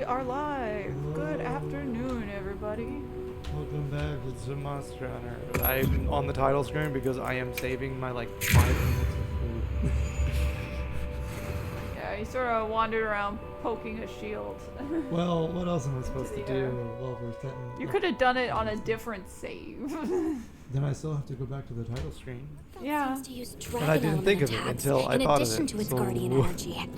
are live. Good afternoon, everybody. Welcome back to Monster Hunter. I'm on the title screen because I am saving my like 5 minutes of food. Yeah, he sort of wandered around poking a shield. Well, what else am I supposed to do while we're sitting? You could have done it on a different save. Then I still have to go back to the title screen. Yeah. Seems to use And I didn't think of it until I thought of it. in addition to its guardian energy.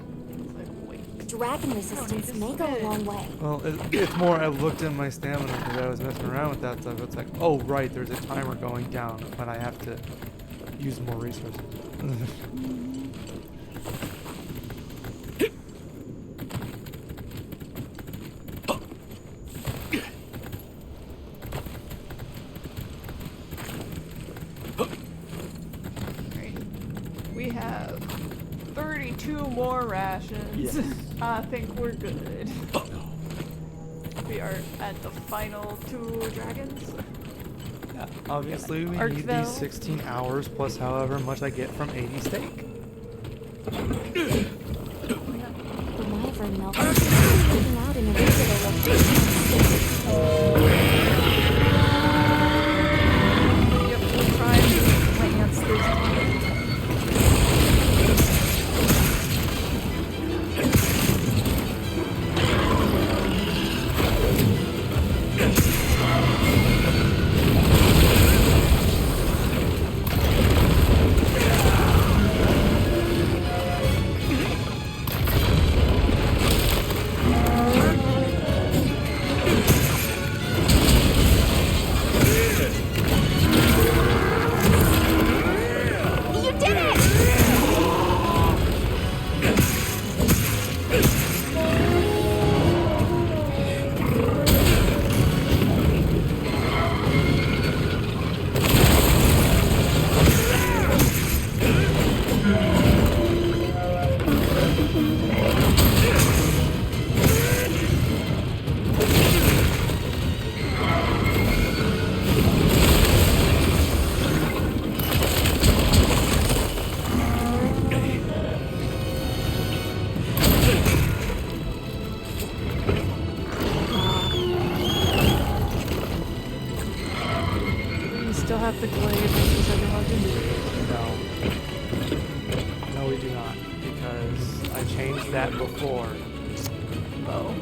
Dragon resistance may go a long way. Well, it's more I looked at my stamina because I was messing around with that stuff. It's like, oh right, there's a timer going down when I have to use more resources. We have 32 more rations. Yes. I think we're good. We are at the final 2 dragons. Yeah, obviously, we need Arkville. these 16 hours plus however much I get from 80 steak. The wyvern milk is taking out in a regular rotation. Yep, we'll try and enhance this time. You did it! We still have the glaive as the second weapon. No. No, we do not. Because I changed that before. Oh.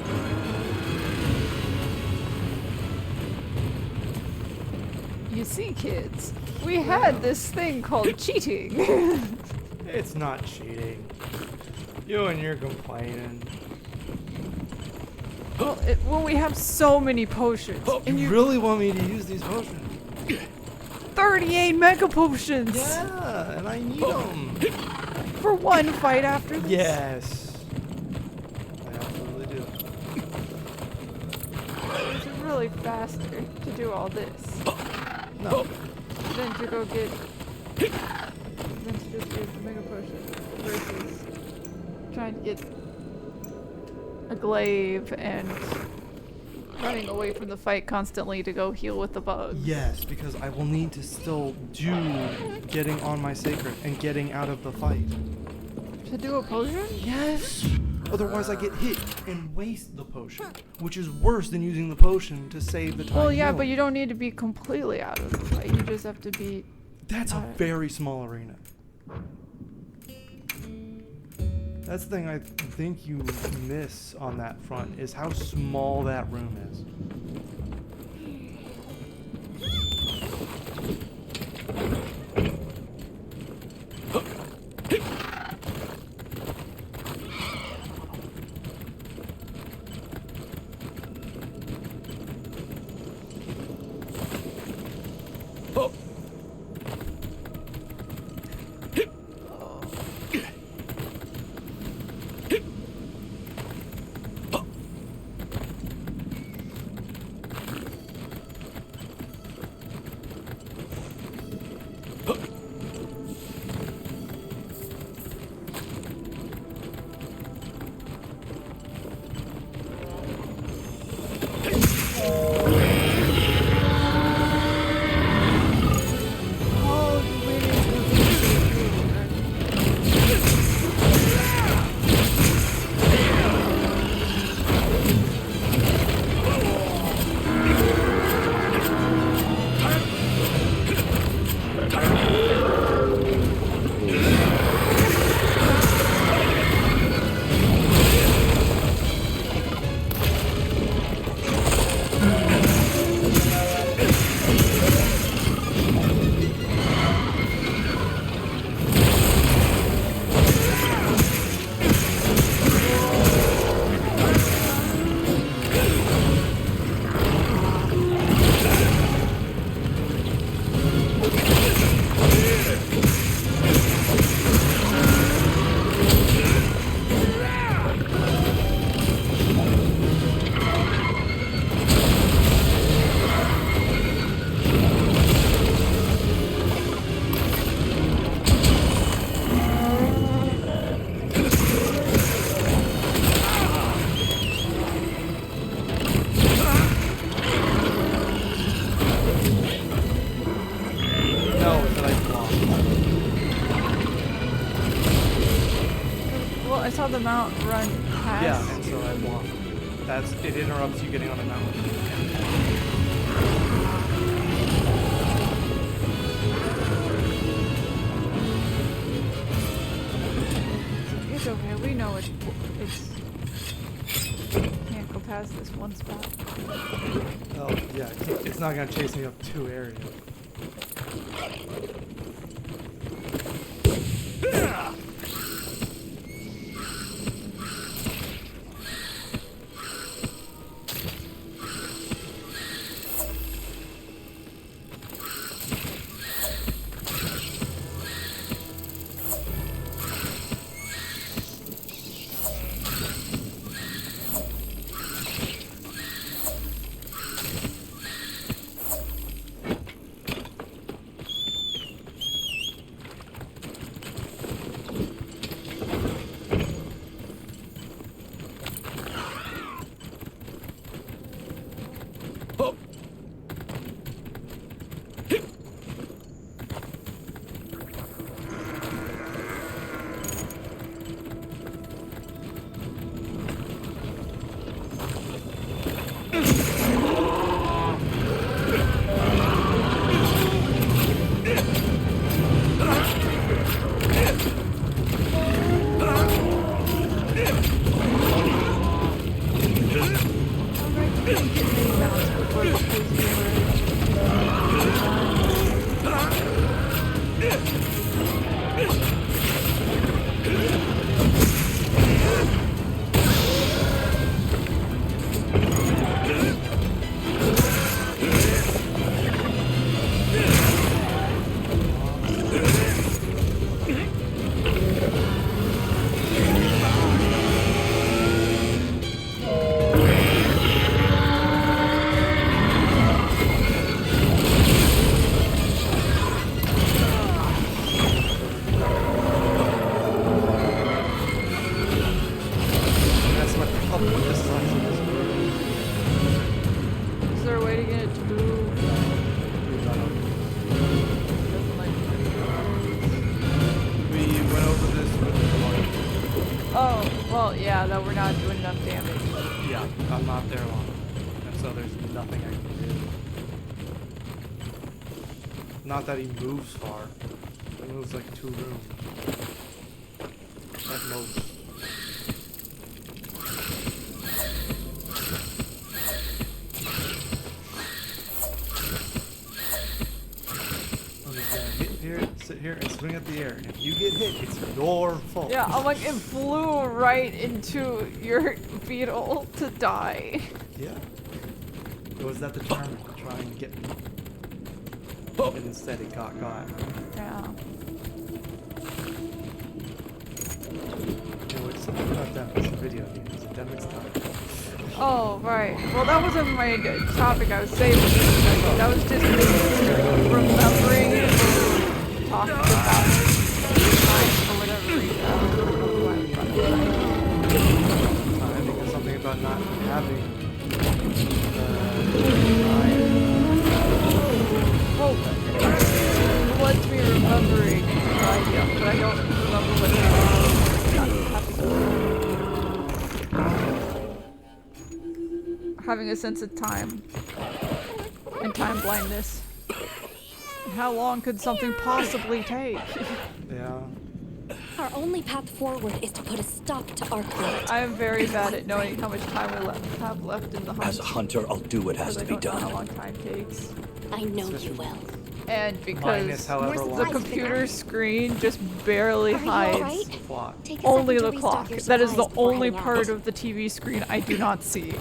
You see, kids, we had this thing called cheating. It's not cheating. You and you're complaining. Well, when we have so many potions, and You really want me to use these potions? 38 mega potions Yeah, and I need them. for one fight after this. Yes. I absolutely do. It's really faster to do all this No. than to go get, than to just use the mega potion versus trying to get a glaive and running away from the fight constantly to go heal with the bugs. Yes, because I will need to still do getting on my sacred and getting out of the fight. To do a potion? Yes. Otherwise I get hit and waste the potion, which is worse than using the potion to save the time. Well, yeah, healing. but you don't need to be completely out of the fight. You just have to be. That's a very small arena. That's the thing I think you miss on that front is how small that room is. saw the mount run past. Yeah, and so I walk. It interrupts you getting on a mountain. It's okay, we know it's can't go past this one spot. Oh, yeah, it's not gonna chase me up 2 areas. Is there a way to get it to move? We went over this with the light. Oh, well, yeah, that we're not doing enough damage. Yeah, I'm not there long. And so there's nothing I can do. Not that he moves far. He moves like 2 rooms. At most. I'm just gonna hit here, sit here, and swing at the air. And if you get hit, it's your fault. Yeah, I'm like, it flew right into your beetle to die. Yeah. It was that determined to try and get me. And instead it got. Yeah. Anyway, something about that was a video game. It was a Demix time. Oh, right. Well, that wasn't my topic I was saving. That was just me remembering talking about time for whatever reason. I don't know why we brought it up. I think there's something about not having time. Well, it lets me remembering the idea, but I don't remember what having a sense of time and time blindness. How long could something possibly take? Yeah. Our only path forward is to put a stop to our plight. I am very bad at knowing how much time we have left in the hunt. As a hunter, I'll do what has to be Because I don't know how done. long time takes. I know you will. And because Minus however Where's long. the Nice, computer screen just barely Are you hides alright? The clock. Take a only second the to clock. restock your That is the supplies before only heading out. part of the TV screen I do not see.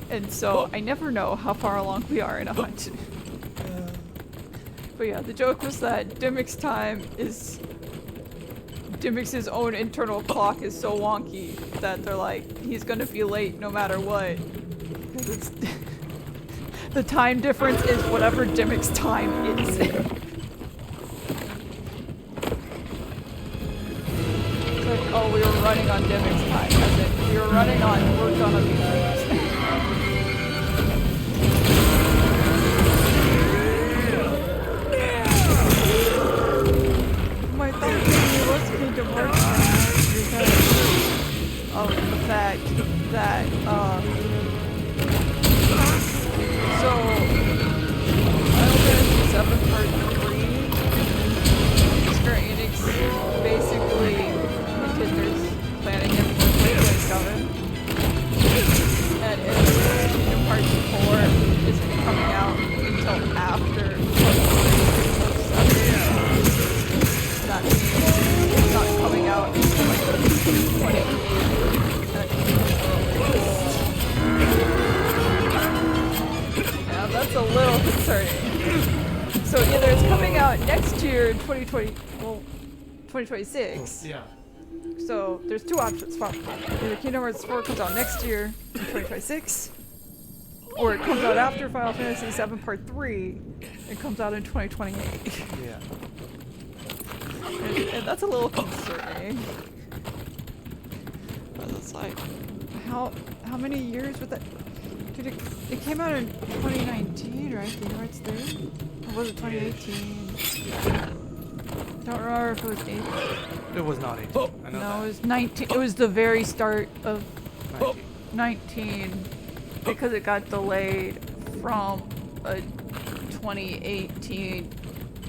And so I never know how far along we are in a hunt. But yeah, the joke was that Dimmick's time is... Dimmick's own internal clock is so wonky that they're like, he's gonna be late no matter what. 'Cause it's... the time difference is whatever Dimmick's time is. It's like, oh, we were running on Dimmick's time. As in, we were running on, we're gonna be late. My thought was listening to work because So either it's coming out next year in 2020, well, 2026. Yeah. So there's two options. Either Kingdom Hearts 4 comes out next year in 2026, or it comes out after Final Fantasy VII Part 3. It comes out in 2028. Yeah. And that's a little concerning. But it's like, how many years would that? Dude, it came out in 2019, right? Kingdom Hearts 3? Or was it 2018? Don't remember if it was 18. It was not 18. I know No, that. it was 19. It was the very start of 19. 19 because it got delayed from a 2018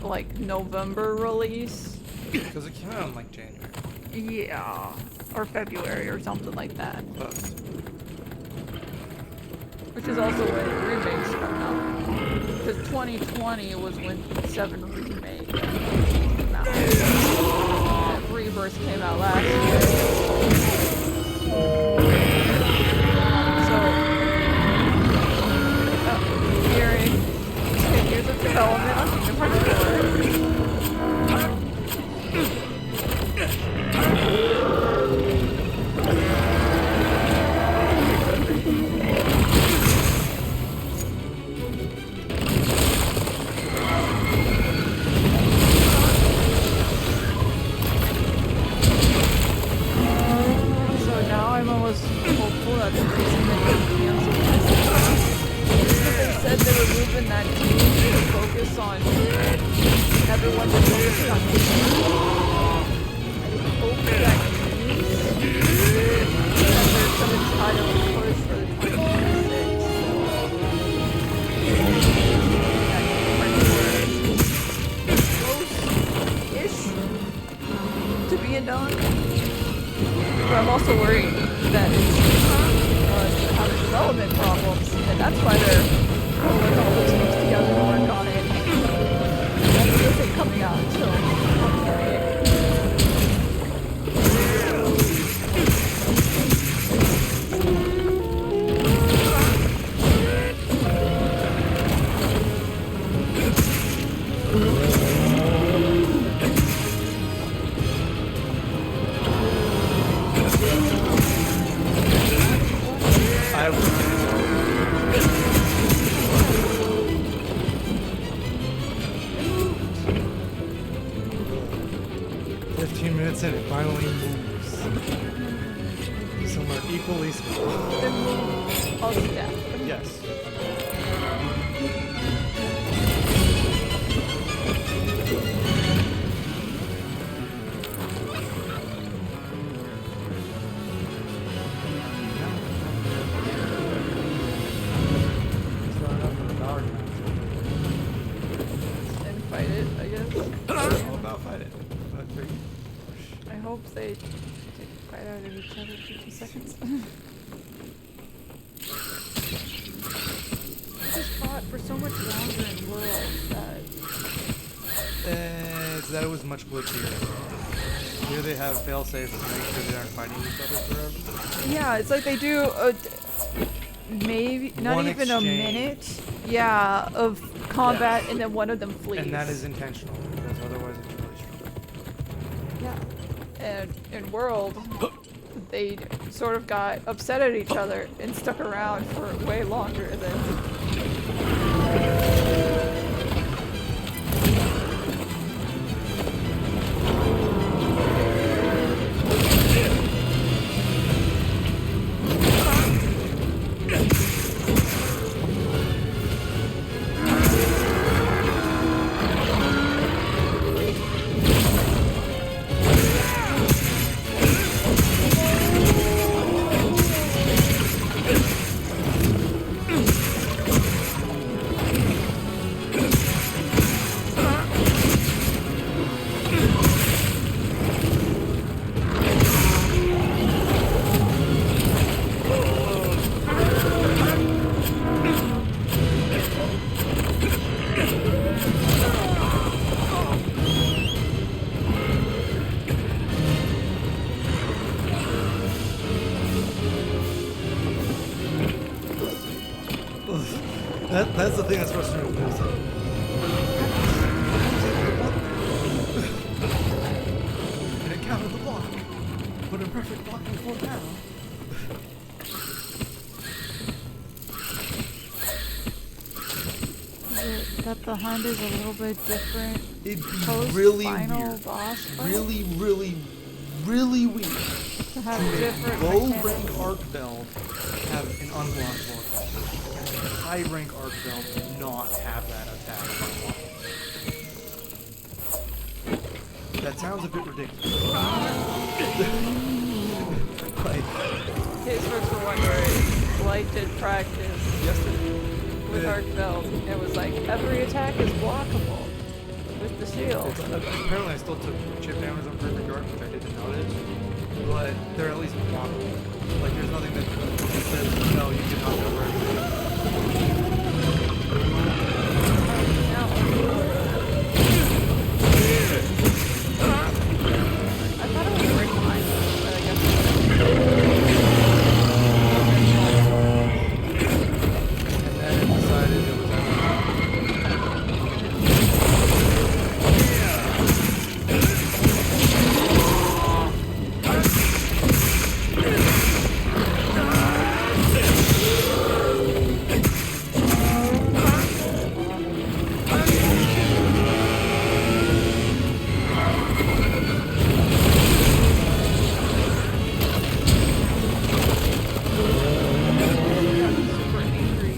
like November release. Because it came out in like January. Yeah, or February or something like that. Close. Which is also when remakes come out. Because 2020 was when 7 Remake came out. And Rebirth came out last year. So, hearing 10 years of development on Kingdom Hearts 4. So now I'm almost hopeful that the reason they canceled this is because they said they were moving that team to focus on everyone to focus on me. I hope that means that there's some entitled push for the 2026. Close-ish to being done. But I'm also worried that it's having development problems, and that's why they're pulling all the teams together to work on it. And it isn't coming out until 2028. I was 15 minutes in, it finally moves. Somewhere equally small. It moves a step. Yes. And fight it, I guess. All about fighting. But for you. I hope they take a bite out of each other for 2 seconds. I just fought for so much longer in World that It's that it was much glitchier. Here they have fail-safes to make sure they aren't fighting each other forever. yeah, it's like they do maybe not One even a exchange. minute, yeah, of combat, and then one of them flees. And that is intentional, because otherwise it's really strong. yeah. And in World, they sort of got upset at each other and stuck around for way longer than. That's the thing that's frustrating with this. That the hunt is a little bit different. It'd be Post really final weird. boss fight? Really weird. To have different Low mechanics. rank arc belt have an unblocked vortex. And a high rank arc belt not have that attack unblocked. That sounds a bit ridiculous. Like, In case folks were wondering, Light did practice yesterday. with Arc Belt. It was like every attack is blockable with the shield. Apparently I still took chip damage on Perfect Guard, which I didn't notice. But they're at least blockable. Like, there's nothing that says, no, you cannot go right. I thought it was break line, but I guess And then it decided it was super angry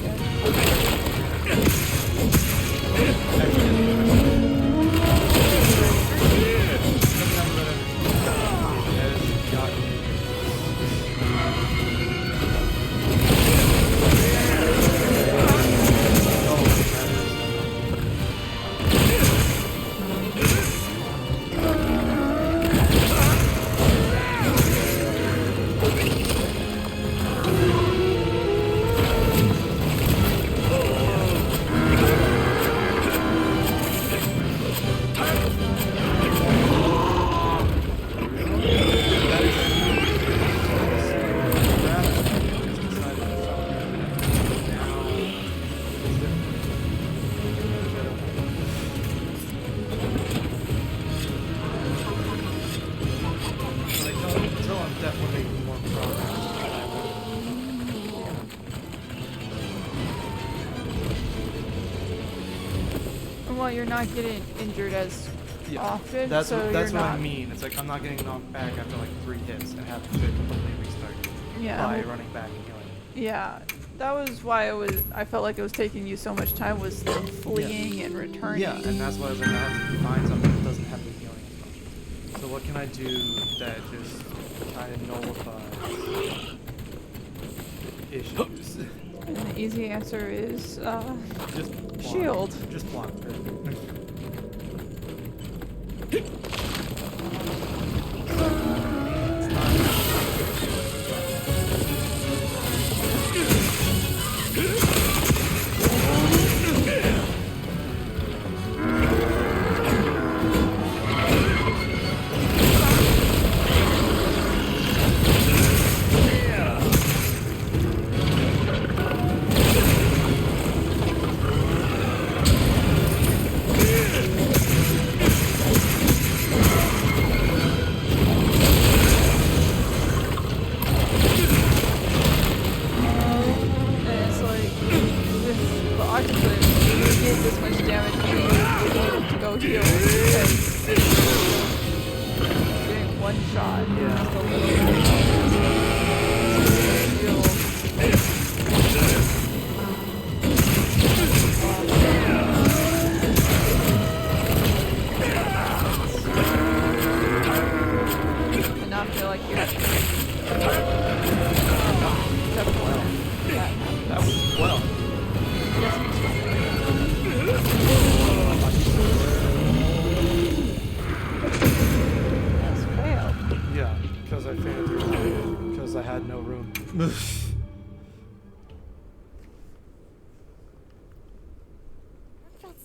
Well, you're not getting injured as often, That's so what, you're that's what not. I mean. It's like I'm not getting knocked back after like 3 hits and having to completely restart Yeah. by running back and healing. Yeah, that was why I felt like it was taking you so much time, was the fleeing and returning. Yeah, and that's why I was like, I have to find something that doesn't have the healing as much. So what can I do that just kind of nullifies the issues? And the easy answer is Just block. shield. Just block.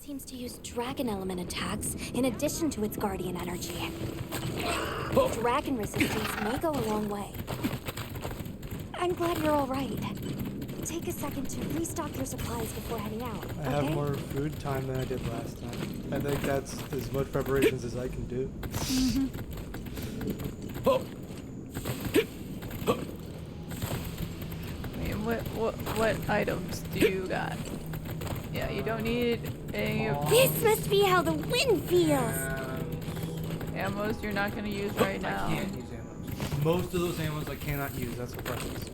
Seems to use dragon element attacks in addition to its guardian energy. Dragon resistance may go a long way. I'm glad you're all right. Take a second to restock your supplies before heading out, I have more food time than I did last time. I think that's as much preparations as I can do. I mean, what items do you got? Yeah, Yeah, you don't need any of This must be how the wind feels. ammos you're not gonna use right now. I can't use ammos. Most of those ammos I cannot use. That's the precious.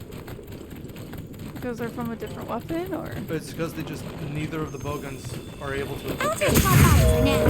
Because they're from a different weapon, or? It's because they just neither of the bowguns are able to. I'll just hop out for now.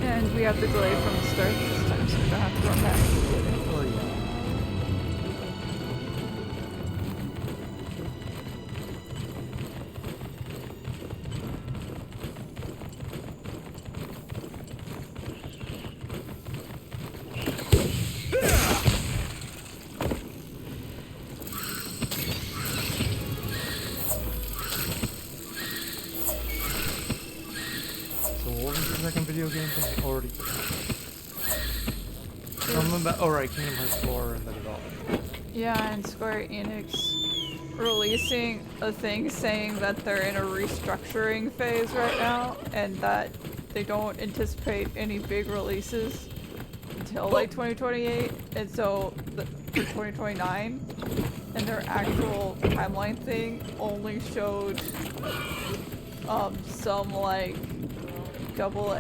And we have the delay from the start this time, so we don't have to run back. Oh yeah. So what was the second video game thing? Already. Something about, oh right, Kingdom Hearts 4 and the development. Yeah, and Square Enix releasing a thing saying that they're in a restructuring phase right now, and that they don't anticipate any big releases until like 2028, and so for 2029, and their actual timeline thing only showed some like AA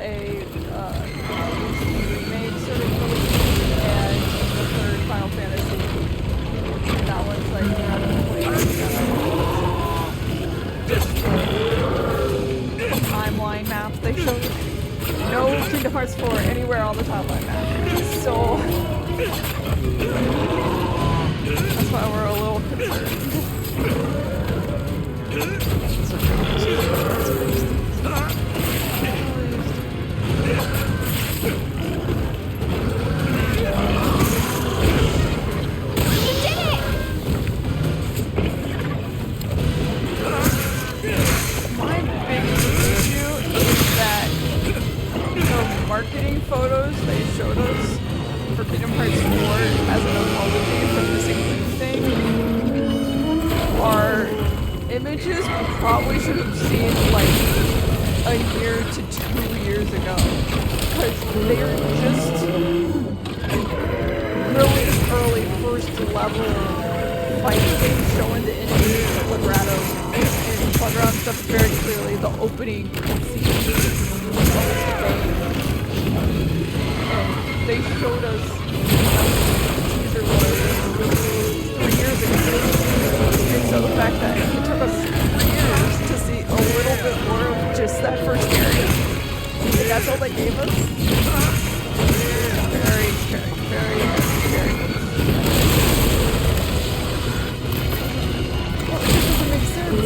remake sort of release, and the third Final Fantasy. And that one's like the timeline map they showed. No Kingdom Hearts 4 anywhere on the timeline map. So that's why we're a little marketing photos they showed us for Kingdom Hearts 4 as an apology for the missing link thing are images we probably should have seen like a year to 2 years ago, because they're just really early first level fight things showing the enemies in Quadrado, and Quadrado stuff is very clearly the opening scene of the game. And they showed us teaser was 3 years ago. And so the fact that it took us 3 years to see a little bit more of just that first area, and that's all they gave us. Very, very, very, very good. Well, it just doesn't make sense.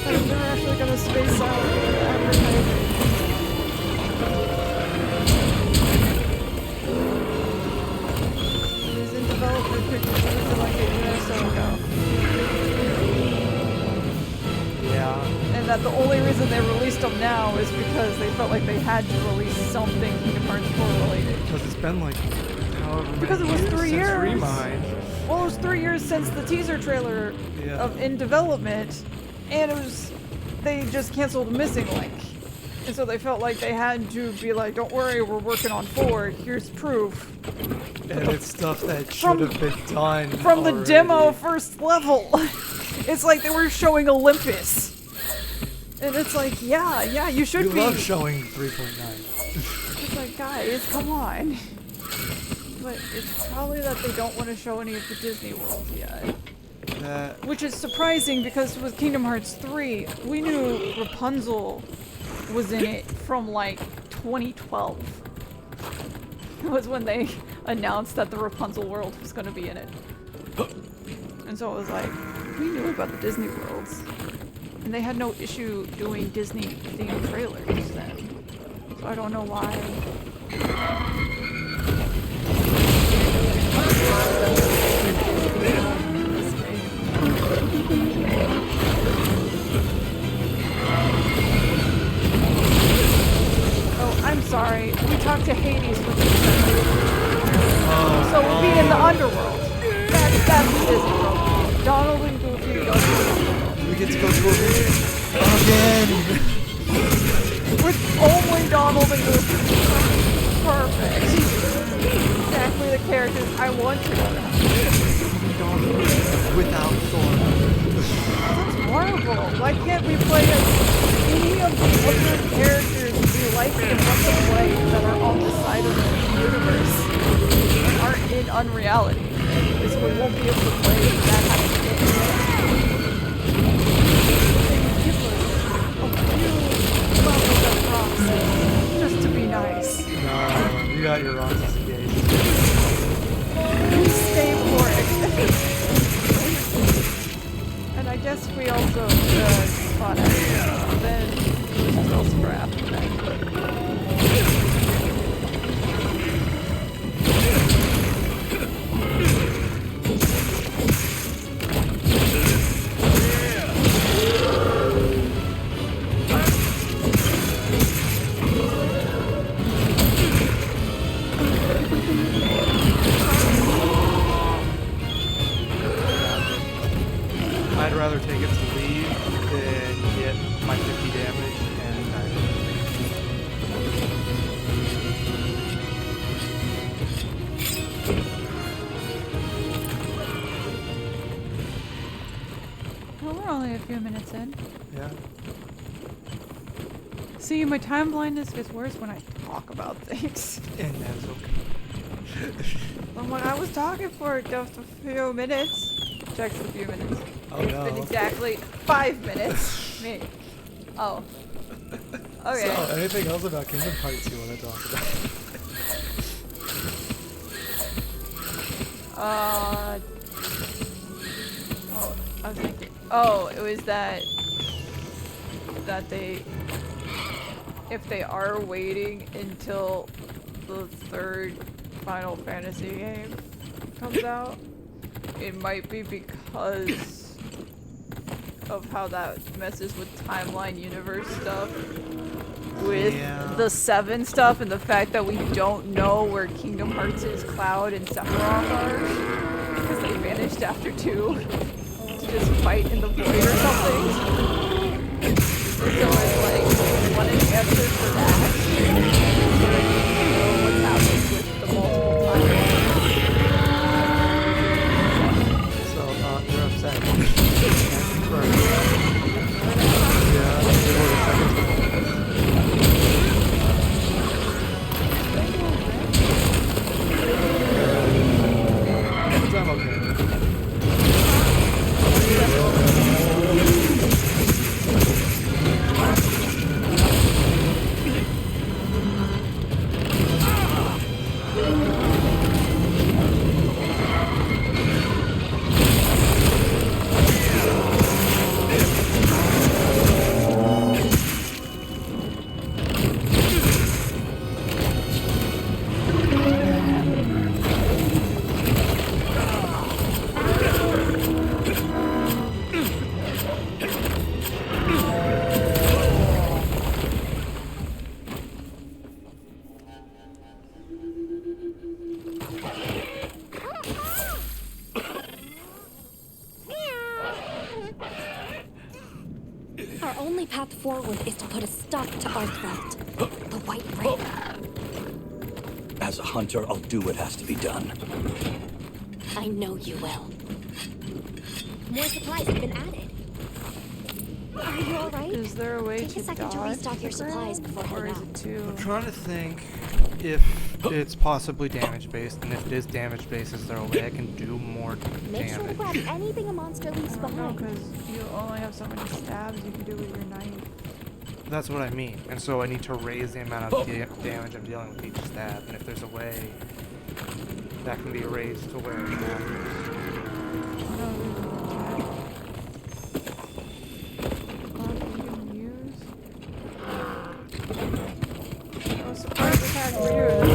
That they're actually gonna space out advertising. Development pictures for like a year or so ago. Yeah. And that the only reason they released them now is because they felt like they had to release something Kingdom Hearts 4 related. Because it's been like however many Because it was 3 since years. Remind. Well, it was 3 years since the teaser trailer in development, and it was they just canceled Missing Link. And so they felt like they had to be like, don't worry, we're working on 4, here's proof. And it's stuff that should have been done from the already. demo first level. It's like they were showing Olympus. And it's like, yeah, you should You be. love showing 3.9. It's like, guys, come on. But it's probably that they don't want to show any of the Disney worlds yet. Which is surprising because with Kingdom Hearts 3, we knew Rapunzel was in it from like 2012. It was when they announced that the Rapunzel world was going to be in it. And so it was like, we knew about the Disney worlds. And they had no issue doing Disney themed trailers then. So I don't know why. Oh, I'm sorry. We talked to Hades for 2 seconds. So we'll be in the underworld. That's the Disney world. Donald and Goofy go to the underworld. We get to go to a video again. With only Donald and Goofy. Perfect. Exactly the characters I want to know. Without Sora. That's horrible. Why can't we play as any of the other characters we like and want to play that are on the side of the universe and aren't in unreality? Because we won't be able to play that kind of game. Give us a few levels of process just to be nice. No, you got your Roxas engaged. Please stay for it. And I guess we also fought it. Then we'll scrap that. I'd rather take it to lead than get my 50 damage and die. Well, we're only a few minutes in. Yeah. See, my time blindness gets worse when I talk about things. And that's okay. But when I was talking for just a few minutes, checks a few minutes. Oh It's no. been exactly 5 minutes. Me. Oh. Okay. So, anything else about Kingdom Hearts you want to talk about? Oh, I was thinking. Oh, it was that they, if they are waiting until the 3rd Final Fantasy game comes out, it might be because of how that messes with timeline universe stuff. With the 7 stuff and the fact that we don't know where Kingdom Hearts' Cloud and Sephiroth are. Because they vanished after 2 to just fight in the void or something. And so it's like, want an answer for that. So that you know what's happening with the multiple timelines. So, you're upset. Yeah, it was the second time. I'm okay. Our only path forward is to put a stop to Arclight, the White Rain. As a hunter, I'll do what has to be done. I know you will. More supplies have been added. Are you alright? Is there a way Take to a second to dodge restock the your supplies ground, before or heading is out. it too? I'm trying to think if it's possibly damage based, and if it is damage based, is there a way I can do more Make sure to damage? grab anything a monster leaves I don't know, behind. because you only have so many stabs you can do with your knife. That's what I mean, and so I need to raise the amount of damage I'm dealing with each stab, and if there's a way that can be raised to where it matters. No, there's no attack. You can use. Oh, surprise attack for you.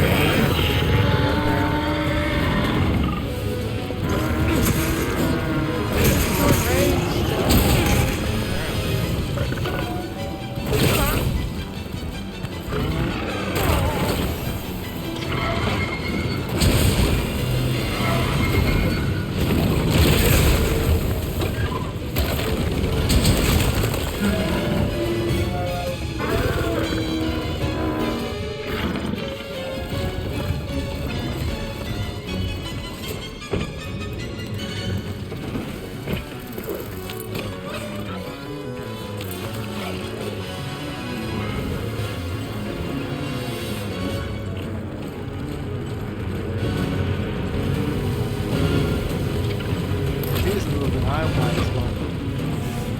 He's moving, I might as well.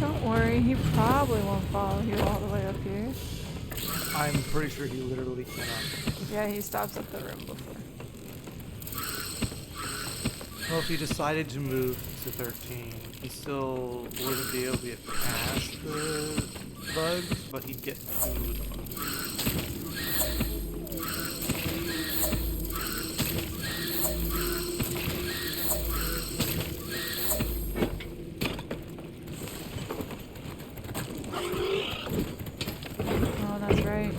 Don't worry, he probably won't follow you all the way up here. I'm pretty sure he literally cannot. Yeah, he stops at the room before. Well, if he decided to move to 13, he still wouldn't be able to get past the bugs, but he'd get through the bugs. Oh, that's right.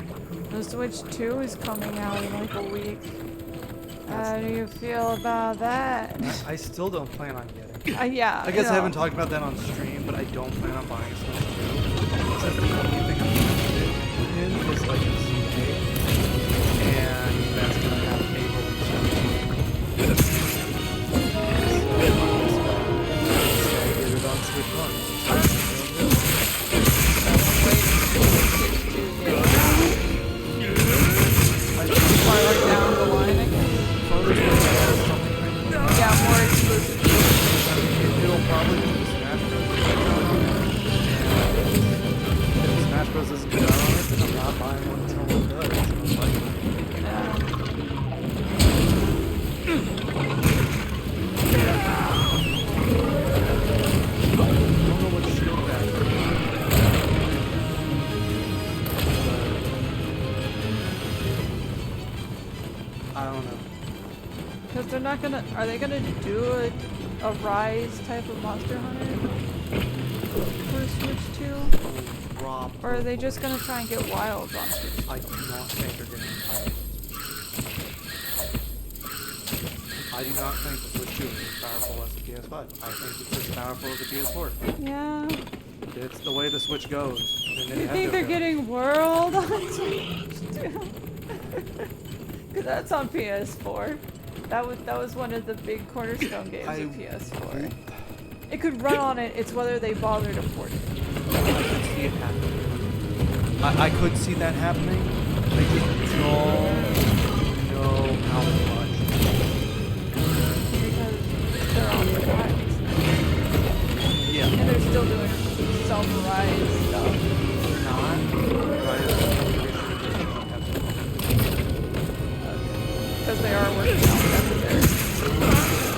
The Switch 2 is coming out in like a week. How do you feel about that? I still don't plan on getting. Yeah. I guess I know. haven't talked about that on stream, but I don't plan on buying Switch 2. Since the only thing I'm interested in is like a CA, and that's gonna have a release date. So I'm just gonna get it on Switch 1. Farther down the line, I guess. Yeah, more exclusive. It'll probably be Smash Bros. If Smash Bros. Isn't good on it, then I'm not buying one until it does. Most likely. I don't know what shield that is. I don't know. Because they're not gonna. Are they gonna do a Rise type of Monster Hunter for Switch 2? Rob. Or are they just gonna try and get Wilds on Switch 2? I do not think they're getting tired. I do not think the Switch 2 is as powerful as the PS5. I think it's as powerful as the PS4. Yeah. It's the way the Switch goes. You think they're getting World on Switch 2? Because that's on PS4. That was one of the big cornerstone games of PS4. It could run on it. It's whether they bother to port it. I could see it happening. I could see that happening. I just don't know how much. Because they're on the Rise. Yeah. And they're still doing some Rise stuff. They're not. Because they are working on secondary.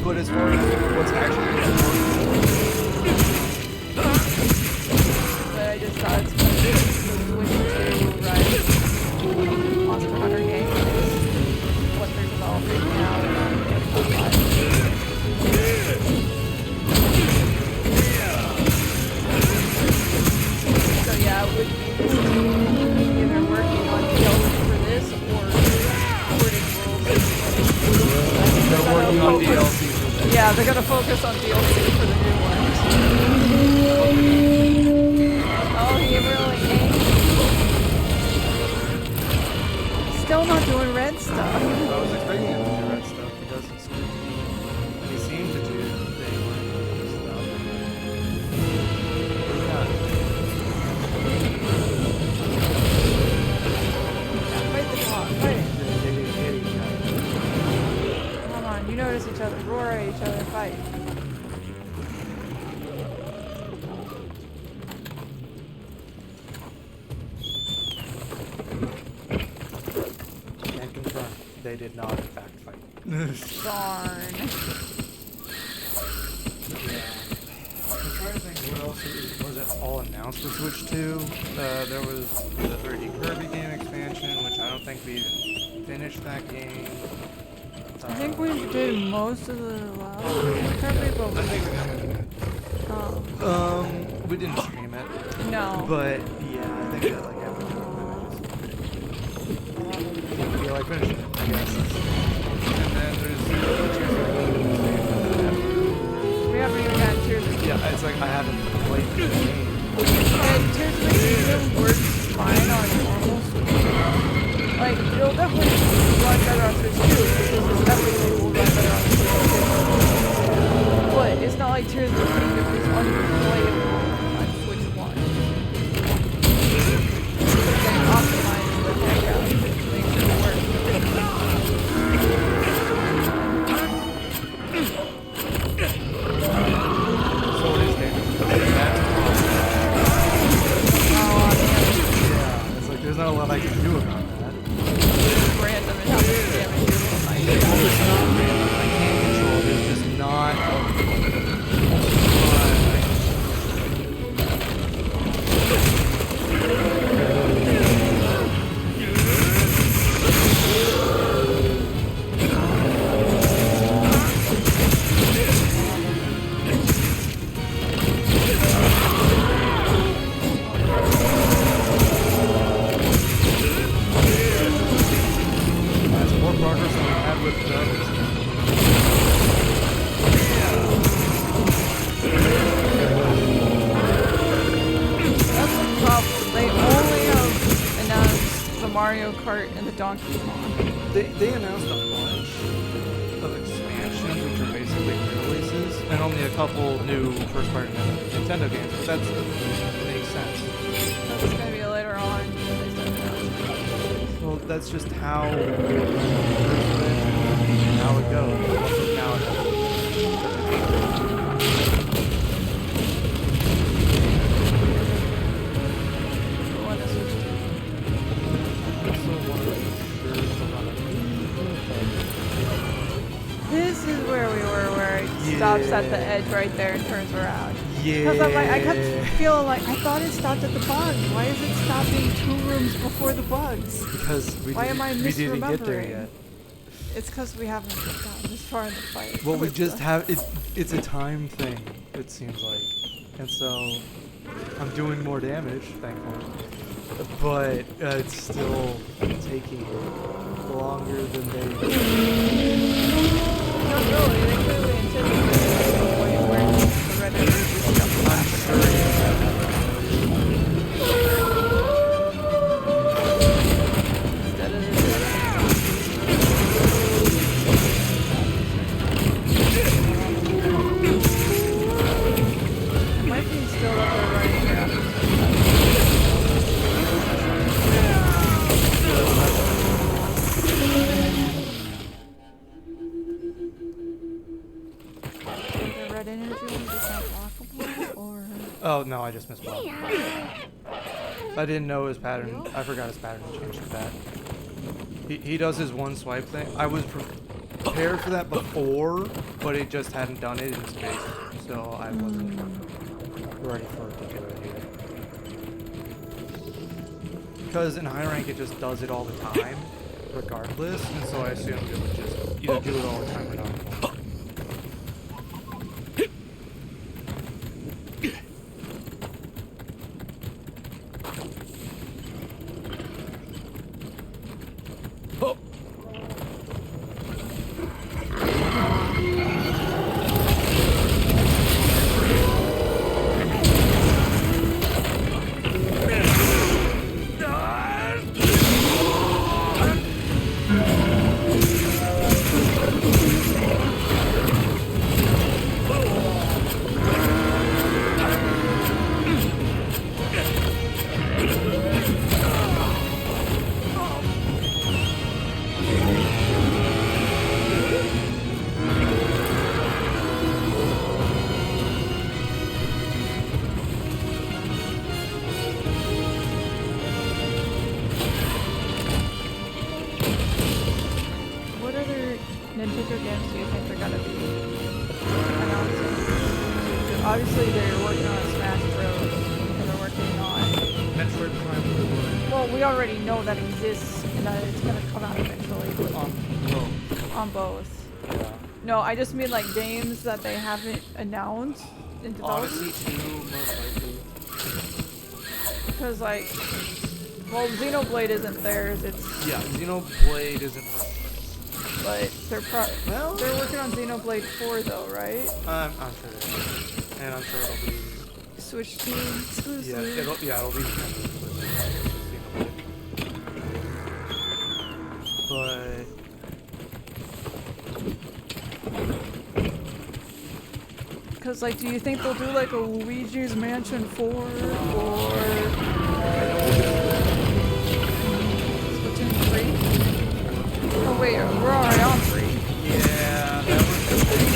But as far as what's actually But I just thought it's funny to switch to Rise Monster Hunter game is what they're developing now on Xbox Live. So yeah, it would be either working on DLC for this or porting rules. they're working on DLC for this. Yeah, they're gonna focus on DLC for the new ones. Oh, he really ain't. still not doing red stuff. I was expecting him to do red stuff. He doesn't seem to be. And he seemed to do day one stuff. Yeah, fight the dog. Fight it. Come on, you notice each other. Roar at each other. Fight. Can't confirm. They did not, in fact, fight. Darn. Yeah. I'm trying to think what else was it all announced for Switch 2. There was the 3D Kirby game expansion, which I don't think we even finished that game. I think we did most of the last Kirby, but we didn't. We didn't stream it. No. But yeah, I think that like I feel like finishing it, I guess. And then there's Tears of the Kingdom expansion. We haven't even gotten Tears of the Kingdom. Yeah, it's like I haven't played the game. And Tears of the Kingdom works fine on normal Switch. Like, it'll definitely run better on Switch 2 because everything will run better on Switch 2. But it's not like Tears of the Kingdom is unplayable on Switch 1. They optimize the heck out of it to make sure it works. So it is damage. That's yeah, it's like there's not a lot I can do about that. Random and how much damage you're doing. It's not random. I can't control it. There's just not that's more progress than we had with those. That's the problem. They only have announced the Mario Kart and the Donkey Kong. They announced a bunch of expansions, which are basically re-releases, and only a couple new first-party Nintendo games, but that makes sense. That's gonna be later on. When they start announcing. Well, that's just how it goes. Now it goes. The one that's Switch 2. This is where we were, where it stops at the edge right there and turns around. Yeah. Because I'm like, I kept feeling like, I thought it stopped at the bugs. Why is it stopping 2 rooms before the bugs? Because Why am I we didn't get there misremembering? yet. It's because we haven't gotten this far in the fight. Well, we with just the- have it's a time thing, it seems like, and so I'm doing more damage, thankfully, but it's still taking longer than they. No, really, they clearly anticipated the point where the red energy stuff I'm sure. instead of this. It might be still that they're running here after the red energy one is not blockable, or Oh no, I just missed one. I didn't know his pattern. I forgot his pattern changed to that. He does his one swipe thing. I was prepared for that before, but it just hadn't done it in space, so I wasn't ready for it to do it here. Because in high rank it just does it all the time, regardless, and so I assumed it would just either do it all the time or not. obviously they're working on Smash Bros. And they're working on. Metroid Prime 4. Well, we already know that exists and that it's gonna come out eventually. No. On both. Yeah. No, I just mean like games that they haven't announced in development. Odyssey 2, most likely. Because like, well, Xenoblade isn't theirs. It's Yeah, Xenoblade isn't. but they're they're working on Xenoblade 4 though, right? I'm sure they are. And I'm sure it'll be. Switch to exclusive. Yeah, it'll be kind of exclusive. But. Because like, do you think they'll do like a Luigi's Mansion 4 or Splatoon 3? Oh wait, we're already on 3. Yeah, that was the thing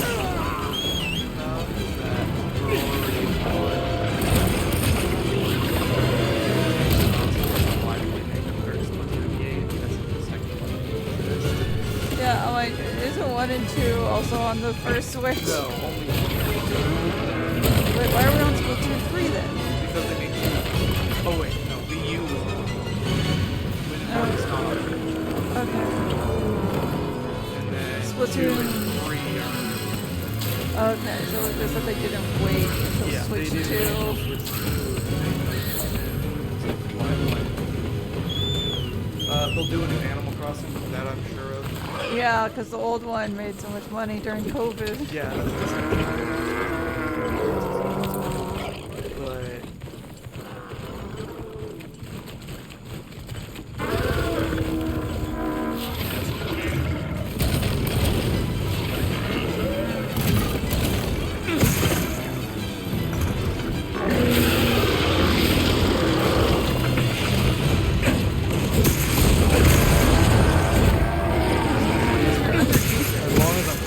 about that. We're already on. Why did they make a third Splatoon game? That's the second one. Yeah, I'm like, isn't 1 and 2 also on the first Switch? No, only Wait, why are we on Splatoon 3 then? because they made two. Oh wait, no, Wii U was on. When it's not on there. Okay. And then Splatoon. 2 and 3 are. Okay, so it's just that they didn't wait until Yeah, Switch they 2. did Switch 2. They'll do a new Animal Crossing, that I'm sure of. Yeah, because the old one made so much money during COVID. Yeah, that's the same thing. But as long as I'm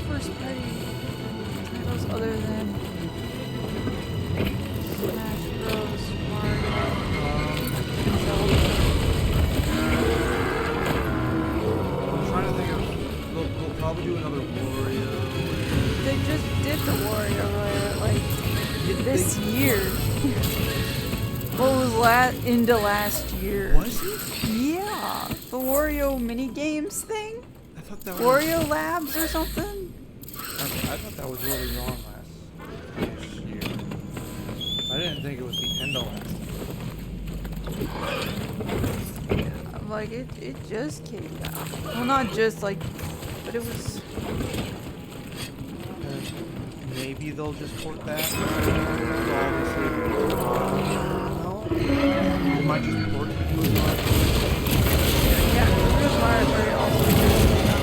First party titles other than Smash Bros, Mario, Zelda. I'm trying to think of. They'll probably do another Wario. They just did the Wario like this year. What was into last year? Was it? Yeah, the Wario mini games thing. I thought that was. Wario Labs or something. I thought that was really wrong last year. I didn't think it was the end of last year. I'm like, it just came out. Well, not just like, but it was. Maybe they'll just port that. So obviously, no. They might just port it to a Yeah, Super Mario Party also just came out.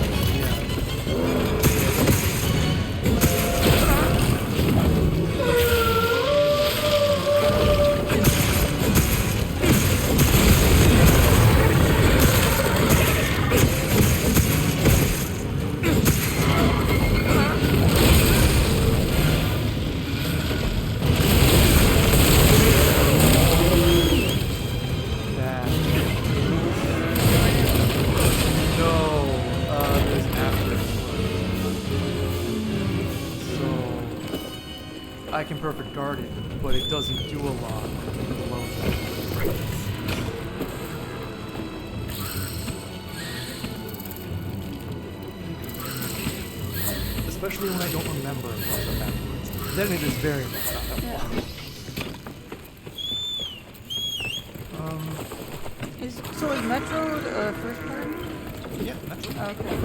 I can perfect guard it, but it doesn't do a lot. Especially when I don't remember it was backwards. Then it is very much not helpful. So is Metro first party? Yeah, that's it. Okay.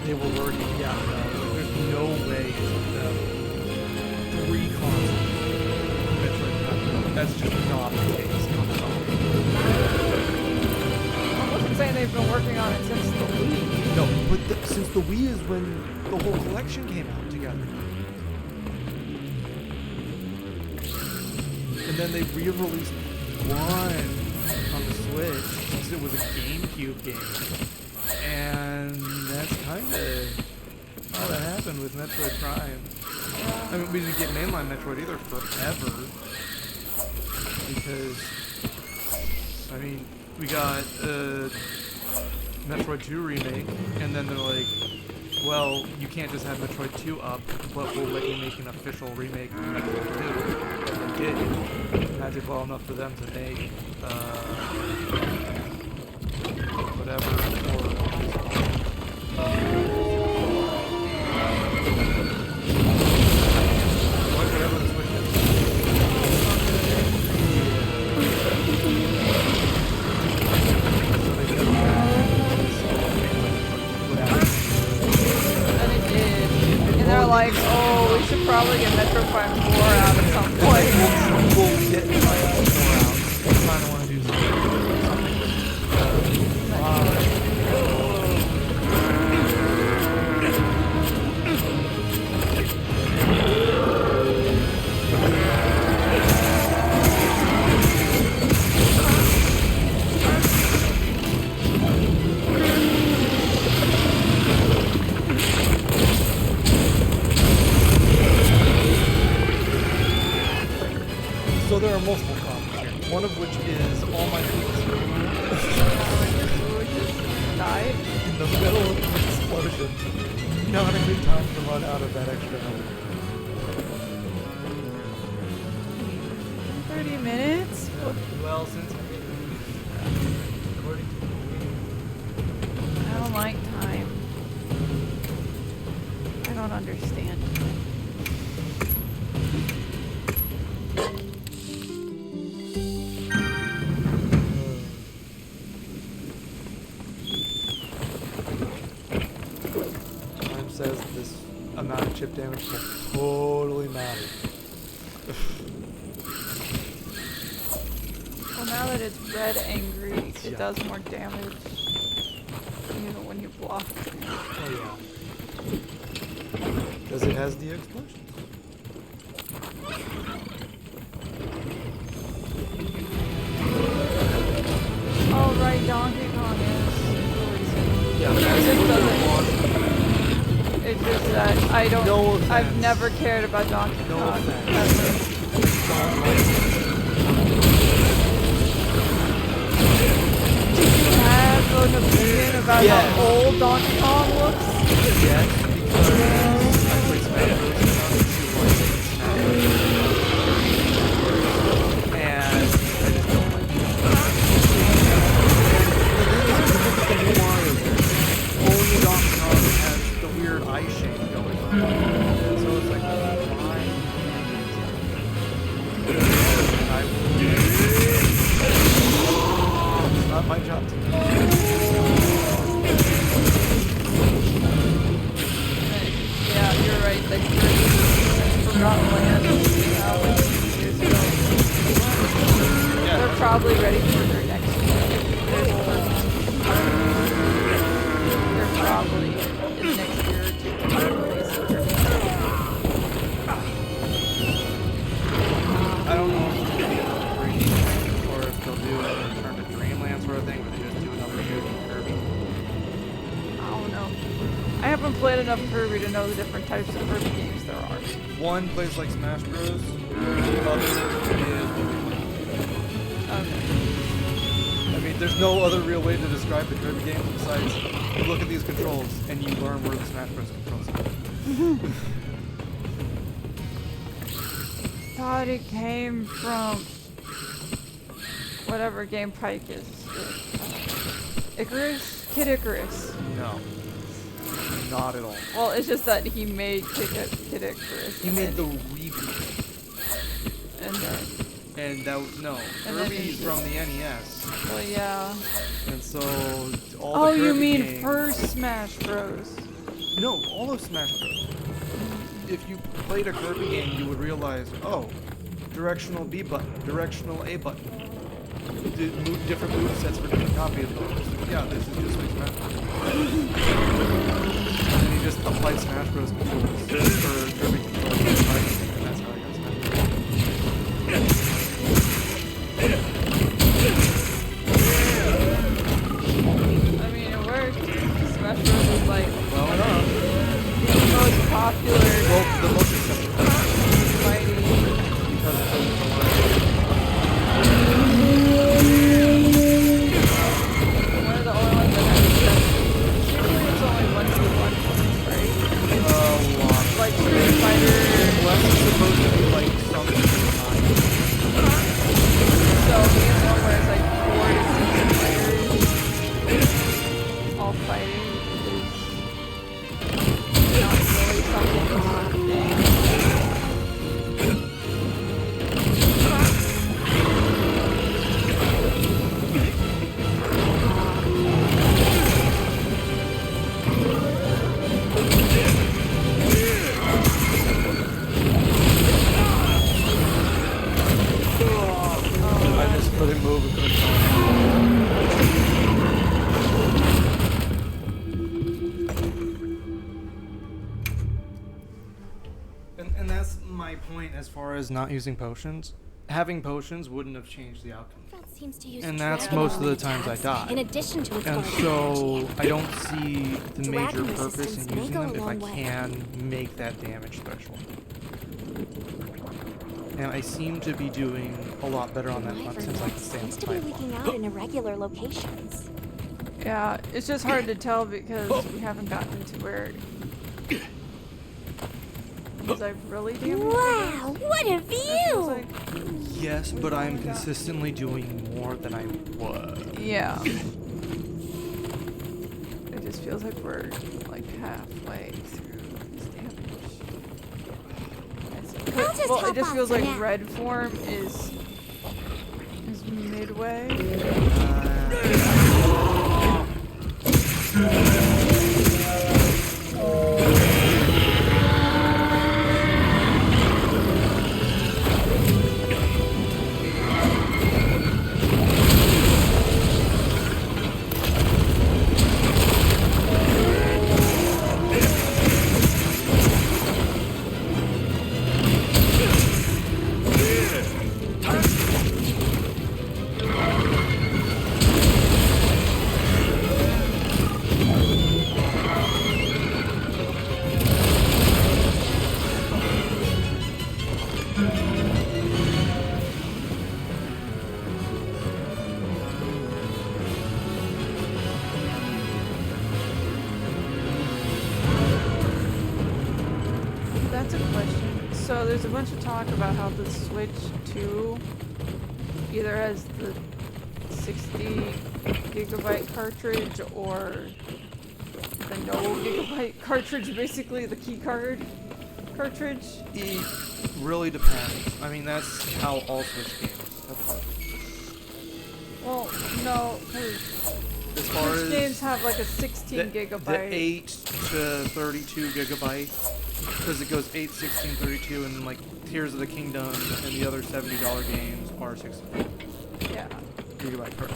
They were working, yeah, no, there's no way it took them 3 consoles. Metroid Prime. That's just not the case. I'm sorry. I wasn't saying they've been working on it since the Wii. No, but since the Wii is when the whole collection came out together. And then they re-released one on the Switch since it was a GameCube game. And that's kind of how that happened with Metroid Prime. I mean, we didn't get mainline Metroid either forever. Because, I mean, we got Metroid 2 remake, and then they're like, well, you can't just have Metroid 2 up, but we'll let you make an official remake of Metroid 2. And they did. Magic well enough for them to make, whatever, whatever the Switch is. And it did. And they're like, oh, we should probably get Metro Prime 4 out at some point. We'll get Prime 4 out. I kind of want to do something So there are multiple comments here, one of which is all my peeps Died. in the middle of the explosion. Not a good time to run out of that extra health. 30 minutes? Well, since according to I don't like time. I don't understand. Time says this amount of chip damage will totally matter. Well, now that it's red angry, it Yeah. does more damage. Even when you block. Oh yeah. Because it has the explosions. Oh, right, Donkey Kong is. Yeah, It just doesn't. It's just that I don't. No I've offense. never cared about Donkey No Kong. offense. Ever. Did you have an opinion about Yes. how old Donkey Kong looks? Yes, because I played Smash Bros. And I just don't like it. Only Donkey Kong has the weird eye shape going on. And so it's like, why? I will. It's not my job to do. Yeah, you're right. The Forgotten Land years ago. They're probably ready for their next one. They're probably in the next year or two to release it. I don't know if they'll do an upgrade or if they'll do a Return to Dreamland sort of thing where they just do another year than Kirby. I don't know. I haven't played enough Kirby to know the different types of Kirby games there are. One plays like Smash Bros. The other is Okay. I mean, there's no other real way to describe the Kirby games besides you look at these controls and you learn where the Smash Bros. Controls are. Thought it came from whatever game Pike is. Icarus? Kid Icarus. No. Not at all. Well, it's just that he made Kid Icarus. He made the reboot. And then, And that was, no. And then Kirby's he- from the NES. well, yeah. And so all Oh, the you Kirby mean games, first Smash Bros. No, all of Smash Bros. If you played a Kirby game, you would realize, oh, directional B button, directional A button. Different move sets for different copy of those. Yeah, this is just like Smash Bros. And then you just applied Smash Bros. Controls for Kirby controls and that's how I got Smash Bros. I mean, it worked. Smash Bros. Was like Well enough. the most popular Well, the most acceptable. fighting. Because of the One of the only ones that has accepted. Usually it's only 1v1 points, right? lot. Like Street Fighter. Unless it's supposed to be like something time. So being one where it's like 4 to 6 players all fighting is not really something that's a thing. I just couldn't move and couldn't talk. And that's my point as far as not using potions. Having potions wouldn't have changed the outcome. That seems to use And that's dragon most of the element times I attacks die. In addition to its And guardian so energy. I don't see the major Dragon purpose resistance in may using go them a if I long way. can make that damage threshold. And I seem to be doing a lot better on that front since I can stay on seems the to be fight. leaking out in irregular locations. Yeah, it's just hard to tell because we haven't gotten to where. Was I really damaged? Wow, what a It feels view! like, Yes, but I'm consistently doing more than I was. yeah. It just feels like we're like halfway through this damage. I'll just Well, hop it just off feels for like now. red form is midway. That's a question. So there's a bunch of talk about how the Switch 2 either has the 60 gigabyte cartridge or the no gigabyte cartridge, basically the key card cartridge. It really depends. I mean, that's how all Switch games have worked. Well, no, because As far Switch as games have like a 16 the gigabyte. 8 to 32 gigabyte, because it goes 8, 16, 32, and like Tears of the Kingdom and the other $70 games are 64 Yeah. gigabyte cards.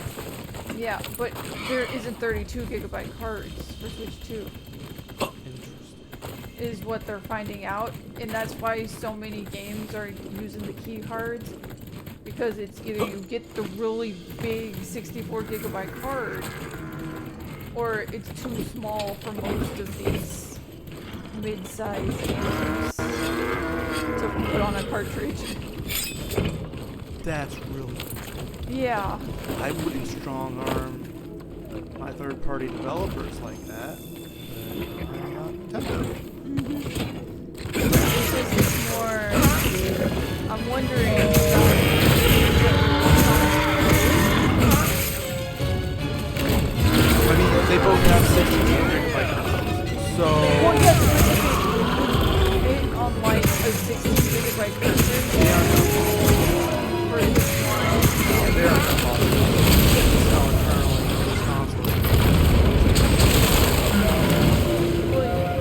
Yeah, but there isn't 32 gigabyte cards for Switch 2. Interesting. Is what they're finding out, and that's why so many games are using the key cards, because it's either you get the really big 64 gigabyte card or it's too small for most of these mid-sized games to put on a cartridge. That's really cool. Yeah. I wouldn't strong arm my third-party developers like that. But I'm not Nintendo. It's just it's more. I'm wondering about. I mean, they both have 16 gigabyte cards, so Well, yes, it on like a 16 gigabyte cartridge for this one. they are not possible. So internally, this console. Well,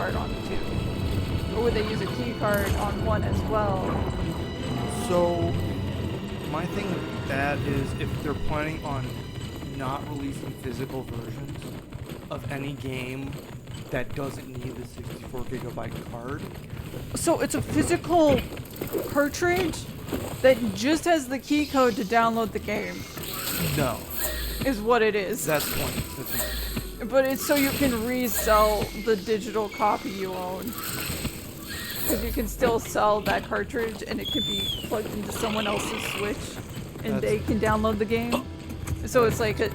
card on 2? Or would they use a key card on 1 as well? So, my thing with that is if they're planning on not releasing physical versions of any game that doesn't need the 64 gigabyte card. So it's a physical cartridge that just has the key code to download the game, No, is what it is. that's the point. But it's so you can resell the digital copy you own. Because you can still sell that cartridge and it can be plugged into someone else's Switch and they can download the game. So it's like a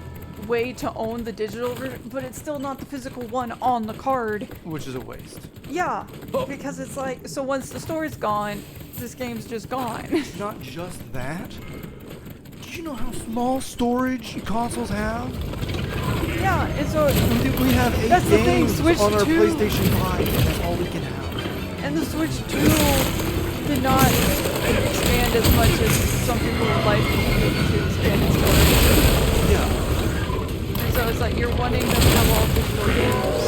way to own the digital version, but it's still not the physical one on the card. Which is a waste. Yeah, because it's like, so once the store's gone, this game's just gone. Not just that. Did you know how small storage consoles have? Yeah, and so We have 8 That's the thing, games Switch on our 2 PlayStation 5, and that's all we can have. and the Switch 2 did not expand as much as some people would like to expand its storage. Yeah. And so it's like you're wanting them to have all digital games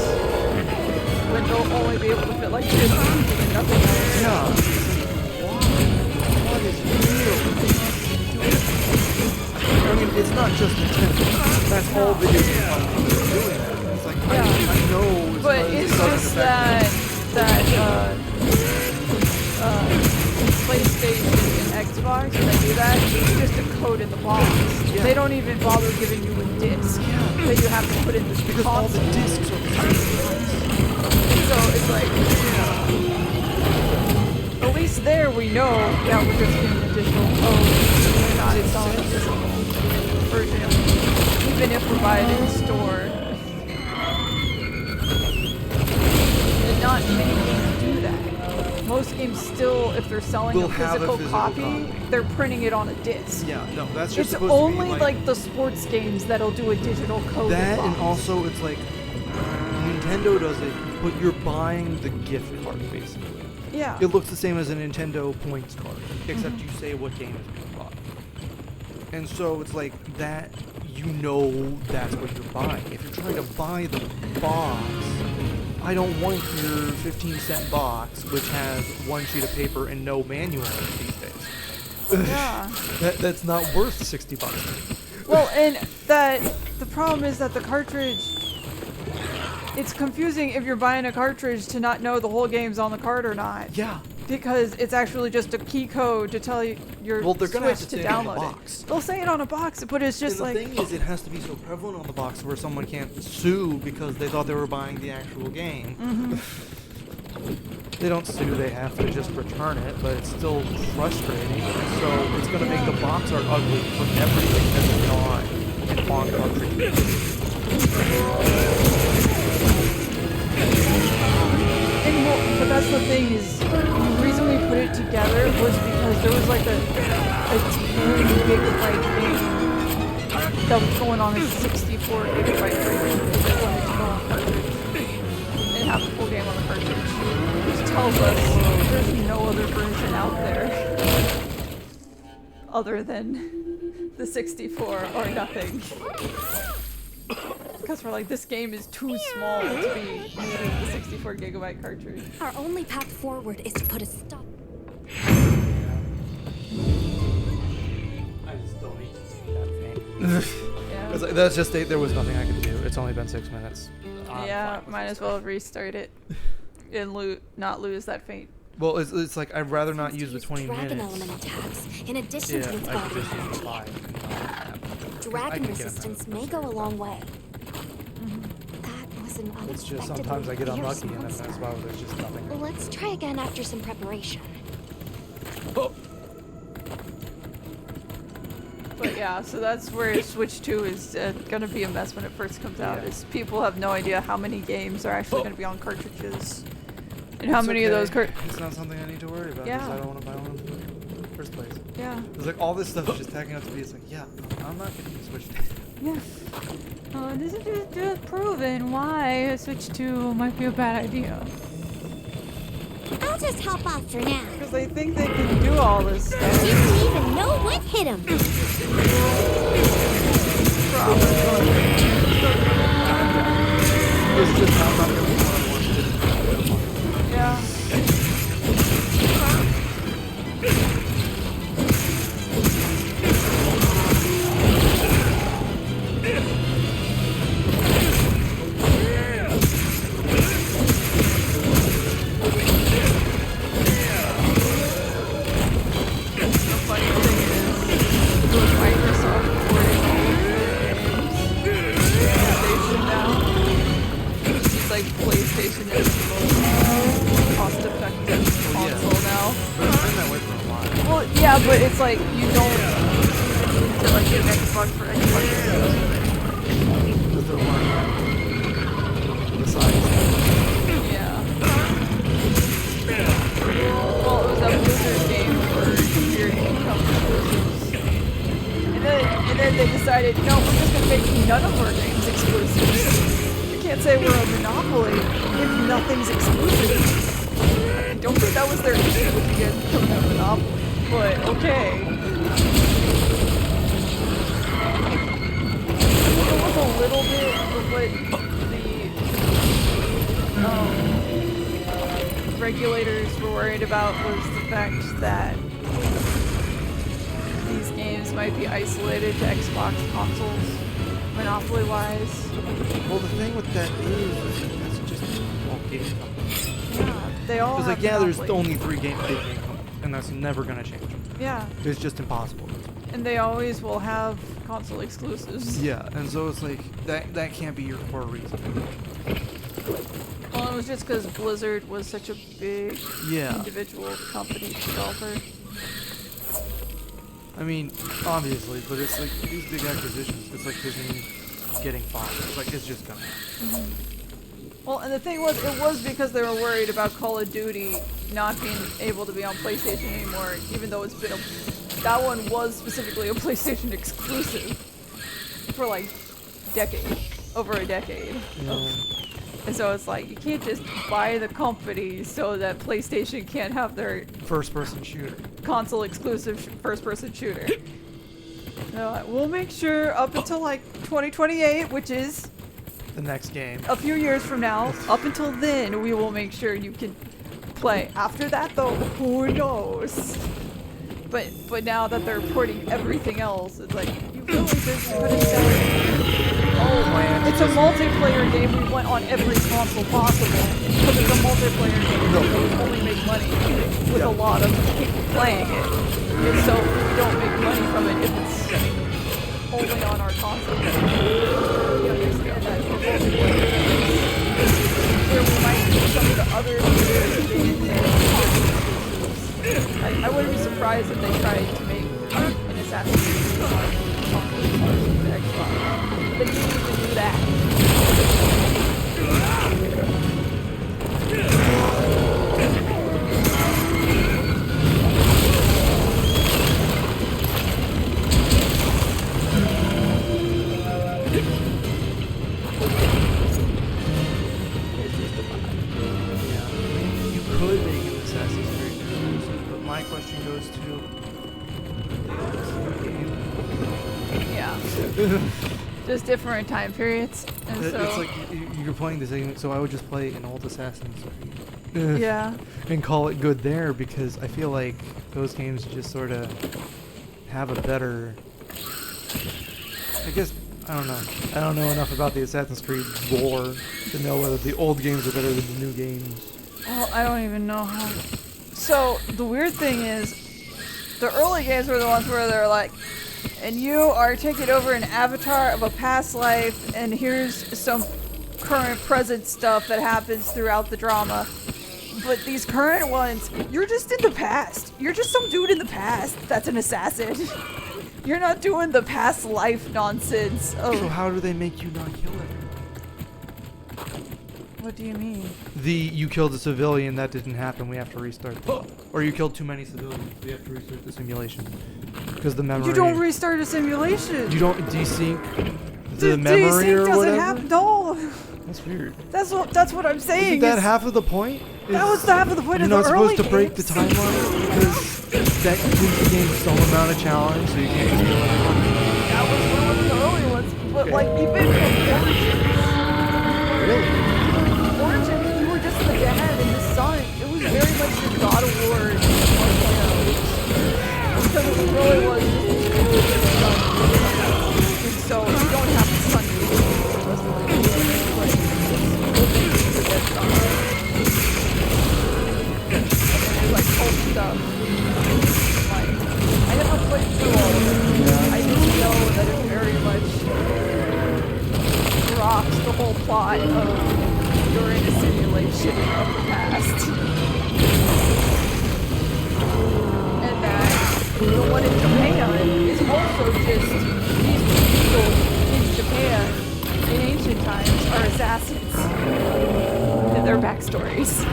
when they'll only be able to fit like 50 and nothing else. Yeah. Why? What is real? I mean, it's not just Nintendo. That's all video game companies are doing. It's like, Yeah. I know But it's just that PlayStation and Xbox, when they do that, it's just a code in the box. Yeah. They don't even bother giving you a disc that you have to put in the because all the console. discs are So it's like, at least there we know that we're just getting additional code. We're not installing a physical version, even if we buy it in the store. And not many games do that. Most games still, if they're selling Will a have a physical, physical copy, copy. they're printing it on a disc. Yeah, no, that's just It's supposed only to be like the sports games that'll do a digital code. that, box. and also it's like Nintendo does it, but you're buying the gift card basically. Yeah. It looks the same as a Nintendo points card, except you say what game is being bought. And so it's like that, you know that's what you're buying. If you're trying to buy the box, I don't want your 15-cent box, which has one sheet of paper and no manual in it these days. Yeah. That's not worth $60. Well, and that the problem is that the cartridge, it's confusing if you're buying a cartridge to not know the whole game's on the card or not. Yeah. Because it's actually just a key code to tell you your Well, they're gonna have Switch to to say it on the download box. it. They'll say it on a box, but it's just And like, the thing is, it has to be so prevalent on the box where someone can't sue because they thought they were buying the actual game. They don't sue, they have to just return it, but it's still frustrating. So it's going to make the box art ugly for everything that's not an on cartridge. and well, but that's the thing is, the reason we put it together was because there was like a 10 gigabyte game that was going on a 64 gigabyte version because they wanted to go on cartridge and have the full game on the cartridge, which tells us there's no other version out there other than the 64 or nothing. Because we're like, this game is too small to be needing the 64 gigabyte cartridge. Our only path forward is to put a stop. I just don't need to take that thing. Yeah. It's like, that's just it. There was nothing I could do. It's only been 6 minutes. Yeah, might as well restart it and not lose that faint. Well, it's like I'd rather not use the Use 20 dragon minutes. element attacks in addition to its Yeah, I could guardian just use energy. 5 and not have. Dragon I can get resistance another may go a long way. That was an It's unexpectedly just sometimes I get fierce unlucky and then monster. that's why there's just nothing. Let's try again after some preparation. Oh. But yeah, so that's where Switch 2 is going to be a mess when it first comes out. Yeah. Is people have no idea how many games are actually going to be on cartridges. And how It's many of okay. those It's not something I need to worry about Yeah. because I don't want to buy one in the first place. Yeah. It's like all this stuff is just tacking out to be. It's like, yeah, I'm not getting a Switch. Yeah. This is just proven why Switch 2 might be a bad idea. I'll just hop off for now. Because they think they can do all this stuff. Didn't even know what hit him. It's just I'm not going to be one of the ones to Yeah, but it's like you don't need to like get an Xbox for Xbox exclusive. Because there weren't besides that. Yeah. Well, it was a Blizzard game for years to come exclusives. And then they decided, no, we're just gonna make none of our games exclusives. You can't say we're a monopoly if nothing's exclusive. I don't think that was their issue with you guys becoming a monopoly, but okay. It was a little bit of what the regulators were worried about was the fact that these games might be isolated to Xbox consoles, monopoly-wise. Well, the thing with that is that's just all game companies. Yeah, they all It's have like, yeah, there's monopoly. only 3 big game companies, and that's never gonna change. Yeah, It's just impossible. and they always will have console exclusives. Yeah, and so it's like that can't be your core reason. Well, it was just because Blizzard was such a big Yeah. individual company developer. I mean, obviously, but it's like these big acquisitions. It's like Disney getting Fox. It's like it's just gonna happen. Well, and the thing was, it was because they were worried about Call of Duty not being able to be on PlayStation anymore, even though it's been that one was specifically a PlayStation exclusive for like over a decade. And so it's like, you can't just buy the company so that PlayStation can't have their First-person shooter. console exclusive first-person shooter. They're like, we'll make sure up until like 2028, which is The next game. a few years from now, up until then, we will make sure you can play. After that, though, who knows? But now that they're porting everything else, it's like, you really just could have said, oh, it's a multiplayer game, we want on every console possible. Because it's a multiplayer game, so we only make money with a lot of people playing it. And so we don't make money from it if it's only on our console. You understand that for multiplayer games, where we might do some of the other games that are I wouldn't be surprised if they tried to make an Assassin's Creed on console exclusive to Xbox. But they didn't even do that. You could make an Assassin's Creed exclusive, but my question goes to Yeah. Just different time periods. And so, it's like you're playing the same, so I would just play an old Assassin's Creed. yeah. And call it good there, because I feel like those games just sort of have a better. I guess I don't know. I don't know enough about the Assassin's Creed lore to know whether the old games are better than the new games. Well, I don't even know how. So the weird thing is, the early games were the ones where they're like, and you are taking over an avatar of a past life, and here's some current present stuff that happens throughout the drama. But these current ones, you're just in the past. You're just some dude in the past that's an assassin. You're not doing the past life nonsense. So Oh, how do they make you not kill it? what do you mean? You killed a civilian, that didn't happen, we have to restart the Or you killed too many civilians, we have to restart the simulation. Because the memory... You don't restart a simulation. You don't desync the memory desync or doesn't whatever? happen. No. That's weird. That's what I'm saying. Isn't that is- half of the point? That was the half of the point You're of the not supposed early to break the games. timeline because that gives the game some amount of challenge, so you can't just kill everyone. That was one of the early ones. But Okay. like even from Really? Origins, you were just the dad and the son. It was very much your God of War 1.0. Because it really was just the son. And so you don't have the son to do the rest of the game. Like, it's the dead son. And there's like old stuff. Like, I haven't played through all of it. I just know that it very much rocks the whole plot of you're in a simulation of the past. And that the one in Japan is also just these people in Japan in ancient times are assassins and their backstories.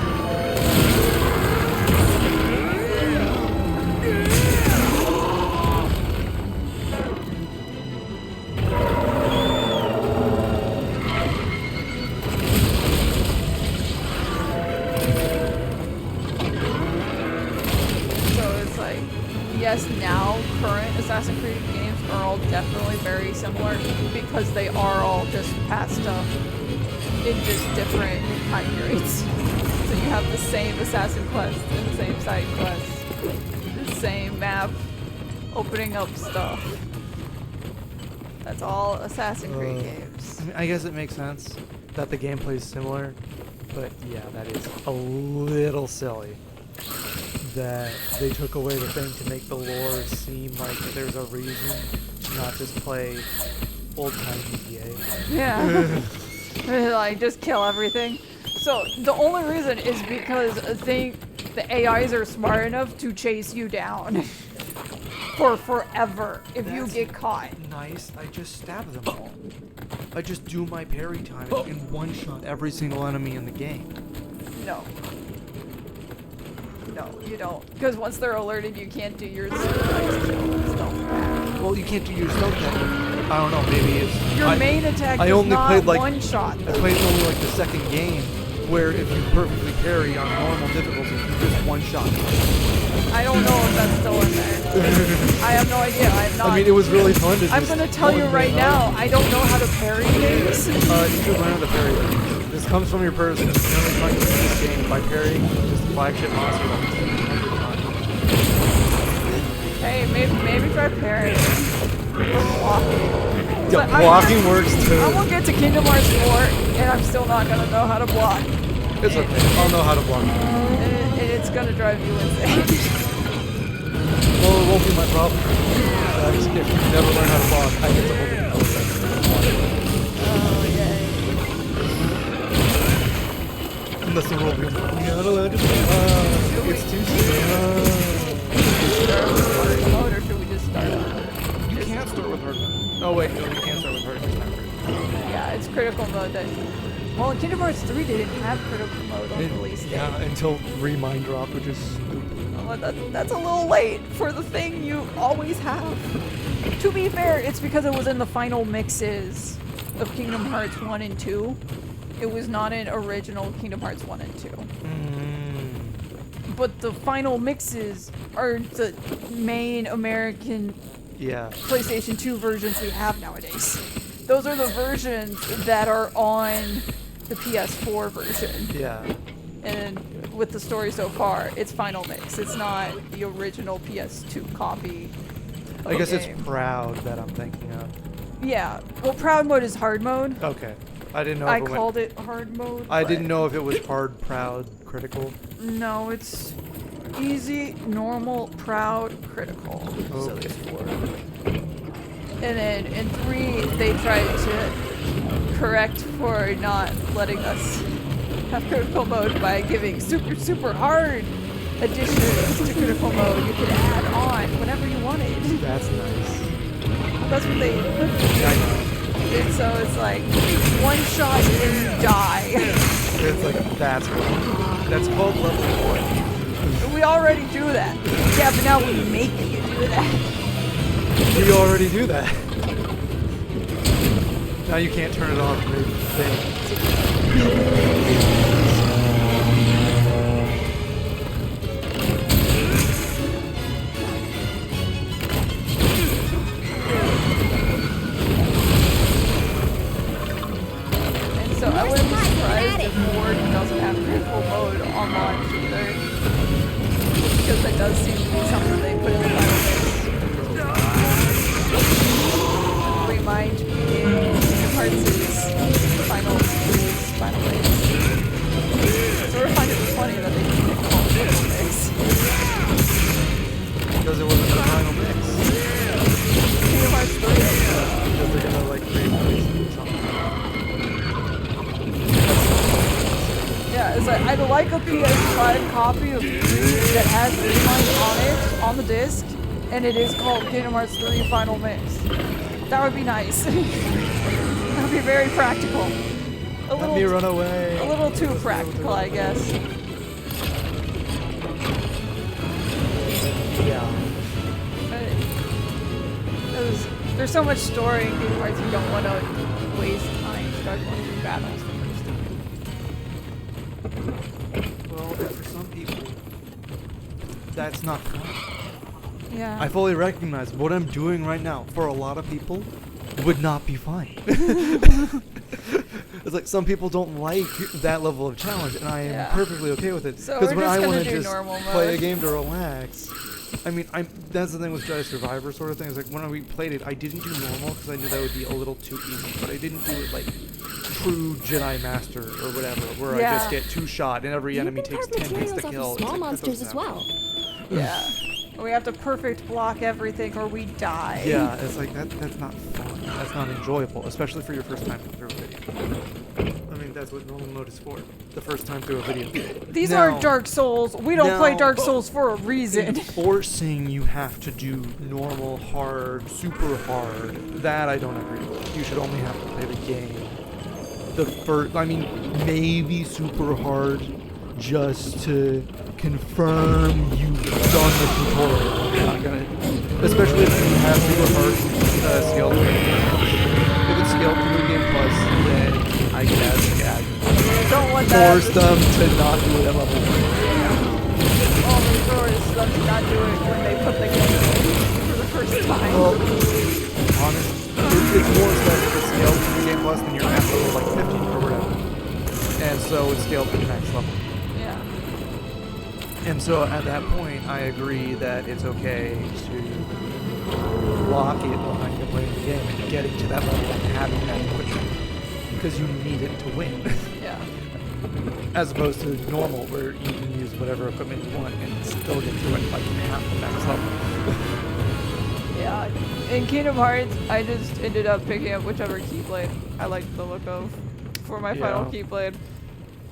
Yes, now current Assassin's Creed games are all definitely very similar because they are all just passed up in just different time periods. So you have the same assassin quest and the same side quest, the same map, opening up stuff. That's all Assassin's Creed games. I mean, I guess it makes sense that the gameplay is similar, but yeah, that is a little silly. That they took away the thing to make the lore seem like there's a reason to not just play old-time GTA. Yeah. Like, just kill everything. So, the only reason is because the AIs are smart enough to chase you down for forever if you get caught. Nice. I just stab them all. I just do my parry time and one-shot every single enemy in the game. No. No, you don't. Because once they're alerted, you can't do your stealth. Well, you can't do your stealth attack. I don't know, maybe it's... Your main attack I is only not played like one-shot. I played only like the second game, where if you perfectly parry on normal difficulty, you just one-shot. I don't know if that's still in there. I have no idea. I have not. I mean, it was really fun to just... I'm going to tell you right now, I don't know how to parry things. You should learn how to parry. This comes from your person. You're only trying to beat this game by parrying just flagship monster like 100 times. Hey, maybe try parrying. Or blocking. Yeah, blocking works too. I won't get to Kingdom Hearts 4, and I'm still not going to know how to block. It's okay. I'll know how to block. And it's going to drive you insane. Well, it won't be my problem. If you never learn how to block, I get to hold it. Oh, yay. Unless the rule goes, you're not allowed to block. It's too soon. Start with hard mode, or should we just start up? You can't start with hard mode. Oh wait, no, you can't start with hard mode. Yeah, it's critical mode that... Well, Kingdom Hearts 3 didn't have critical mode on release date. Yeah, until Remind Drop, which is stupid. Well, that's a little late for the thing you always have. To be fair, it's because it was in the final mixes of Kingdom Hearts 1 and 2. It was not in original Kingdom Hearts 1 and 2. But the final mixes are the main American PlayStation 2 versions we have nowadays. Those are the versions that are on the PS4 version. Yeah. And with the story so far, it's final mix. It's not the original PS2 copy. I guess it's Proud that I'm thinking of. Yeah. Well, Proud mode is hard mode. Okay. I didn't know. I called it hard mode. I didn't know if it was hard, proud, critical. No, it's easy, normal, proud, critical. Okay. So there's 4. And then in 3, they tried to correct for not letting us have critical mode by giving super hard additions to critical mode. You could add on whatever you wanted. That's nice. That's what they Yeah, I know. did. So it's like one shot and you die. It's like, that's cool. That's called level 1. We already do that. Yeah, but now we make you do that. We already do that. Now you can't turn it off. And so I wouldn't be surprised if Ward doesn't have critical mode on launch either. Because that does seem to be something they put in the final mix. Remind me Kingdom Hearts' final mix. So I find it funny that they didn't call it final mix. Because it wasn't the final mix. Kingdom Hearts 3. Because they're gonna like create something. Yeah, it's like, I'd like a PS5 copy of 3 that has Remind on it, on the disc, and it is called Kingdom Hearts 3 Final Mix. That would be nice. That would be very practical. Let me run away. A little too practical, I guess. Yeah. There's so much story in Kingdom Hearts you don't want to waste time start going through battles the first time. Well, and for some people, that's not fun. Yeah. I fully recognize what I'm doing right now, for a lot of people, would not be fun. It's like some people don't like that level of challenge, and I am perfectly okay with it. So Because we're when just I gonna want to do just normal play a mode. game to relax, I mean, that's the thing with Jedi Survivor sort of thing. It's like when we played it, I didn't do normal because I knew that would be a little too easy, but I didn't do it like true Jedi Master or whatever, where I just get 2 shot and every enemy takes 10 hits to kill. Small It's like, monsters as well. Yeah. We have to perfect block everything or we die. Yeah, it's like that's not fun. That's not enjoyable, especially for your first time through a video. I mean, that's what normal mode is for. The first time through a video. These aren't Dark Souls. We don't play Dark Souls for a reason. Forcing you have to do normal, hard, super hard, that I don't agree with. You should only have to play the game. I mean, maybe super hard just to confirm you've done the tutorial. I'm not gonna, especially if you have super hard scale 3. If it's scale 3 Game Plus, then I guess, yeah. Don't want that. Force them to not do it at level 1. Only force them to not do it when they put the game in for the first time. Well, honestly, it's more so if it's scaled 3 Game Plus, then you're at level like 15 or whatever. And so it's scaled to the next level. Yeah. And so at that point, I agree that it's okay to block it behind you're playing the game and getting to that level and having that equipment. Because you need it to win. Yeah. As opposed to normal, where you can use whatever equipment you want and still get to it like half the max level. Yeah. In Kingdom Hearts, I just ended up picking up whichever Keyblade I liked the look of for my final Keyblade.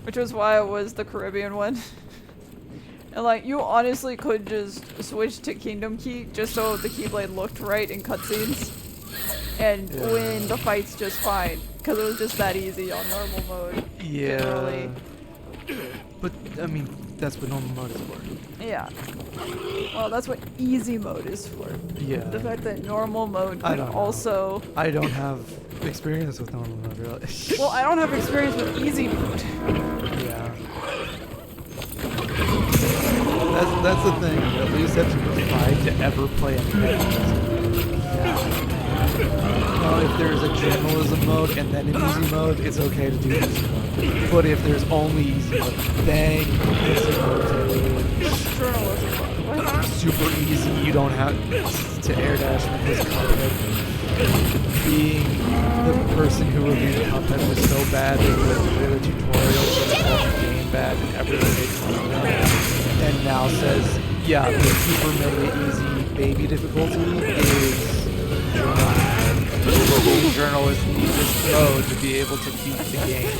Which was why it was the Caribbean one. And like, you honestly could just switch to Kingdom Key just so the Keyblade looked right in cutscenes. And win the fights just fine. Because it was just that easy on normal mode. Yeah. Generally. But, I mean, that's what normal mode is for. Yeah. Well, that's what easy mode is for. Yeah. The fact that normal mode can also... I don't have experience with normal mode, really. Well, I don't have experience with easy mode. Yeah. That's the thing. At least have to try to ever play anything. If there's a journalism mode and then an easy mode, it's okay to do easy mode. But if there's only easy mode, then easy mode Journalism mode. What? super easy. You don't have to air dash because Cuphead. Being the person who reviewed Cuphead was so bad that the tutorials and the game bad and everyone made fun of them. And now says, yeah, the super mega easy baby difficulty is journalist needs this mode to be able to beat the game.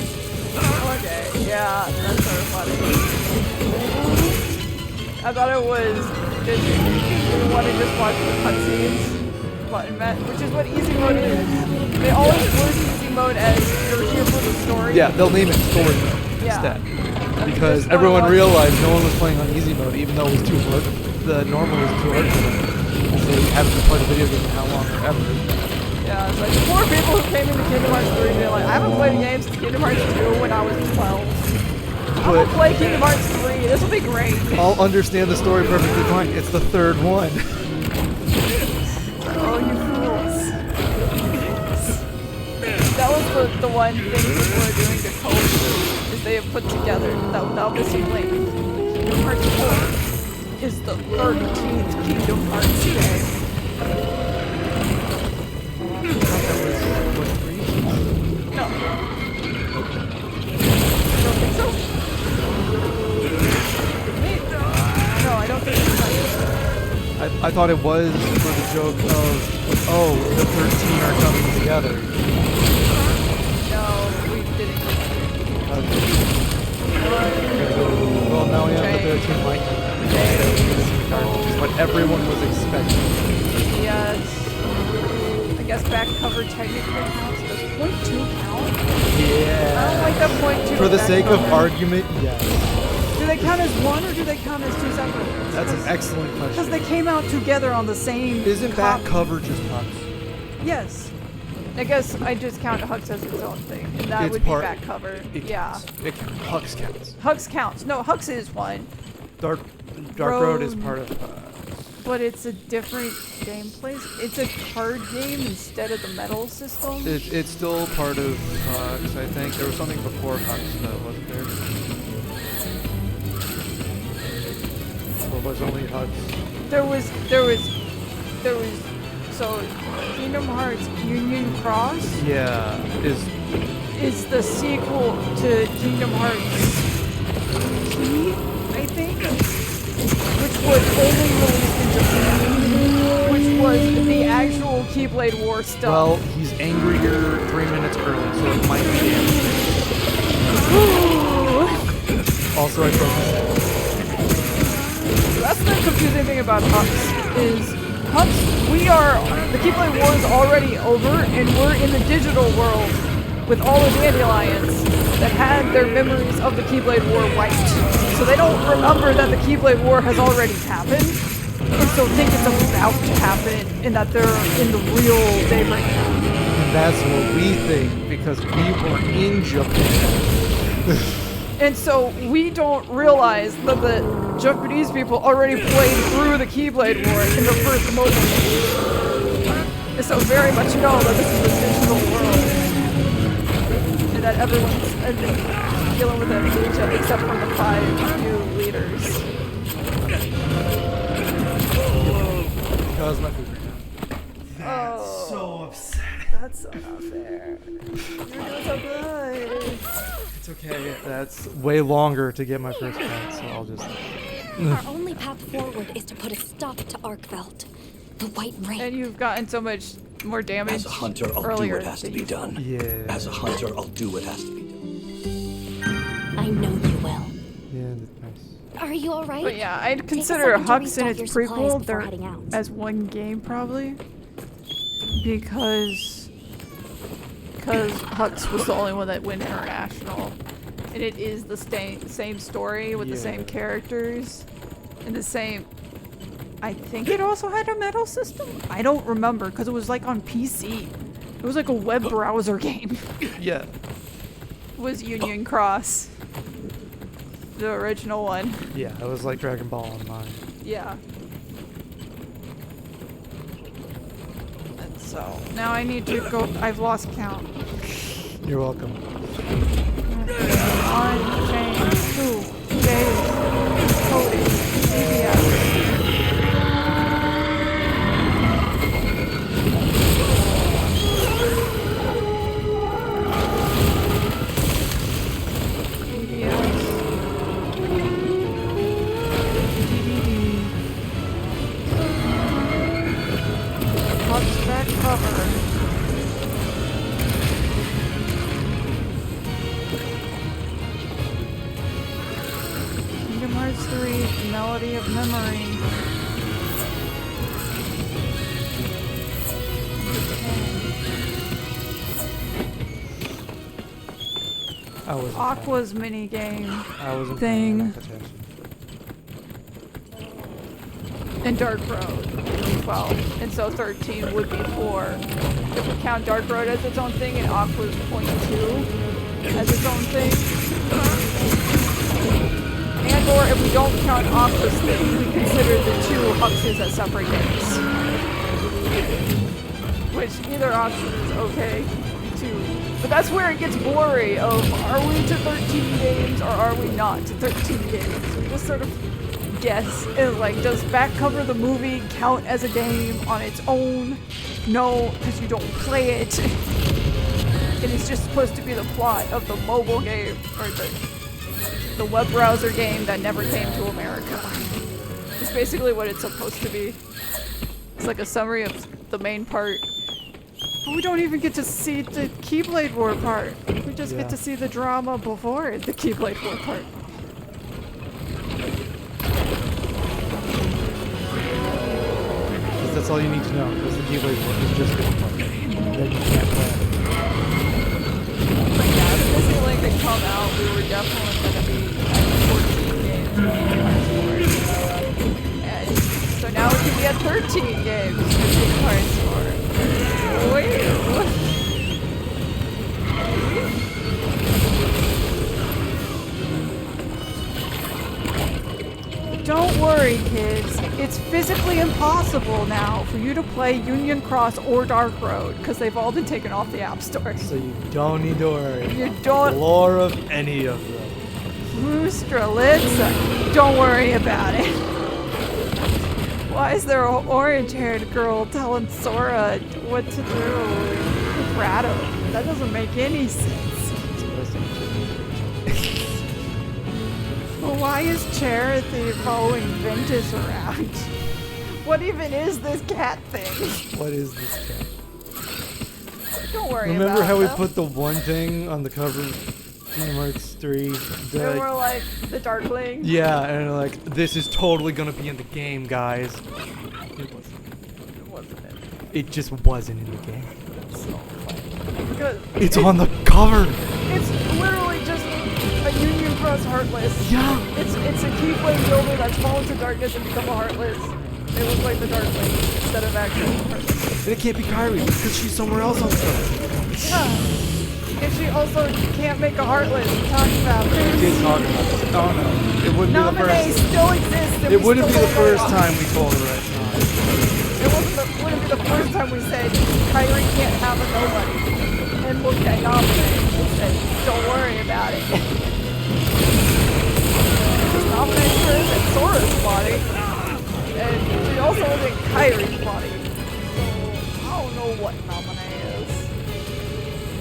Okay, yeah, that's sort of funny. I thought it was just, you want to just watch the cutscenes, button match, which is what easy mode is. They always word easy mode as you're here for the story. Yeah, they'll name it story mode instead. Because everyone realized no one was playing on easy mode, even though it was too hard. The normal was too hard for them. So they haven't played a video game in how long or ever. Yeah, it's like the poor people who came into Kingdom Hearts 3 being like, I haven't played a game since Kingdom Hearts 2 when I was 12. I'm gonna play Kingdom Hearts 3, this will be great. I'll understand the story perfectly fine. It's the third one. Oh, you fools. That was the one thing people were doing to cope, is they have put together that without missing link, Kingdom Hearts 4 is the 13th Kingdom Hearts game. No. Don't think so? Wait, no, I don't think it's like I thought it was for the joke of, oh, the 13 are coming together. no, we didn't. Okay. Well, now we have the 13 lightning. Just what everyone was expecting. Yes. I guess back cover technically counts. Does .2 count? Yeah. I don't like that .2. For the back sake of cover. argument, yes. Do they count as one or do they count as two separate ones? That's an excellent Because question. they came out together on the same. Isn't back cover just Hux? Yes. I guess I just count Hux as its own thing, and that It's would be part- back cover. It Yeah. counts. It counts. Hux counts. Hux counts. No, Hux is one, Dark Road is Road. part of. but it's a different gameplay. It's a card game instead of the metal system. It's still part of Hux, I think. There was something before Hux that wasn't there. Or was only Hux? There was. So, Kingdom Hearts Union Cross Yeah. is the sequel to Kingdom Hearts Key, I think, which was only released in Japan, which was the actual Keyblade War stuff. Well, he's angrier 3 minutes early, so it might be damaged. Also, I protest. That's the confusing thing about Hux, is Hux, the Keyblade War is already over, and we're in the digital world with all the dandelions that had their memories of the Keyblade War wiped. So they don't remember that the Keyblade War has already happened, and so think it's about to happen, and that they're in the real day right now. And that's what we think, because we were in Japan. And so we don't realize that the Japanese people already played through the Keyblade War in the first mobile game. And so very much know that this is a digital world. And that everyone's dealing with amnesia except for the 5 new leaders. That was my food right now. Oh, So upsetting. that's so not fair. You're doing so good. It's okay. That's way longer to get my first point, so I'll just. Our only path forward is to put a stop to Arkveld. The White Ring. And you've gotten so much more damage As a hunter, I'll do earlier what has to than be you done. Yeah. As a hunter, I'll do what has to be done. I know you will. Yeah, that's nice. Are you alright? But yeah, I'd Take a consider second to Hux restock and your its supplies prequel before they're heading out. as one game probably, because Hux was the only one that went international, and it is the same story with the same Yeah. characters and the same. I think it also had a metal system. I don't remember because it was like on PC. It was like a web browser game. Yeah. Was Union Cross the original one? Yeah, it was like Dragon Ball Online. Yeah. And so now I need to go. I've lost count. You're welcome. 1, James, 2, Dave, Cody, CBS. Back cover. Kingdom Hearts 3, Melody of Memory. I was. Aqua's minigame. I wasn't thing. paying enough attention. And Dark Road would be 12. And so 13 would be 4. If we count Dark Road as its own thing and Aqua's .2 as its own thing. And or if we don't count Aqua's thing, we consider the 2 Huxes as separate games. Which either option is okay too. But that's where it gets blurry of, are we to 13 games or are we not to 13 games? We just sort of guess. Is like, does back cover the movie count as a game on its own? No, because you don't play it. And it's just supposed to be the plot of the mobile game, or the web browser game that never came to America. It's basically what it's supposed to be. It's like a summary of the main part. But we don't even get to see the Keyblade War part. We just get to see the drama before the Keyblade War part. that's all you need to know. Because the Keyblade work is just good fun. Then you can't play. But yeah, if Disneyland could come out, we were definitely going to be at 14 games for and so now we can be at 13 games for Kingdom Hearts 4. Wait, what? Don't worry, kids. It's physically impossible now for you to play Union Cross or Dark Road because they've all been taken off the App Store. So you don't need to worry You about don't- the lore of any of them. Strelitza, don't worry about it. Why is there an orange-haired girl telling Sora what to do with Rado? That doesn't make any sense. Well, why is Charity following Ventus around? What even is this cat thing? What is this cat? Don't worry Remember about how we them. put the one thing on the cover of Kingdom Hearts 3? They were like the Darkling. Yeah, and like, this is totally gonna be in the game, guys. It wasn't. It wasn't it? It just wasn't in the game. So funny. Because It's on the cover! it's literally just a Union Cross Heartless. Yeah! It's a Keyblade builder that's fallen to darkness and become a Heartless. They look like the Darkling instead of actually Heartless. And it can't be Kyrie, because she's somewhere else on the cover. Yeah. And she also can't make a Heartless. We talked about We this. did talk about this. Oh no. It wouldn't be the Nominee first. still exists. And It we wouldn't be still the don't know first why. time we told her right now. It wouldn't be the first time we said Kyrie can't have a nobody. And looked at Nominee and said, don't worry about it. Because Nominee is in Sora's body. And she also is in Kyrie's body. So I don't know what Nominee is.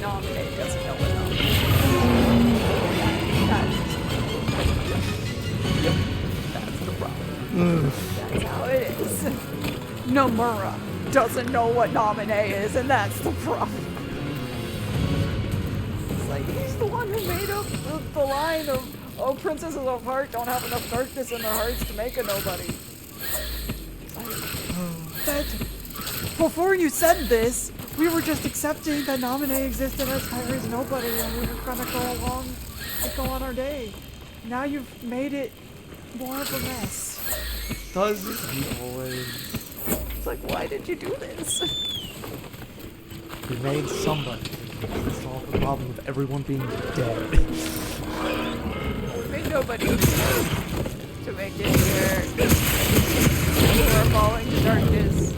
Nominee doesn't know what Nominee is. That's the problem. That's how it is. Nomura doesn't know what Nominee is, and that's the problem. It's like, he's the one who made up the line of, oh, princesses of heart don't have enough darkness in their hearts to make a nobody. It's like, that, before you said this, we were just accepting that Nominee existed as Kyrie's nobody, and we were gonna go along and go on our day. Now you've made it more of a mess. Does he always? It's like, why did you do this? He made somebody to solve the problem of everyone being dead. Made nobody to make it here. People are falling to darkness.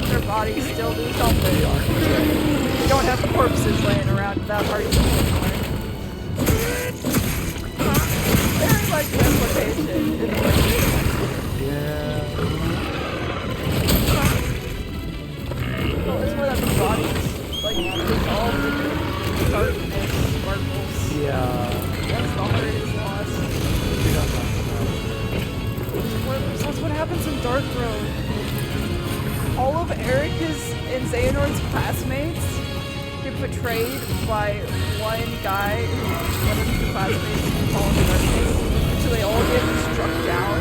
Their bodies still do something. We don't have corpses laying around without hearts anymore. Very much the implication in the way. Yeah. Well, it's more that the bodies, like, dissolve into darkness, sparkles. Yeah. Once the heart is lost. We don't know. That's what happens in Dark Road. All of Erika's and Xehanort's classmates get betrayed by one guy who's one of his classmates who fall into darkness. So they all get struck down.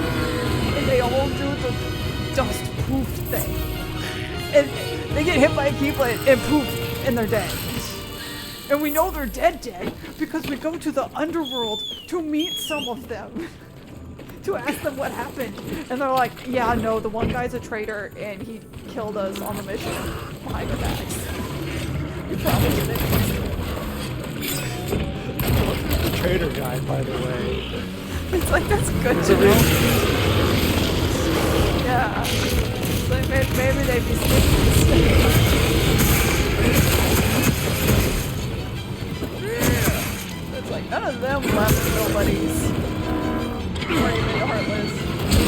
And they all do the dust poof thing. And they get hit by a Keyblade and poof, and they're dead. And we know they're dead because we go to the underworld to meet some of them. To ask them what happened. And they're like, yeah, no, the one guy's a traitor and he killed us on the mission behind our backs. We probably didn't. The traitor guy, by the way. It's like, that's good to know. Yeah. It's like, maybe they'd be sneaky. It's like, none of them left nobodies. Or even Heartless.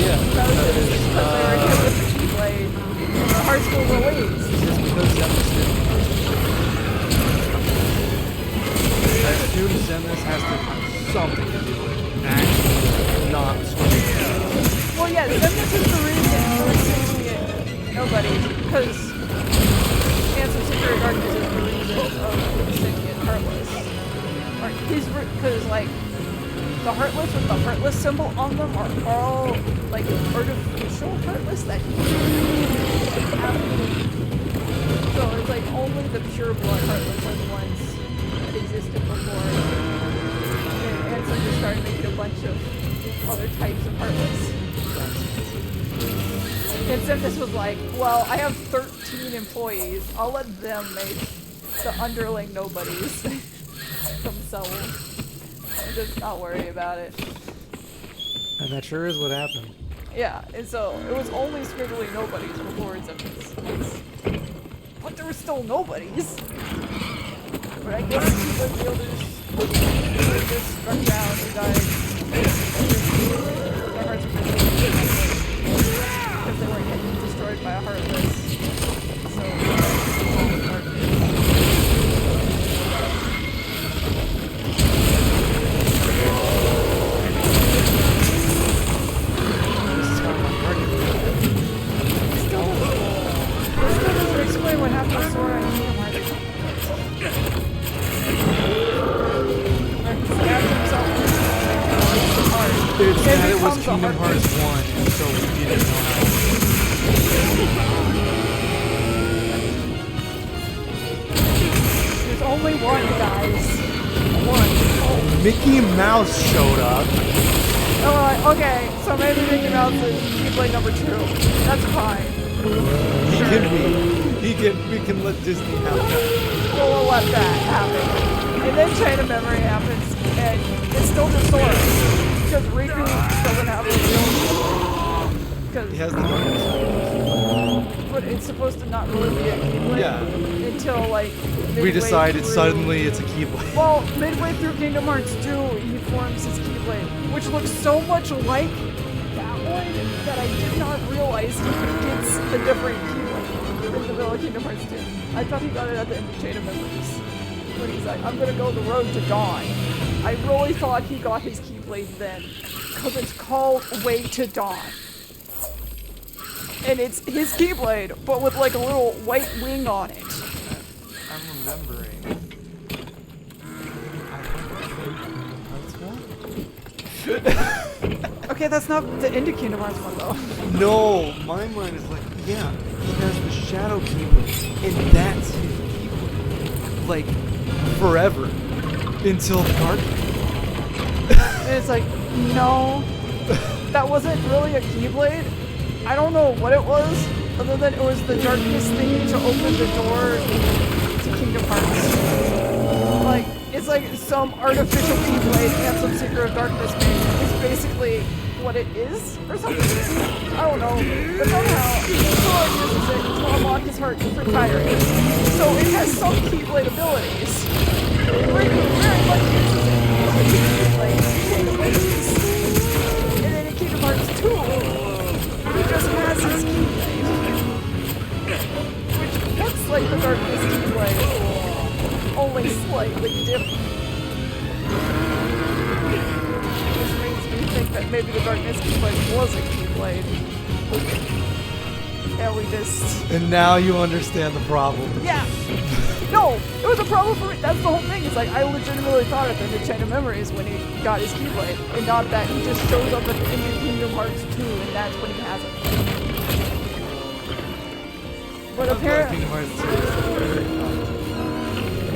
Yeah. That was just because they were hit with the Keyblade. And their hearts were released. Just because Zemus didn't. I assume Zemus has to have something to do with actually not swinging. Well, yeah, Zemus is the reason for sentient nobody, because Answer Superior Darkness is the reason of sentient Heartless. Or he's because like the Heartless with the Heartless symbol on them are all like artificial Heartless that he the pure blood Heartless are the ones that existed before. And so just started making a bunch of other types of Heartless. And Simtus was like, well, I have 13 employees. I'll let them make the underling nobodies themselves. And just not worry about it. And that sure is what happened. Yeah, and so it was only squiggly nobodies before Simtus. But there were still nobodies. But I guess the fielders just struck down and died. Their hearts were because they weren't getting destroyed by a heartless. So this still doesn't explain what happened to Sora and Kingdom Hearts. Where he stabbed himself in the heart. It said it was becomes a Kingdom heartless. Hearts 1, and so we didn't know how. There's only one, guys. One. Mickey Mouse showed up. Okay, so maybe Mickey Mouse is Keyblade number 2. That's fine. He can be. We can let Disney have that. We'll let that happen. And then Chain of Memory happens, and it's still just Sora. Because Riku doesn't have a real... He has the darkness. But it's supposed to not really be a Keyblade Yeah. until, like, We midway decided through- suddenly it's a Keyblade. Well, midway through Kingdom Hearts 2, he forms his Keyblade, which looks so much like that one that I did not realize he gets a different Keyblade in the middle of Kingdom Hearts 2. I thought he got it at the end of Chain of Memories. When he's like, I'm gonna go the road to dawn. I really thought he got his Keyblade then, because it's called Way to Dawn. And it's his Keyblade, but with like a little white wing on it. I'm remembering. Okay, that's not the end of Kingdom Hearts 1 though. No, my mind is like, yeah, he has the Shadow Keyblade, and that's his Keyblade. Like, forever. Until Dark. And it's like, no, that wasn't really a Keyblade. I don't know what it was, other than it was the darkness thing to open the door to Kingdom Hearts. Like, it's like some artificial Keyblade and some Secret of Darkness made. It's basically what it is, or something. I don't know. But somehow, Sora uses it to unlock his heart for Kyrie. So it has some Keyblade abilities. Riku very much uses it to Keyblade abilities. And then in Kingdom Hearts 2, he just has his Keyblade. Which looks like the Darkness Keyblade, only slightly different. Which makes me think that maybe the Darkness Keyblade was a Keyblade. And we just... And now you understand the problem. Yeah! No! It was a problem for me! That's the whole thing. It's like, I legitimately thought at the end of Chain of Memories when he got his Keyblade. And not that he just shows up at the end of Kingdom Hearts 2 and that's when he has it. But apparently... Kingdom Hearts 2 is very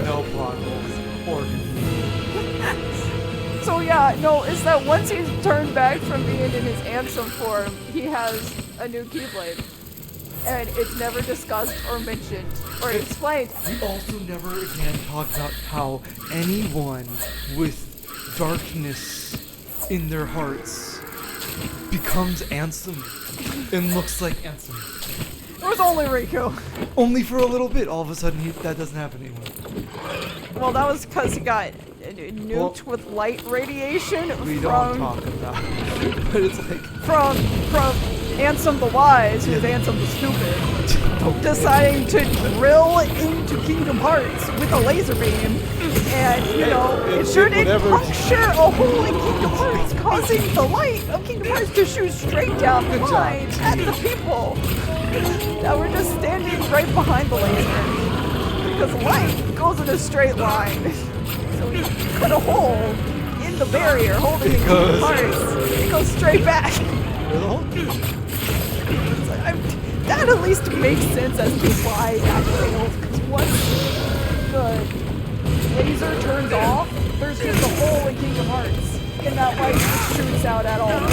no plot holes or confusion. So yeah, no, it's that once he's turned back from being in his Ansem form, he has a new Keyblade. And it's never discussed or mentioned or explained. We also never again talk about how anyone with darkness in their hearts becomes Ansem and looks like Ansem. It was only Riku. Only for a little bit. All of a sudden, that doesn't happen anymore. Well, that was because he got nuked with light radiation We from don't talk about it, but it's like from Ansem the Wise, who's Ansem the Stupid, deciding to drill into Kingdom Hearts with a laser beam, and you know, it sure did puncture a hole in Kingdom Hearts, causing the light of Kingdom Hearts to shoot straight down the line at the people that were just standing right behind the laser. Because light goes in a straight line. So he cut a hole in the barrier holding Kingdom Hearts. It goes straight back. That at least makes sense as to why that failed, because once the laser turns off, there's just a hole in Kingdom Hearts, and that light shoots out at all. And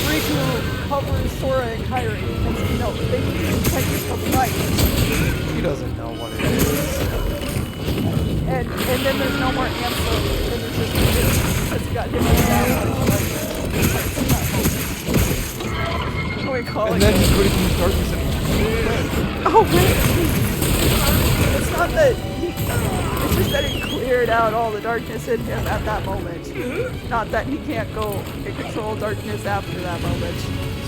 Riku covers Sora and Kairi, and you know, they need to protect this from light. He doesn't know what it is. And then there's no more Ansel, and there's just because he got hit with that one. We call And it. then he couldn't use darkness anymore. Oh wait, it's not that he. It's just that it cleared out all the darkness in him at that moment. Not that he can't go and control darkness after that moment.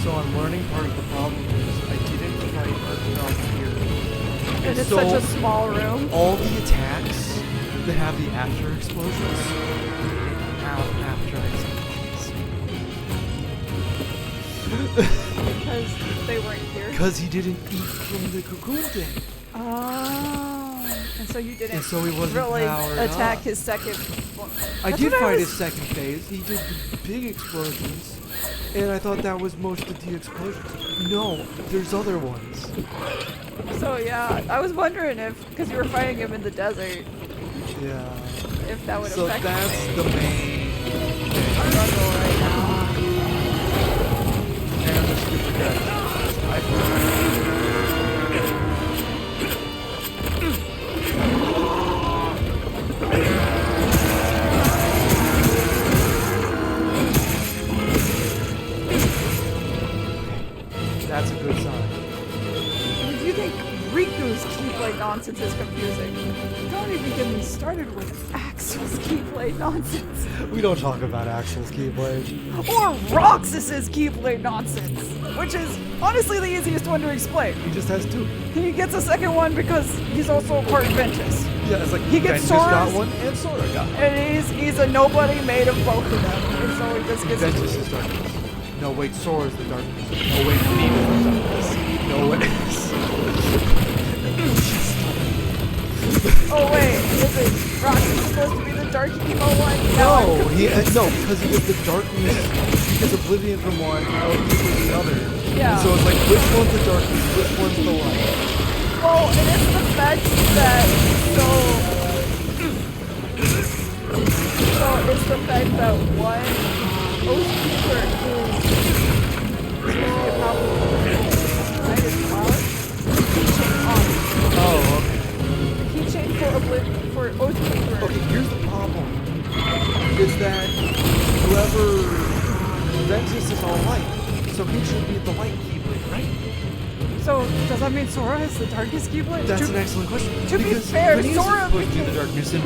So I'm learning part of the problem is I didn't fight Arcanov here. And it's so such a small room. all the attacks that have the after explosions have after explosions. Because they weren't here. Because he didn't eat from the cocoon thing. Oh. And so you didn't And so he wasn't really powered attack up. his second. I That's did what fight was- his second phase. He did the big explosions. And I thought that was most of the explosions. No, there's other ones. So yeah, I was wondering if, because you were fighting him in the desert, Yeah. if that would So affect that's the main struggle right now. and the stupid guy. That's a good sign. And if you think Riku's Keyblade nonsense is confusing, don't even get me started with Axel's Keyblade nonsense. We don't talk about Axel's Keyblade. Or Roxas's Keyblade nonsense, which is honestly the easiest one to explain. He just has two. He gets a second one because he's also a part Ventus. Yeah, it's like He gets Ventus got Sora's- one and Sora got one. And he's a nobody made of both of them. And so he just gets Ventus is darkness. No, wait, Sora's the darkness. No, wait, Neva's the darkness. No, wait. Oh wait, is it Roxas supposed to be the dark emo one? No, no, because he is the darkness. He gets Oblivion from one, Oblivion from the other. Yeah. And so it's like, which one's the darkness, which one's the light? Well, and it's the fact that so it's the fact that one Oathkeeper is supposed to be a powerful right as power. Keychain on. Oh, okay. The keychain for Oathkeeper. Okay, here's the problem. Is that whoever Ventus is all light, so he should be the light Keyblade, right? So does that mean Sora is the darkest Keyblade? That's an excellent question. to be because fair, Venus Sora is supposed to be the darkness, and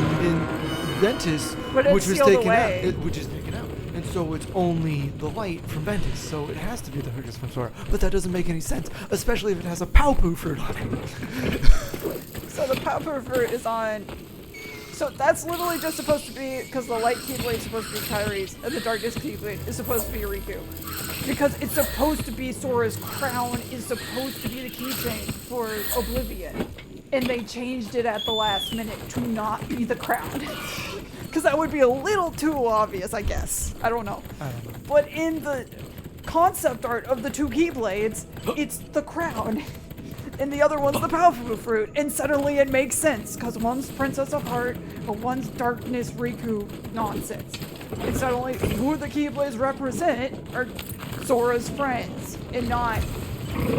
Ventus, But it's which was sealed taken away. out, which is taken out, and so it's only the light from Ventus. So it has to be the darkness from Sora, but that doesn't make any sense, especially if it has a Paupu fruit on it. So the power fruit is on. So that's literally just supposed to be because the light Keyblade is supposed to be Kairi's and the darkest Keyblade is supposed to be Riku. Because it's supposed to be Sora's crown is supposed to be the keychain for Oblivion. And they changed it at the last minute to not be the crown. Because that would be a little too obvious, I guess. I don't know. I don't know. But in the concept art of the two Keyblades, it's the crown. And the other one's the Paufu fruit. And suddenly it makes sense, because one's Princess of Heart, but one's Darkness Riku nonsense. And suddenly who the Keyblades represent are Sora's friends, and not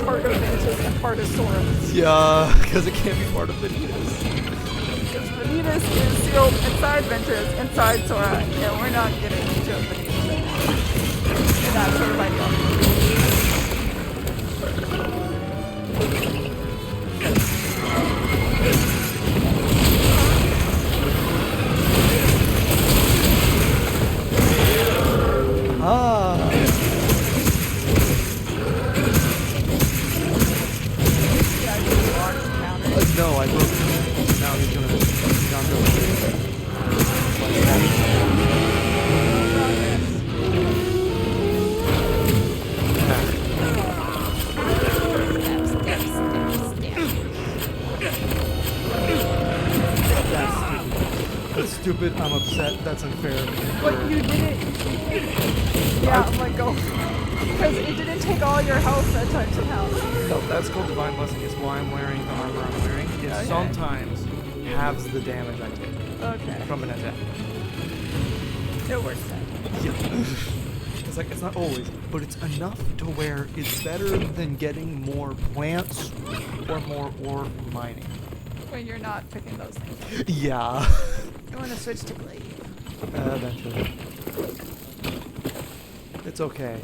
part of Ventus and part of Sora's. Yeah, because it can't be part of Vanitas. Because Vanitas is sealed inside Ventus, inside Sora, and we're not getting into Vanitas. And that's sort of ideal. Ah. No, I broke it. Now he's gonna not go That's stupid. I'm upset. That's unfair. But you didn't. Yeah, I'm like, go. Because it didn't take all your health that time somehow. No, that's called Divine Blessing. It's why I'm wearing the armor I'm wearing. it Okay. sometimes halves the damage I take Okay. from an attack. It works out. Yeah. It's like, it's not always, but it's enough to where it's better than getting more plants or more ore from mining. When you're not picking those things. Yeah. I want to switch to glaive. Eventually. It's okay.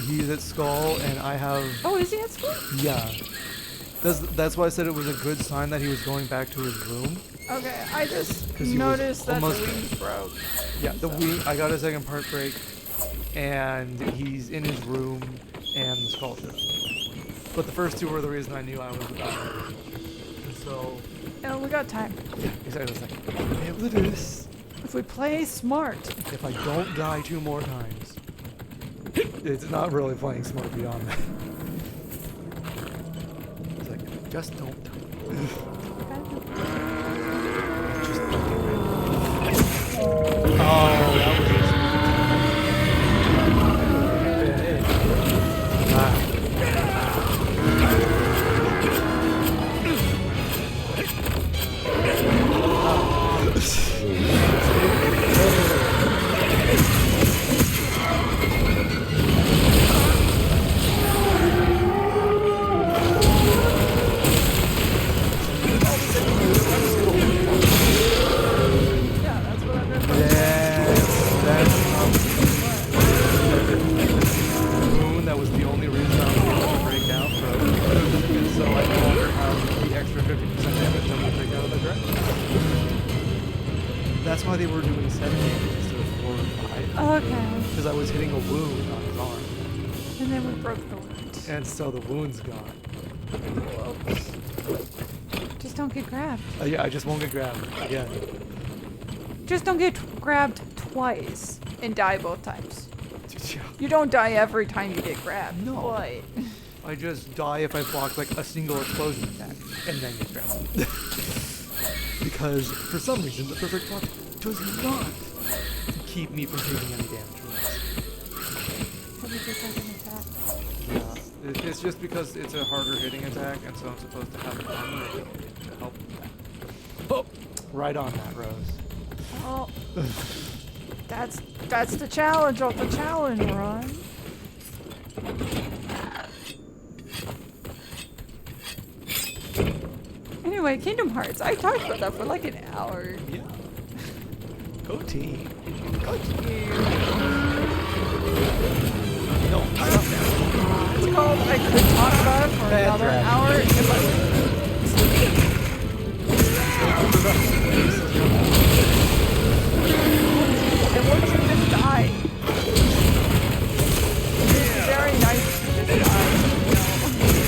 He's at Skull, and I have... Oh, is he at school? Yeah. That's why I said it was a good sign that he was going back to his room. Okay, I just 'Cause he was noticed that the almost- wings broke. Yeah, the wing. I got a second part break, and he's in his room, and the skull showed up. But the first two were the reason I knew I was about to. And so, Oh, we got time. yeah, exactly. I was like, I'll be able to do this If we play smart. if I don't die 2 more times. It's not really playing smart beyond that. It's like, just don't die. Just don't get ready. Oh, that was just... Ah. Yeah, that's what I'm doing. That's moon. That was the only reason I was able to break out from. And so I no longer have the extra 50% damage on the break out of the dragon. That's why they were doing 7 damage instead of 4 or 5. Okay. Because I was hitting a wound on his arm. And then we broke the wound. And so the wound's gone. Whoops. Just don't get grabbed. Yeah, I just won't get grabbed again. Just don't get grabbed twice and die both times. You don't die every time you get grabbed. No. But I just die if I block like a single explosion attack and then get grabbed. Because for some reason the perfect block does not keep me from taking any damage from this. Let me just have an attack. Yeah, it's just because it's a harder hitting attack, and so I'm supposed to have one to help with that. Oh, right on that, Rose. Oh, that's the challenge of the challenge run. Anyway, Kingdom Hearts. I talked about that for like an hour. Yeah. Go team. Go team. No, stop now. It's called I could talk about it for Bad another dragon. hour if I want you to die. It's very nice to just die.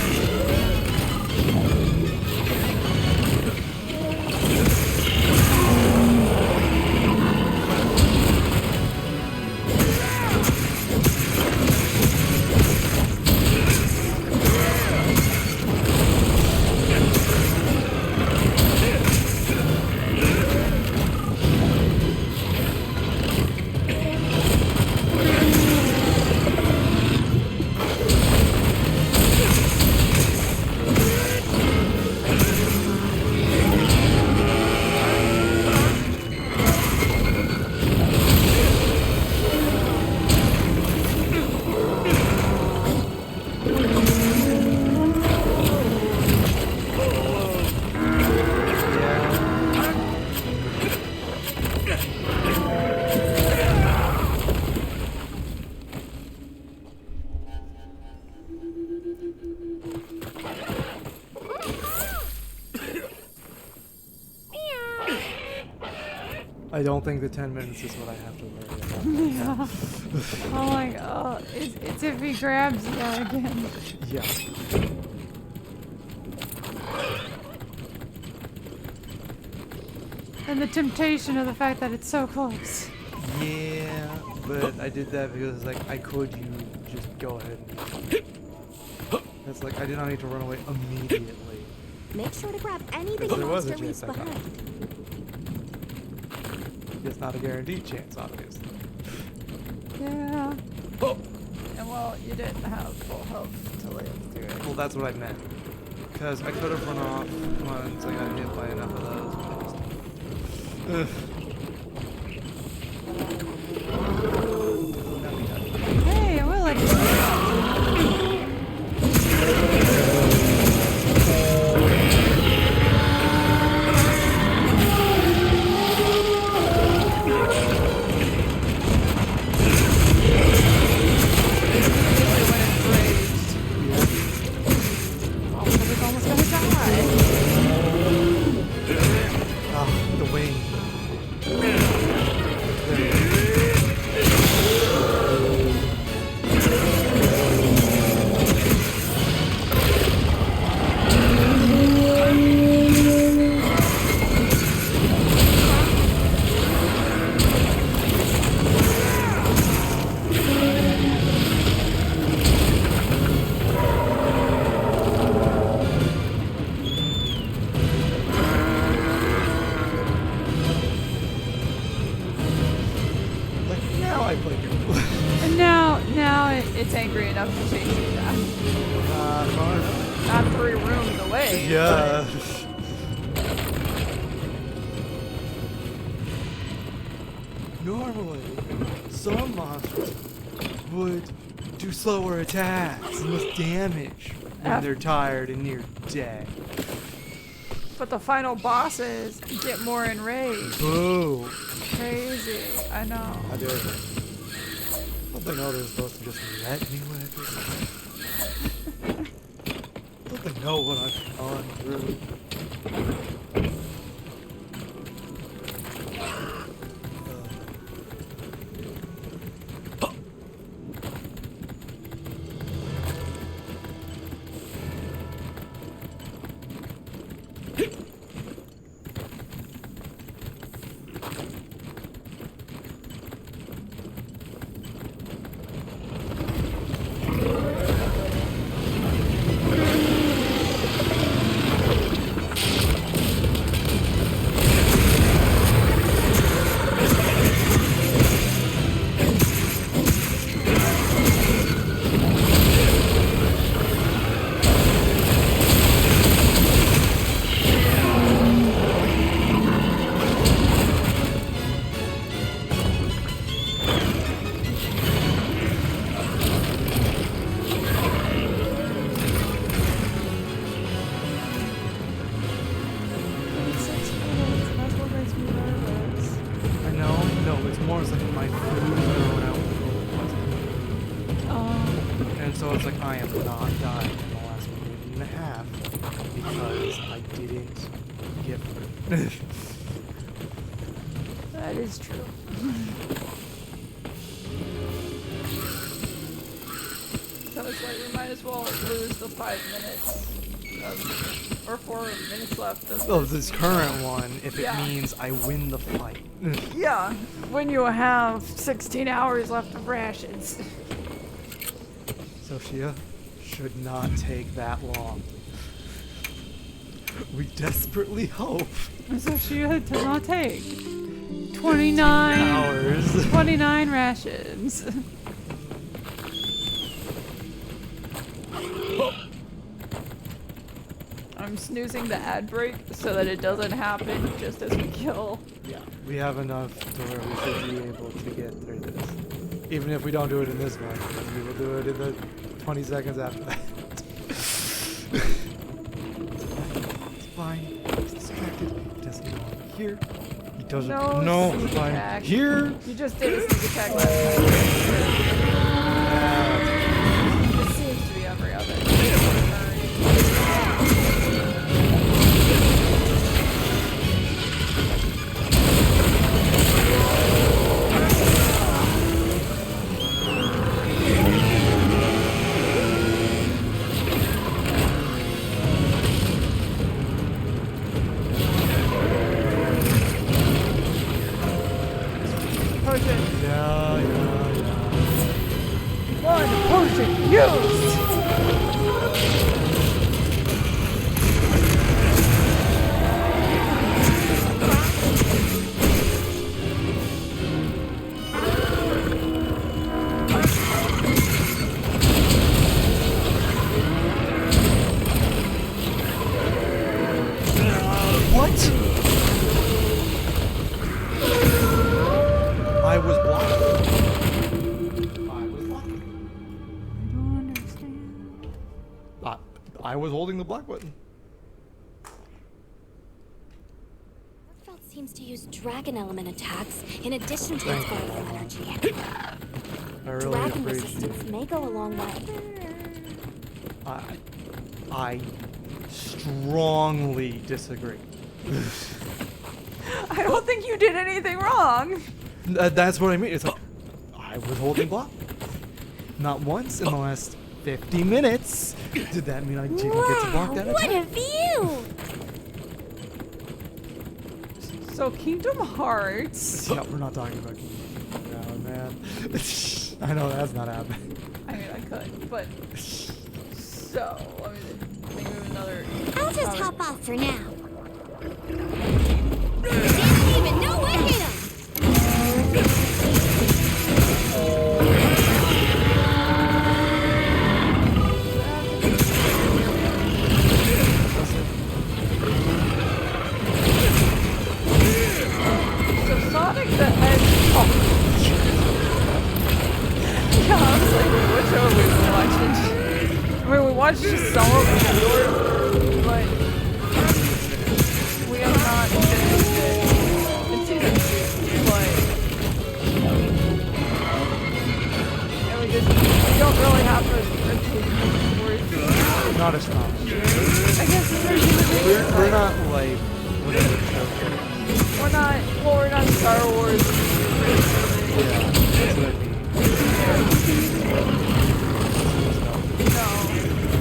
I don't think the 10 minutes is what I have to worry about. Yeah. Oh my god. It's if he grabs that again. Yeah. And the temptation of the fact that it's so close. Yeah, but I did that because like I could you just go ahead and that's like I did not need to run away immediately. Make sure to grab anything There the was a monster leaves chance I got. behind. It's not a guaranteed chance, obviously. Yeah. And well, you didn't have full health to live through it. Well, that's what I meant. because I could have run off once I got hit by enough of those. Ugh. Now we got it. Hey, I will let you. Ah, the wing. Like, now I play you. And now it's angry enough to chase you down. Far enough. Not 3 rooms away. Yeah. Normally, some monsters would do slower attacks and less damage when they're tired and near dead. But the final bosses get more enraged. Boo! Crazy. I know. How dare they? Don't they know they're supposed to just let me with it? Don't they know what I've gone through? That's what makes me nervous. I know, no, it's more it's like my food is thrown out Oh. and so it's like I am not dying in the last minute and a half because I didn't get through. That is true. So it's like we might as well lose the 5 minutes or 4 minutes left of This current one, if it Yeah. means I win the fight. Yeah, when you have 16 hours left of rations. Sophia should not take that long. We desperately hope. So she does not take 29 hours. 29 rations. I'm snoozing the ad break so that it doesn't happen just as we kill. Yeah, we have enough to where we should be able to get through this. Even if we don't do it in this one, we will do it in the 20 seconds after that. It's fine. He's distracted. He doesn't know I'm here. He doesn't know sneak I'm attack. here. You just did a sneak attack last time. It seems to be every other. Potion. Yeah. 1. was holding the black button. Belt seems to use dragon element attacks in addition to its guardian energy. I really Dragon appreciate resistance may go a long way. I strongly disagree. I don't think you did anything wrong. That's what I mean. It's like, I was holding block. Not once in the last 50 minutes. Did that mean I didn't get to block that What attack? a view! So Kingdom Hearts. Yeah, we're not talking about Kingdom Hearts now, man. I know that's not happening. I mean, I could, but so let me think of another. I'll just hop off for now. Didn't even know what hit him! So Sonic the Hedgehog. Yeah, I was like, which show are we watching? I mean, we watched some of Andor, but we have not finished it in season 2. But and we don't really have a opinion towards. Not as strong. I guess there's even We're not like whatever show. we're not Star Wars. Yeah, that's what I mean. No.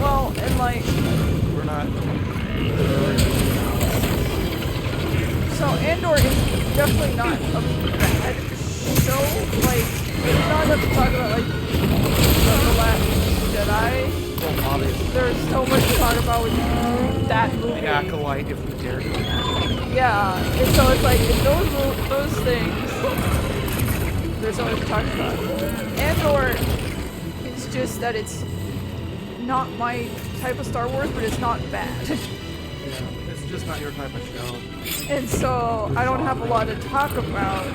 Well, and like, We're not. so Andor is definitely not a bad show. Like, it's not enough to talk about, like, The Last Jedi. Well, obviously. There's so much to talk about with that movie. The Acolyte, if we dare to imagine. Yeah, and so it's like, in those things, there's so much to talk about. Andor, it's just that it's not my type of Star Wars, but it's not bad. Yeah, it's just not your type of show. And so I don't have a lot to talk about,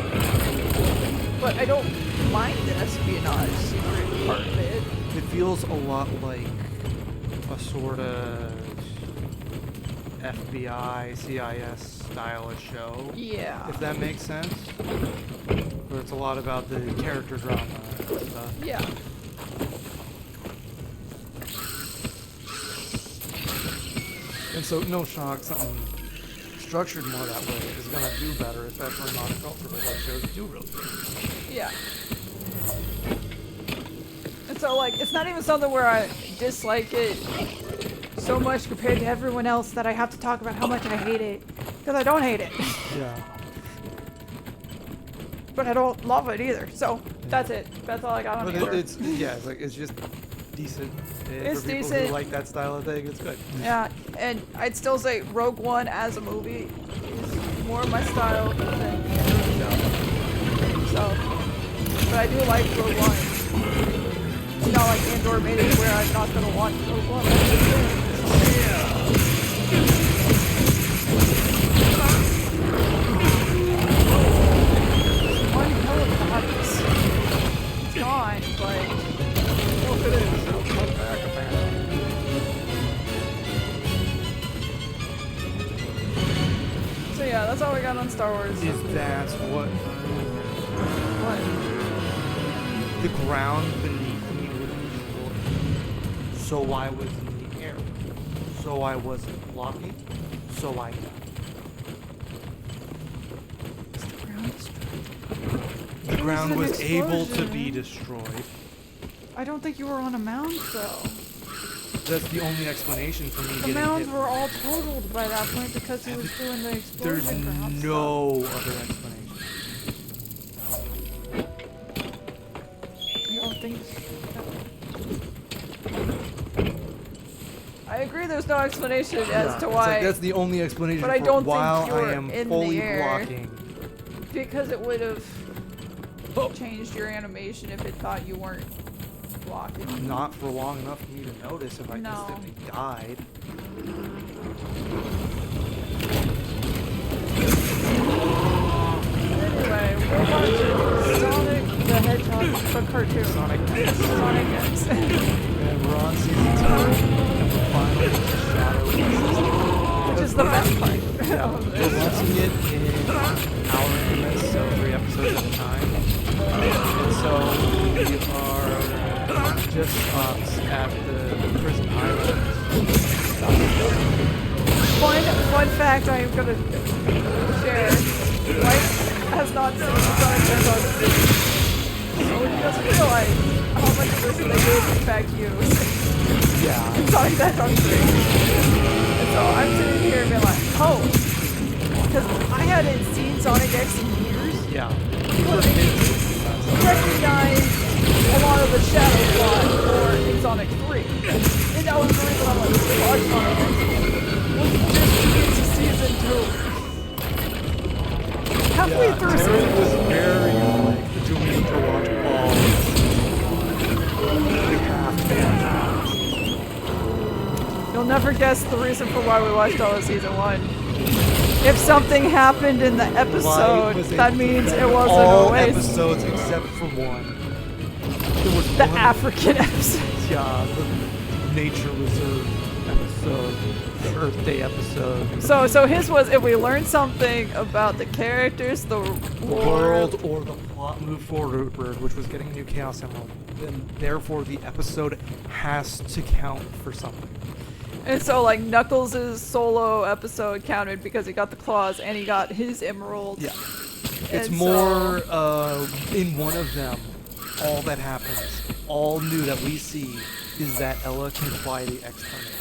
but I don't mind the espionage secret part of it. It feels a lot like a sort of FBI, CIS stylish show. Yeah. If that makes sense. Where it's a lot about the character drama and stuff. Yeah. And so, no shock, something structured more that way is going to do better, especially monoculture, but those shows do really good. Yeah. And so, like, it's not even something where I dislike it so much compared to everyone else that I have to talk about how much I hate it. Because I don't hate it. Yeah. But I don't love it either. So, that's it. That's all I got on But Andor. it's like, it's just decent. It's for people decent. who like that style of thing, it's good. Yeah, and I'd still say Rogue One as a movie is more my style than the Andor show. So, but I do like Rogue One. It's not like Andor made it where I'm not gonna watch Rogue One. That's just it. One hell of a bodies. It's gone, but Well, if it is, it'll come back apparently. so yeah, that's all we got on Star Wars. Is that what What? the ground beneath me was destroyed? So I was in the air. So I wasn't blocking. So I died. The ground an was able to explosion. be destroyed. I don't think you were on a mound though. That's the only explanation for me The getting mounds hit. went all totaled by that point because he was doing the There's explosion ground no other explanation. stuff. I don't think. I agree. There's no explanation as Yeah, to it's why. like that's the only explanation But I for don't think while you I were am in the fully air. blocking. Because it would have changed your animation if it thought you weren't blocking. Not for long enough for me to notice if I No. instantly died. Anyway, we're watching Sonic the Hedgehog, the cartoon. Sonic X. Sonic X. And we're on season 2. Final the best part. We're watching it in hour increments, so 3 episodes at a time. And so we are just stops at the prison island. Fun fact I am gonna share. Mike has not seen Sonic Hedgehog 3, so he doesn't realize how much of this they did in fact use. Yeah. Sonic the Hedgehog 3. And so I'm sitting here and being like, oh, because I hadn't seen Sonic X in years. Yeah. Recognize a lot of the shadow plot for in Sonic 3. And that was the reason I wanted to watch Sonic X was just to get to season 2. Halfway through Terry season was very like, do we need to watch all we have to. You'll never guess the reason for why we watched all of season 1. If something happened in the episode, that means it wasn't all a waste. episodes except for one. There was The one, African episode. yeah, the nature reserve episode, the Earth Day episode. So his was if we learned something about the characters, the World or the plot move forward, which was getting a new Chaos Emerald, then therefore the episode has to count for something. And so like Knuckles' solo episode counted because he got the claws and he got his emerald. Yeah. It's And more in one of them, all that happens, all new that we see is that Ella can fly the X-Tornado.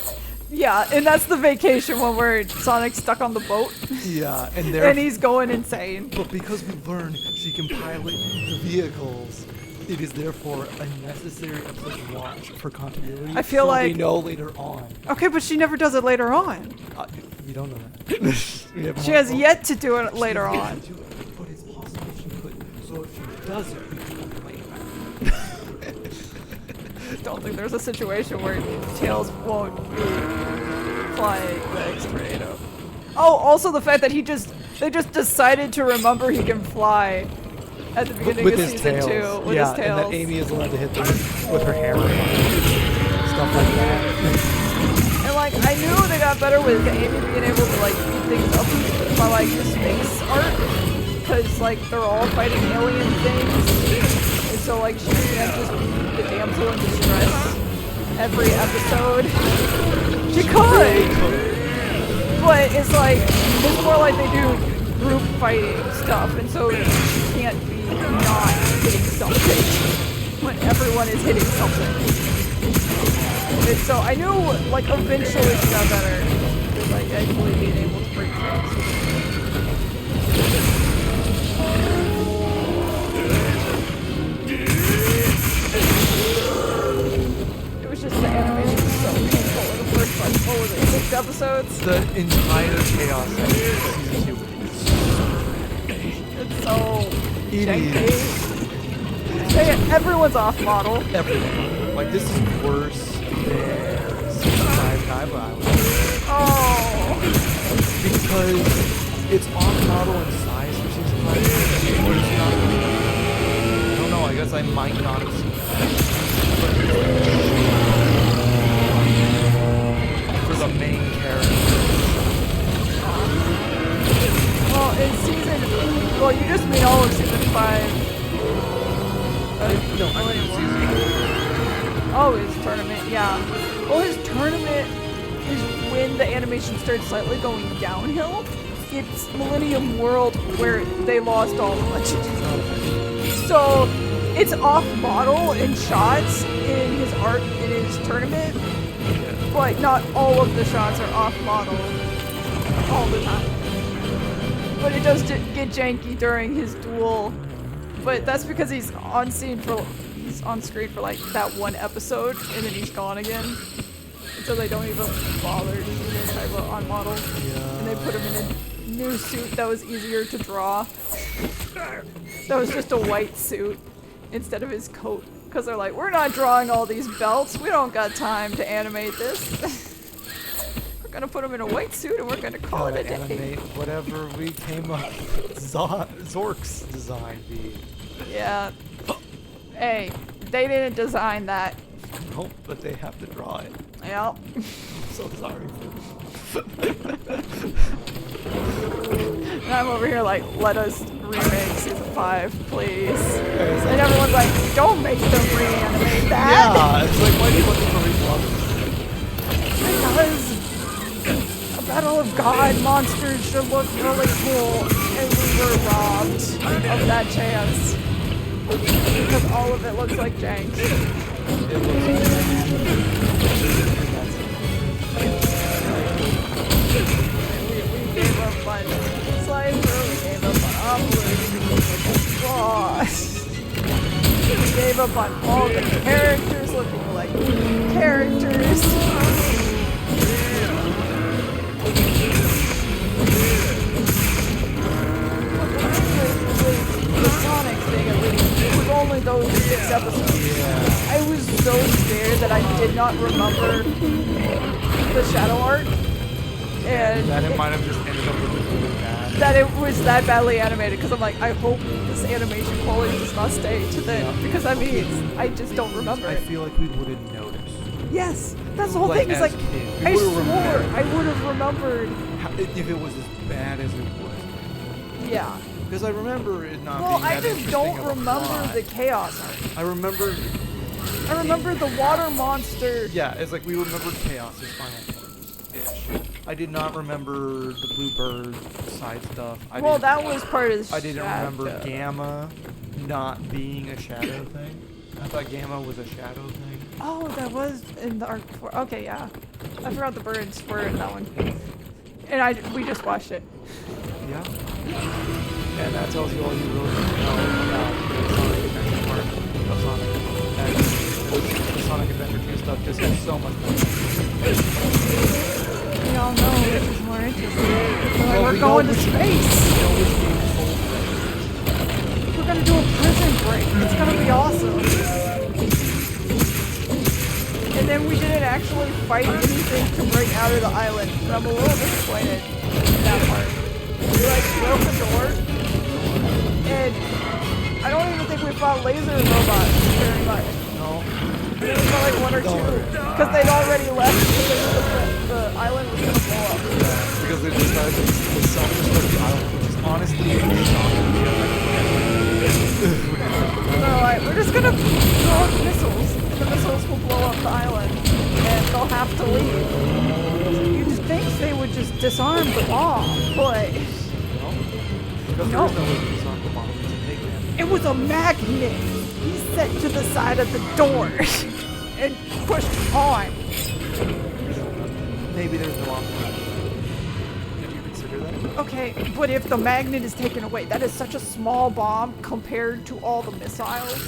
Yeah, and that's the vacation one where Sonic's stuck on the boat. Yeah, and And he's going insane. but because we learn she can pilot the vehicles, it is therefore a necessary episode to watch for continuity. I feel so like- we know later on. Okay, but she never does it later on. We don't know that. We have She more- has yet to do it later She has on. yet to do it, but it's possible she could. So if she does it, we can complain about it. Don't think there's a situation where Tails won't be flying the X-Tornado. Oh, also the fact that they just decided to remember he can fly at the beginning with of his season tails. 2 with yeah, his tails. and that Amy is allowed to hit them with her hair. Stuff like that. And like I knew they got better with Amy being able to like speed things up by like the space art, because like they're all fighting alien things, and so like she can't just be the damsel in distress every episode. She could, but it's like it's more like they do group fighting stuff, and so she can't be not hitting something when everyone is hitting something. And so I knew, like, eventually she got better. With, like, actually being able to break things. It was just the animation was so painful in the first, like, what was it, 6 episodes? The entire chaos of season 2 It's so It janky. is. Everyone's off model. Everyone. Like, this is worse than season 5 Kaiba Island. Oh. Because it's on model in size for season 5, but it's not. I don't know, I guess I might not have seen that. For the main character. Well, in season... Well, you just mean all of season 5. No, I mean season 4. Oh, his tournament, yeah. Well, his tournament is when the animation starts slightly going downhill. It's Millennium World where they lost all the legend. So, it's off-model in shots in his art, in his tournament, but not all of the shots are off-model all the time. But it does get janky during his duel. But that's because he's on screen for like that one episode, and then he's gone again. And so they don't even bother to do this type of on model. And they put him in a new suit that was easier to draw. That was just a white suit instead of his coat. Because they're like, we're not drawing all these belts. We don't got time to animate this. We're gonna put him in a white suit and we're gonna call it a day. Animate whatever we came up with. Zork's design be. Yeah. Hey, they didn't design that. No, but they have to draw it. Yeah. I'm so sorry. I'm over here like, let us remake season 5, please. And everyone's like, don't make them reanimate that. Yeah, it's like, why do you want them to Because a Battle of God monsters should look really cool, and we were robbed of that chance. Because all of it looks like jank. We gave up on Slicer, we gave up on Opera, we gave up on Boss. We gave up on all the characters looking like characters. The Sonic thing, at least, it was only those 6 episodes. I was so scared that I did not remember the Shadow arc. And That it might have just ended up looking really bad. that it was that badly animated, because I'm like, I hope this animation quality does not stay to then, because that means I just don't remember I it. feel like we wouldn't notice. Yes, that's the whole Like, thing. It's as like, kids, we I would've swore remembered. I would have remembered. If it was as bad as it was. Yeah. Because I remember it not Well, being I that just interesting don't of a remember plot. the chaos arc. I remember, I remember the water monster. yeah, it's like we remembered Chaos' final forms-ish. I did not remember the Bluebird side stuff. Well, that was part of the I didn't shadow. remember Gamma not being a shadow thing. I thought Gamma was a shadow thing. Oh, that was in the arc before. Okay, yeah. I forgot the birds were in that one. And we just watched it. Yeah. And that tells you all you really need to know about the Sonic Adventure part of Sonic. And the Sonic Adventure 2 stuff just gets so much more. We all know which is more interesting. Well, We're we know going to which- space. You know which game sold We're gonna do a prison break. It's gonna be awesome. And then we didn't actually fight anything to break out of the island. And I'm a little disappointed in that part. We like broke the door. And I don't even think we fought laser robots very much. No. We fought like 1 or 2. Because they'd already left because the island was gonna blow up. Because they decided to self-destruct the island, which is honestly They're like, we're just gonna throw up missiles, and the missiles will blow up the island, and they'll have to leave. You'd think they would just disarm the bomb, but Because No. there is no way to disarm the bomb. It's a big man. it was a magnet he set to the side of the door and pushed on. Maybe there's no option. Did you consider that? Okay, but if the magnet is taken away, that is such a small bomb compared to all the missiles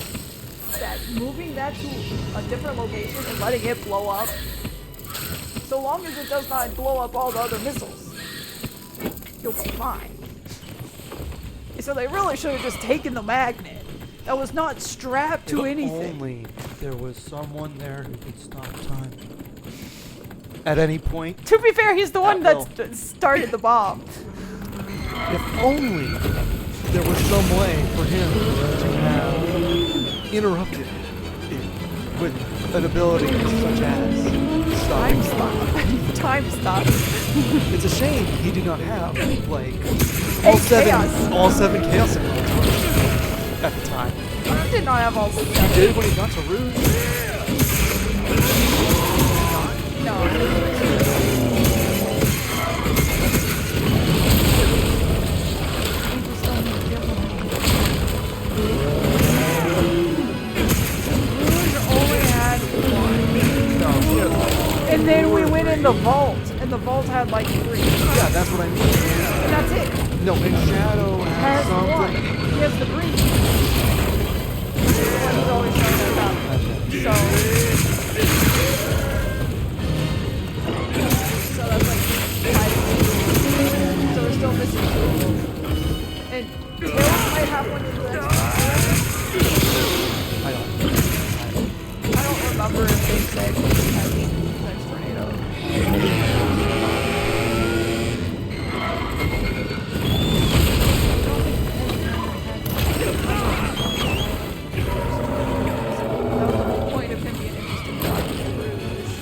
that moving that to a different location and letting it blow up, so long as it does not blow up all the other missiles, you'll be fine. So they really should have just taken the magnet. That was not strapped to If anything. only there was someone there who could stop time. At any point, To be fair, he's the one Will. that started the bomb. if only there was some way for him to have interrupted it with an ability such as Time stopping. stop. Time stop. It's a shame he did not have like Chaos. all seven chaos emeralds at the time. He did not have all He 7. did when he got to Rouge. No. Only had 1. No, he had like, And then we went in the vault, and the vault had like 3. yeah, that's what I mean. And that's it. No, and Shadow has Has 1. something. He has the green. He's the one who's always showing us up. So that's like 5. So we're still missing 2. And Tails might have one in the next one. I don't. I don't remember if they said he had the next tornado. That was the whole point of him being interested in Rouge.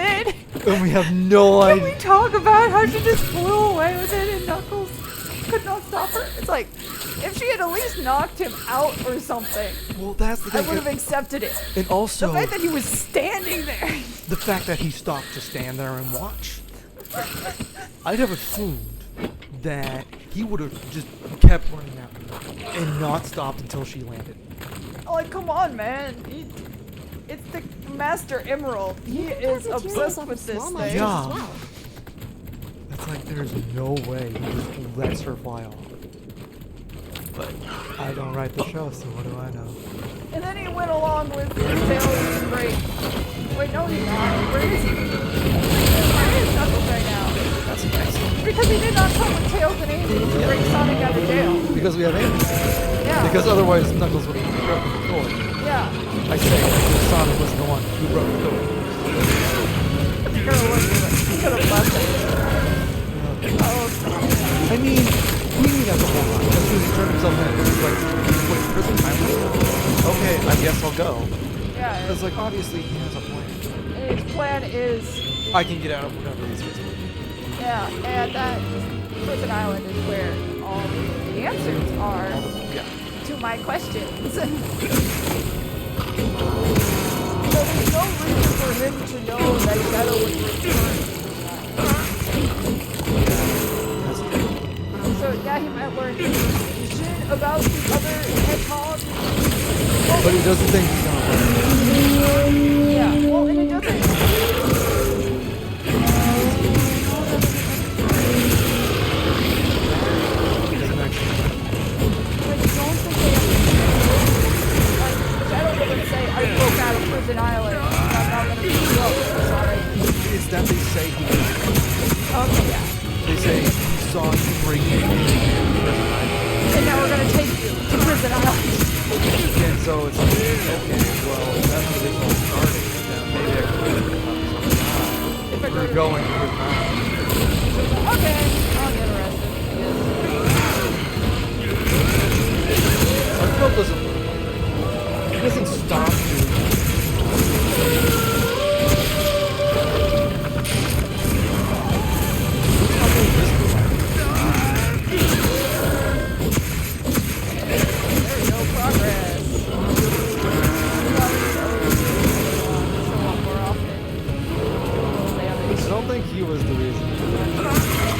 did. And we have no Can we idea. talk about how she just flew away with it and Knuckles could not stop her? It's like, if she had at least knocked him out or something, Well, that's the I thing. would have accepted it. And also, The fact that he was standing there. the fact that he stopped to stand there and watch. I'd have assumed that he would have just kept running after her and not stopped until she landed. Like, come on, man. It's the Master Emerald. He is obsessed with this thing. Yeah. That's like, there's no way he just lets her fly off. But I don't write the show, so what do I know? And then he went along with his tail being great. Wait, no, he's not. Where is he? Where is Knuckles right now? That's nice. Because he did not come with Tails and Amy to bring Sonic out of jail. Because we have Amy. Yeah. Because otherwise Knuckles would have broken the door. Yeah. I say that Sonic was the one who broke the door. He could have left it. Oh, I mean, we knew that the whole time. As soon as he turned himself in, it was like, wait, prison time? Okay, I guess I'll go. yeah. It's like, obviously he has a plan. And his plan is, I can get out of whatever this is. yeah, and that Prison Island is where all the answers are Yeah. to my questions. So there's no reason for him to know that Shadow would return. That's true. So yeah, he might learn information about the other hedgehogs. But he doesn't think he's gonna win. Yeah, well, and it doesn't. He doesn't actually. Like, don't think they like, Shadow would say, I broke out of Prison Island. I'm not gonna beat you up. I'm sorry. It's that they say he Okay, yeah. They say he saw you break in prison island. And now we're gonna take you to Prison Island. And so it's like, okay, well, that's where this all started. Then maybe I could have If I go We're to going to prison island. Okay, I'll get arrested. Our club doesn't work. He doesn't stop doing that. There's no progress. More often. I don't think he was the reason.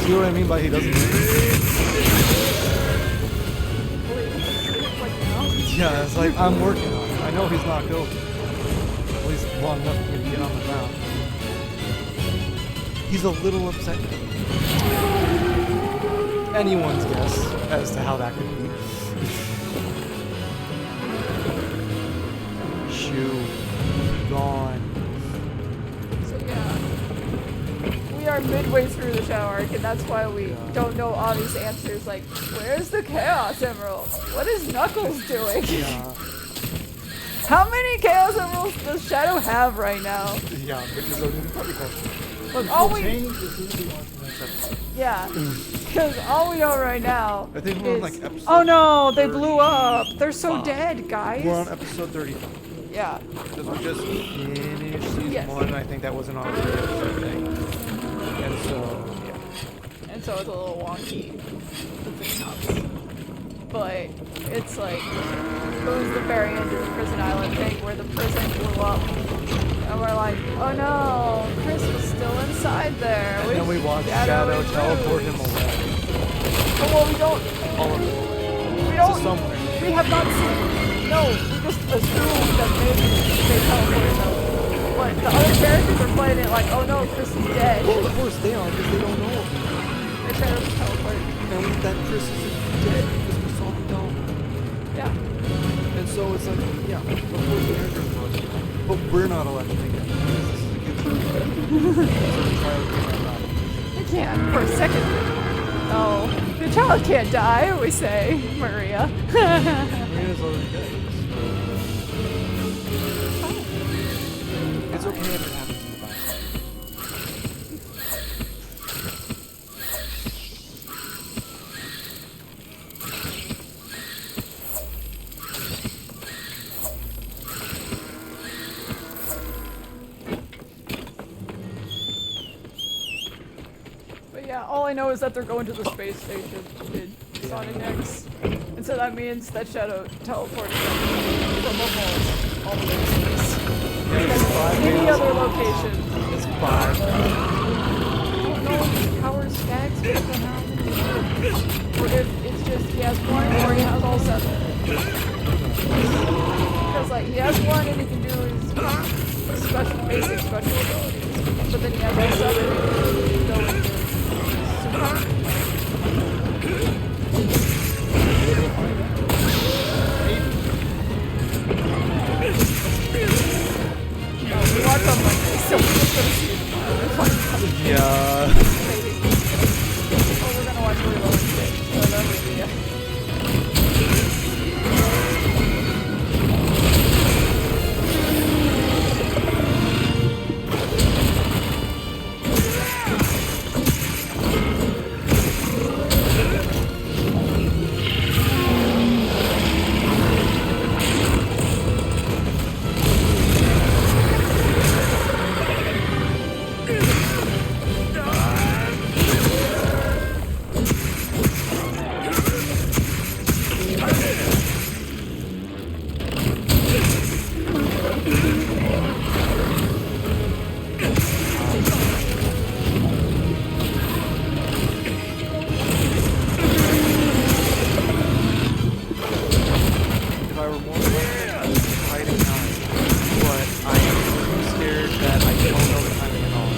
See what I mean by he doesn't? Yeah, it's like, I'm working on it. I know he's not guilty. At least long enough for me to get on the ground. He's a little upset. Anyone's guess as to how that could be. Shoe. Gone. So yeah, we are midway through the Shadow arc, and that's why we don't know all these answers. Like, where's the Chaos Emerald? What is Knuckles doing? Yeah. How many Chaos Emeralds does Shadow have right now? Yeah, which is a funny question. Look, all we Change as soon as we watch the next episode. yeah, because all we know right now I think we're on, is like, episode oh no, they blew up. They're so 35. dead, guys. We're on episode 35. Yeah. Because we just finished season Yes. 1, I think that was an already episode thing. And so, yeah. And so it's a little wonky. It's nuts. But it's like, it was the very end of the Prison Island thing where the prison blew up. And we're like, oh no, Chris was still inside there. And then we watched Shadow teleport him away. Oh, well, we don't, All of it. we don't, To somewhere. we have not seen, no, we just assumed that maybe they teleported them. But the other characters are playing it like, oh no, Chris is dead. Well, of course they are, because they don't know him. Their Shadow was teleported. And that Chris is dead because we saw him teleport. Yeah. And so it's like, yeah, of course the characters know it. But we're not allowed to think that. This is a good thing. You can't for a second. Oh, the child can't die, we say, Maria. Marina's already dead. It's okay if it happens in the back. know is that they're going to the space station in Sonic X. And so that means that Shadow teleported them from a vault all the way to space. Any other location. It's 5. I don't know if his power stacks based on how many. Or if it's just he has one or he has all 7. Because like he has one and he can do his basic special abilities. But then he has all 7 and he can go into super. We watch on Monday, so we're just gonna see it tomorrow. Yeah. Maybe. Oh, we're gonna watch Willow and shit. So that would be If I were more confident, I would be fighting now. But I am too scared that I don't know the timing at all.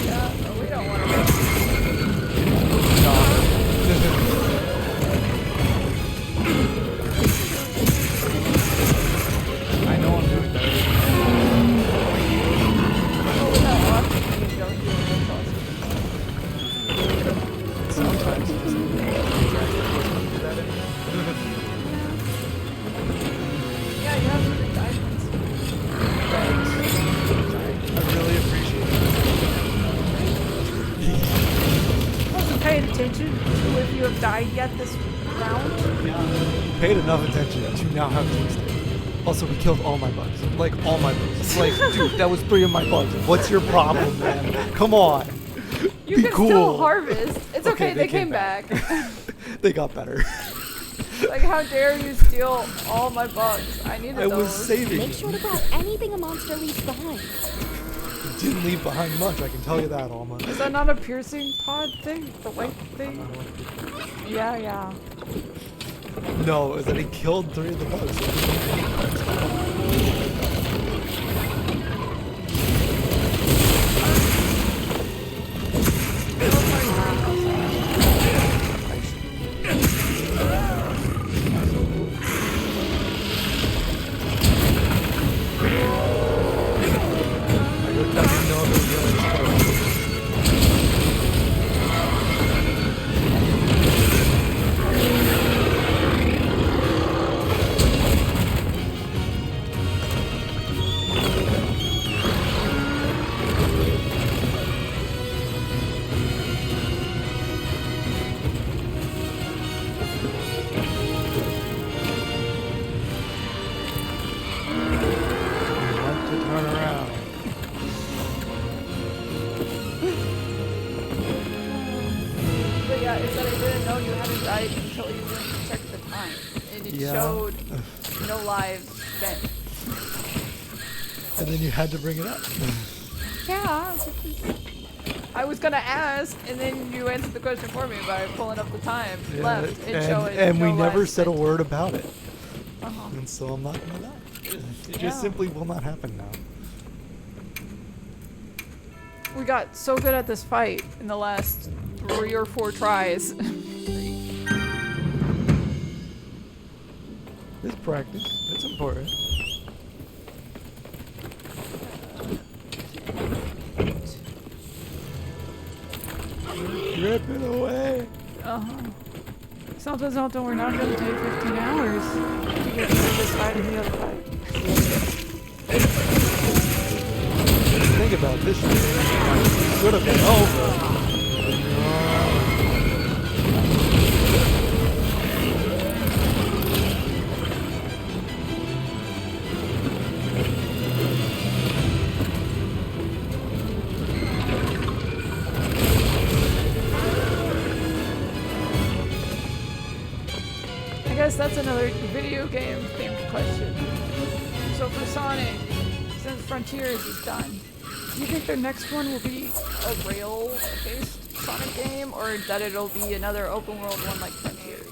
yeah, no, we don't want to No. I know I'm doing better. without watching you don't do it. Sometimes you just need to do that anyway. Yeah, you have 3 diamonds. I really appreciate it. Wasn't paying attention to if you have died yet this round. Paid enough attention to now have tasted. Also, we killed all my bugs. Like, all my bugs. It's like, dude, that was 3 of my bugs. What's your problem, man? Come on. You Be can cool. still harvest. It's okay, Okay, they came back. They got better. Like, how dare you steal all my bugs? I needed I those. was saving Make sure to them. grab anything a monster leaves behind. Didn't leave behind much, I can tell you that, Alma. Is that not a piercing pod thing? The white thing? Yeah, yeah. No, it was that he killed 3 of the bugs. died until you went to check the time. And it Yeah. showed no lives spent. And then you had to bring it up. Yeah. I was gonna ask, and then you answered the question for me by pulling up the time Yeah, left and showing and we no never lives said a spent. word about it. Uh-huh. And so I'm not gonna lie. It Yeah. just simply will not happen now. We got so good at this fight in the last 3 or 4 tries. It's practice. It's important. Rip it away. Something, we're not gonna take 15 hours to get through this fight and the other fight. Think about this shit. Could have been over. guess that's another video game themed question. So for Sonic, since Frontiers is done, do you think their next one will be a rail-based Sonic game, or that it'll be another open world one like Frontiers?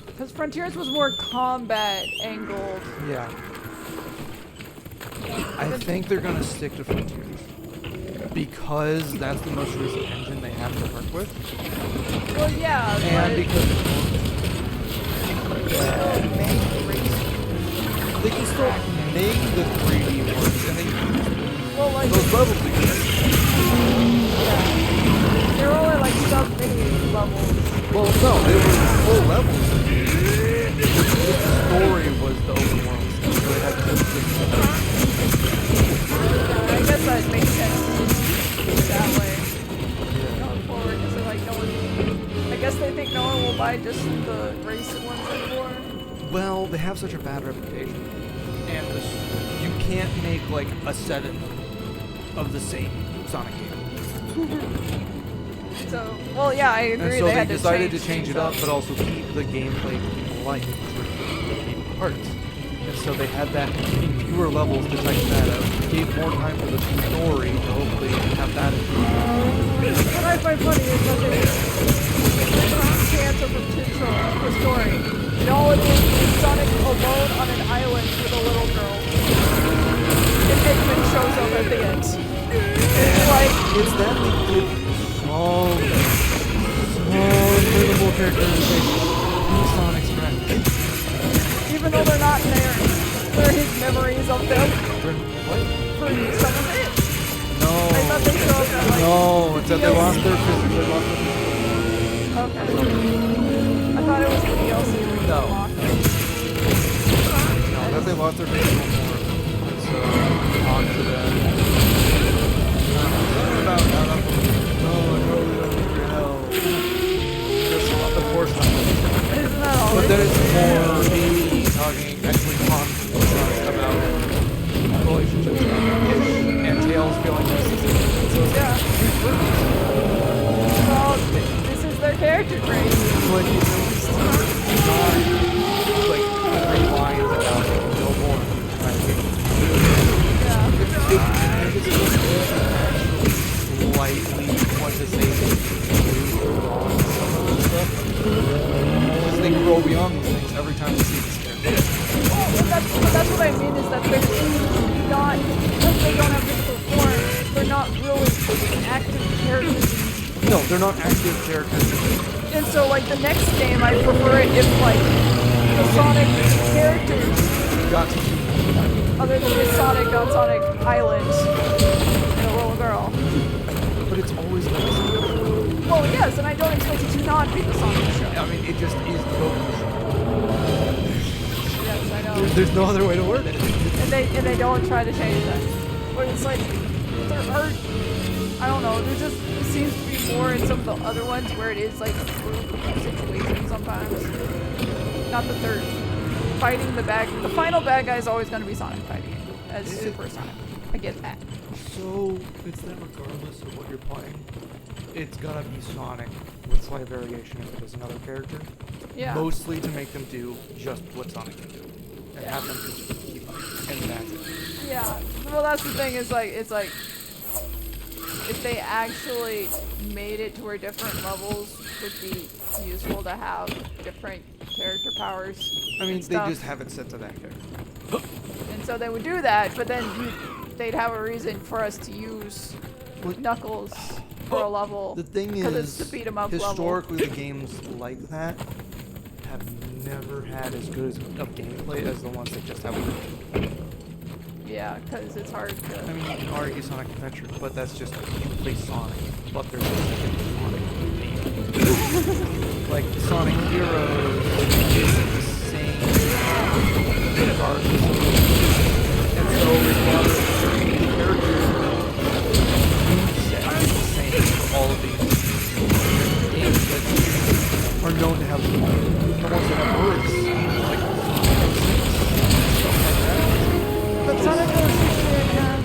Because Frontiers was more combat angled. Yeah. I think they're gonna stick to Frontiers because that's the most recent engine they have to work with, Well, yeah, and because they they can still make the 3D ones, and they well, like, those levels exist. yeah, they're only like sub-mini levels. Well, no, they were full levels. The story was the open world stuff, so they had to just I guess that makes sense that way going forward, because they're like, no one. I guess they think no one will buy just the racing ones anymore. Well, they have such a bad reputation, and you can't make like a 7 of the same Sonic game. So, well, yeah, I agree. And so they had decided to change change it up, but also keep the gameplay people like, which were the Game Hearts. And so they had that in fewer levels to tighten that up. Gave more time for the story to hopefully have that improved. What I find funny is that they chance of potential for story. And all it is Sonic alone on an island with a little girl. And Eggman shows up at the end. It's like, It's that they did small minimal characterization. Who's Sonic's friend? even though they're not there, they're his memories of them. What? For some of it. No. I thought they showed that, like, No, it's that they lost their physical. They lost their okay. I thought it was the DLC we No. unlocked. No, that they lost their physical form. So, on to them. Something about no, I totally don't need your help. Just, of course not. Isn't that all? But then it's more me talking, actually talking about relationships and Tails feeling this. So, Yeah. Well, this is their character trait. like, it's not like 3 lines about no more. Yeah. If it's just slightly want to say beyond some of the stuff, because they grow beyond these things every time we see this character. Well, that's what I mean is that they're not, because they don't have physical form, they're not really active characters. No, they're not active characters. And so, like, the next game, I prefer it if, like, the Sonic characters, Got to other than the Sonic on Sonic Island, and a little girl. but it's always like this. Well, yes, and I don't expect it to not be the Sonic show. I mean, it just is Goku's. Yes, I know. There's no other way to word it. And they don't try to change that. But it's like, there are, I don't know, there just seems to be more in some of the other ones where it is like a group situation sometimes. Not that they're fighting the final bad guy is always going to be Sonic fighting it as Super Sonic. I get that. So, it's that regardless of what you're playing, it's gonna be Sonic with slight variation if it is another character. Yeah. Mostly to make them do just what Sonic can do. And have them just keep up. And that's it. Yeah. Well, that's the thing is like, it's like, if they actually made it to where different levels would be useful to have different character powers. I mean, and they stuff. just haven't set to that character. And so they would do that, but then they'd have a reason for us to use Well, Knuckles for a level. The thing because is, it's the beat 'em up level. historically the games like that have never had as good of gameplay as the ones that just have. Yeah, because it's hard to. I mean, you can argue Sonic Adventure, but that's just like you play Sonic, but there's a different Sonic theme. Like Sonic Heroes is the same regardless of and so regardless of the character moveset is the same for all of these games that are known to have the ones that have words like stuff like that. But Sonic Heroes didn't have.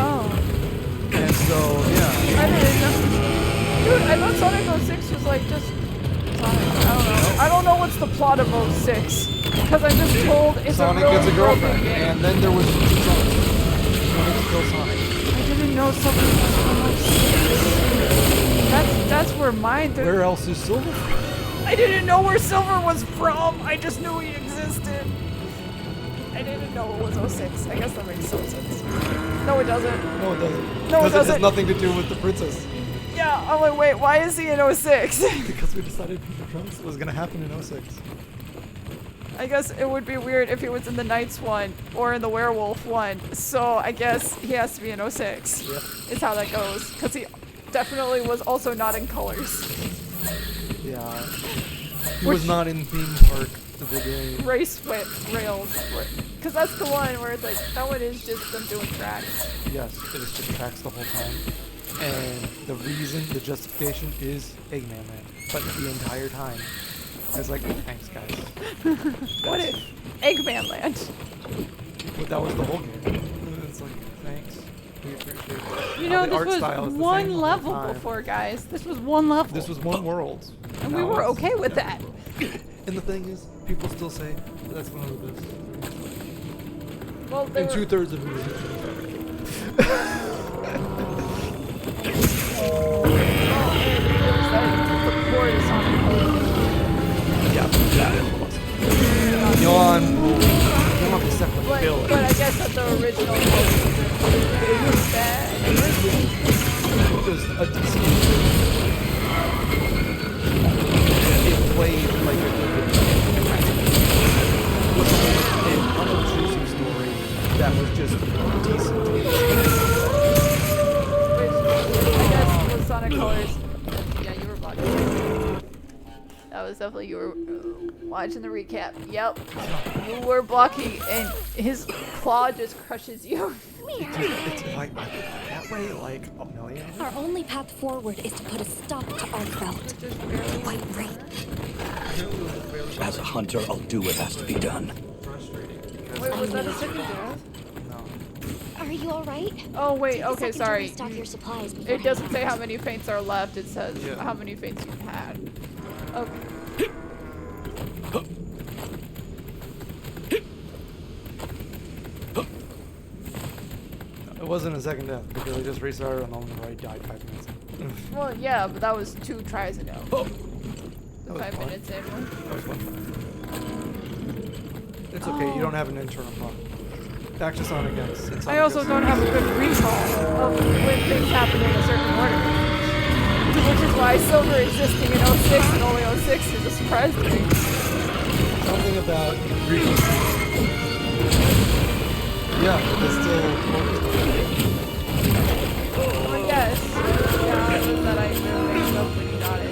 Oh. And so, yeah. I didn't know. the plot of 06. Because I'm just told it's Sonic a really gets a broken girlfriend, game. and then there was two Sonics. Sonic to kill Sonic. I didn't know Silver was from 06. That's where mine. Where else is Silver? I didn't know where Silver was from. I just knew he existed. I didn't know it was 06. I guess that makes some sense. No, it doesn't. No, it doesn't. No, it Because it has doesn't. nothing to do with the princess. Yeah, I'm like, wait, why is he in 06? Because we decided the prince was gonna happen in 06. I guess it would be weird if he was in the Knights one or in the Werewolf one. So I guess he has to be in 06. Yep. Is how that goes. Because he definitely was also not in colors. Yeah. He Which- was not in theme park of the game. Race whip rails. Because that's the one where it's like, that one is just them doing tracks. Yes, it is just tracks the whole time. And the reason, the justification is Eggman Land. But the entire time, it's like, thanks guys. What if Eggman Land? But that was the whole game. And it's like, thanks. We appreciate it. You Now, know, the art this style was is the one same the whole level time. before, guys. This was one level. This was one world. and we Now were it's- okay with that. And the thing is, people still say that's one of the best. Well, they And were, 2/3 of it is. Yawn. Yawn the second But bill. I guess that the original it was bad. It was a decent. It played like a good game. It was an unobtrusive story that was just decent. Which I guess was Sonic Colors. Yeah, you were blocking. That was definitely you were watching the recap. Yep, you were blocking, and his claw just crushes you. It's like that way like a million. Our only path forward is to put a stop to Arcbelt. Quite right. As a hunter, I'll do what has to be done. Wait, was that a second death? No. Are you alright? Oh wait, Take a okay, second to sorry. restock your supplies It beforehand. doesn't say how many faints are left. It says Yeah. how many faints you've had. Okay. It wasn't a second death because I just restarted and on the right died 5 minutes in. Well, yeah, but that was 2 tries ago. That The was 5 fun. minutes in. That was fun. It's okay, you don't have an internal problem. Back to Sonic X. and I Sonic also X. don't have a good recall of when things happen in a certain order. Which is why Silver existing in 06 and only 06 is a surprise to me. Something about recall. Yeah, it's still Well, yes. Yeah, it was that I mixed up when you got it.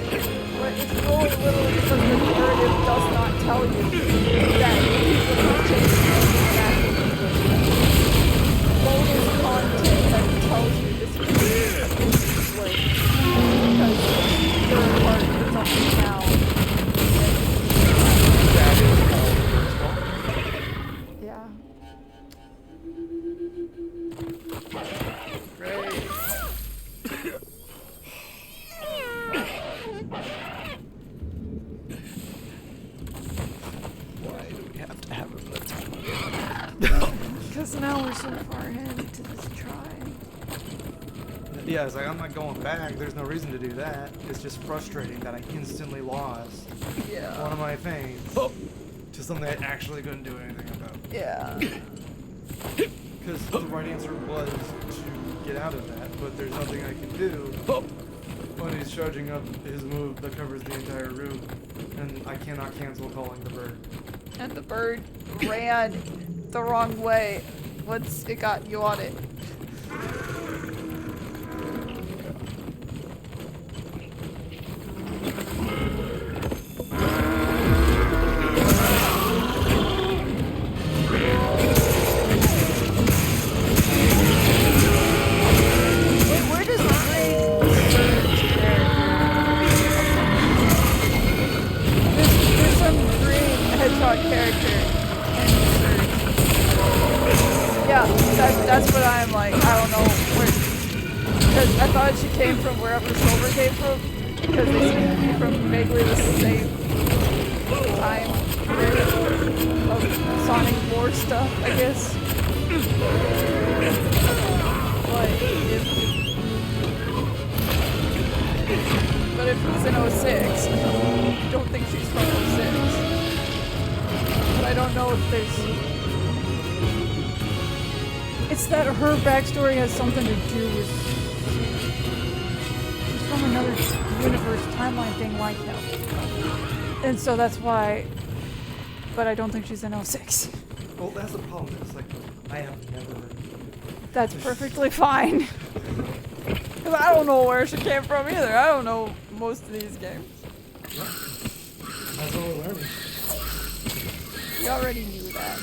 But it's only literally because the narrative does not tell you that people have changed exactly. Bonus content that tells you this is like because third part is something now. that is all first of all. Yeah. Why do we have to have a bedtime? Because now we're so far ahead into this try. Yeah, it's like I'm not going back. There's no reason to do that. It's just frustrating that I instantly lost Yeah. one of my things to something I actually couldn't do anything about. Yeah. Because the right answer was to get out of that, but there's nothing I can do when he's charging up his move that covers the entire room, and I cannot cancel calling the bird. And the bird ran the wrong way once it got you on it. Wait, where does the green surge character? There's some green hedgehog character in Surge. Yeah, that's what I'm like. I don't know where. Because I thought she came from wherever Silver came from. Because they seem to be from vaguely the same time of Sonic War stuff, I guess. But if he's in 06, I don't think she's from 06. But I don't know if there's... It's that her backstory has something to do with... She's from another universe timeline thing like him. And so that's why... But I don't think she's in 06. Well, that's the problem. It's like, I have never... That's perfectly fine. Because I don't know where she came from either. I don't know most of these games. Yeah. That's what we're learning. You already knew that.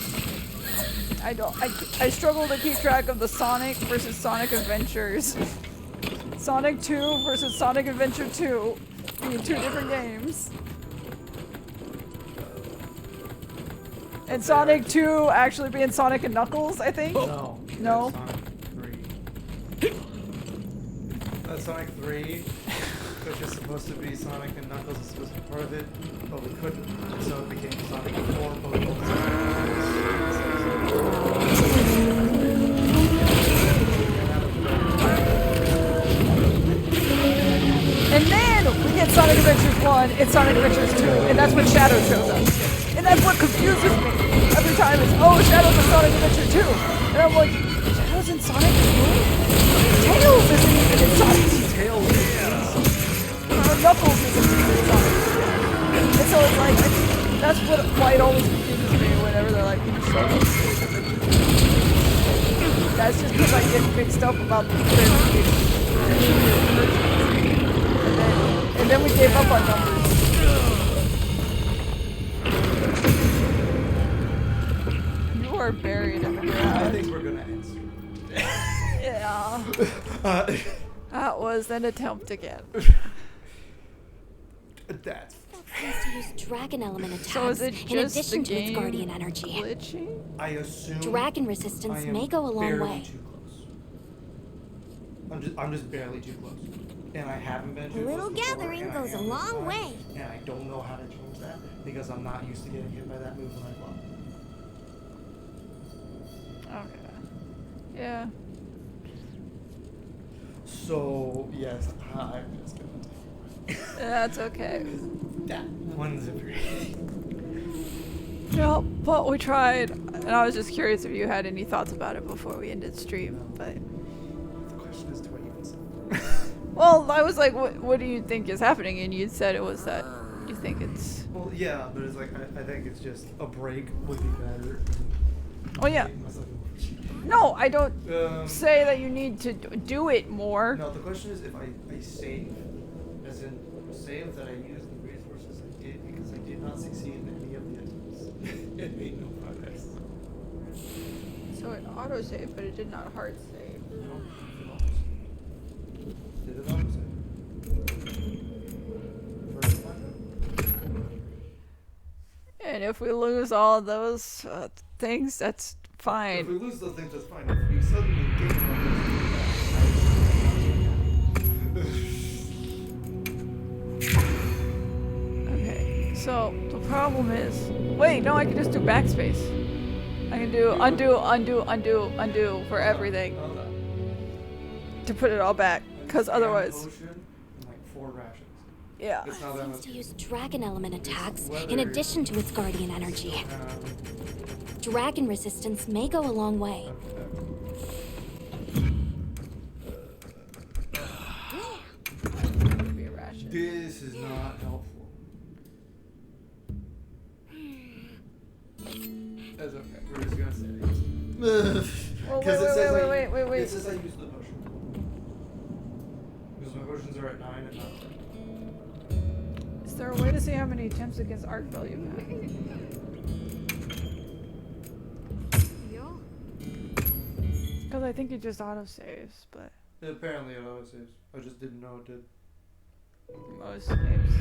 I struggle to keep track of the Sonic versus Sonic Adventures. Sonic 2 versus Sonic Adventure 2 being two different games. And Sonic 2 actually being Sonic and Knuckles, I think? No. No? Sonic 3, which is supposed to be Sonic and Knuckles is supposed to be part of it, but we couldn't, so it became Sonic 4, but we both And then we get Sonic Adventures 1 and Sonic Adventures 2, and that's when Shadow shows up. And that's what confuses me every time is, oh, Shadow's in Sonic Adventure 2. And I'm like, Shadow's in Sonic 2? Tails isn't even in Sonic 2. Tails, Or Knuckles isn't even in Sonic 2. And so it's like, that's why it always confuses me whenever they're like, Shadow. That's just because I get mixed up about the clarification. And then we gave up on numbers. You are buried in the ground. I think we're gonna answer. Yeah. That was an attempt again. That's Seems to use dragon element attacks So is it in just addition the to its game guardian energy. glitching? I assume Dragon resistance I am may go a long barely way. too close. I'm just barely too close. And I haven't been too A little close before, gathering and I goes a am long trying, way. And I don't know how to change that because I'm not used to getting hit by that move when I fly. Okay. Yeah. So yes, I'm just gonna That's okay. that one's a pretty. No, but we tried, and I was just curious if you had any thoughts about it before we ended stream, but... The question is, do I even say? Well, I was like, what do you think is happening? And you said it was that you think it's... Well, yeah, but it's like I think it's just a break would be better. Oh, yeah. No, I don't say that you need to do it more. No, the question is if I save, as in save that I used the resources I did because I did not succeed in any of the attempts. It made no progress. So it autosaved, but it did not hard save. No, did it auto save? First time? And if we lose all of those things, that's fine. If we lose those things, that's fine. If we suddenly gain Okay, so the problem is... Wait, no, I can just do backspace. I can do undo, undo, undo, undo for everything to put it all back, because otherwise... like 4 rations. Yeah. It's not that Seems much. to use dragon element attacks weather. in addition to its guardian energy. Dragon resistance may go a long way. Be a ration. This is not helpful. That's okay. We're just gonna say it. Well, Because it says wait. It says I used the potion. Because my potions are at 9 and not 10. Is there a way to see how many attempts against Arcville you have? Because I think it just auto-saves, but Apparently it always saves. I just didn't know it did. most games.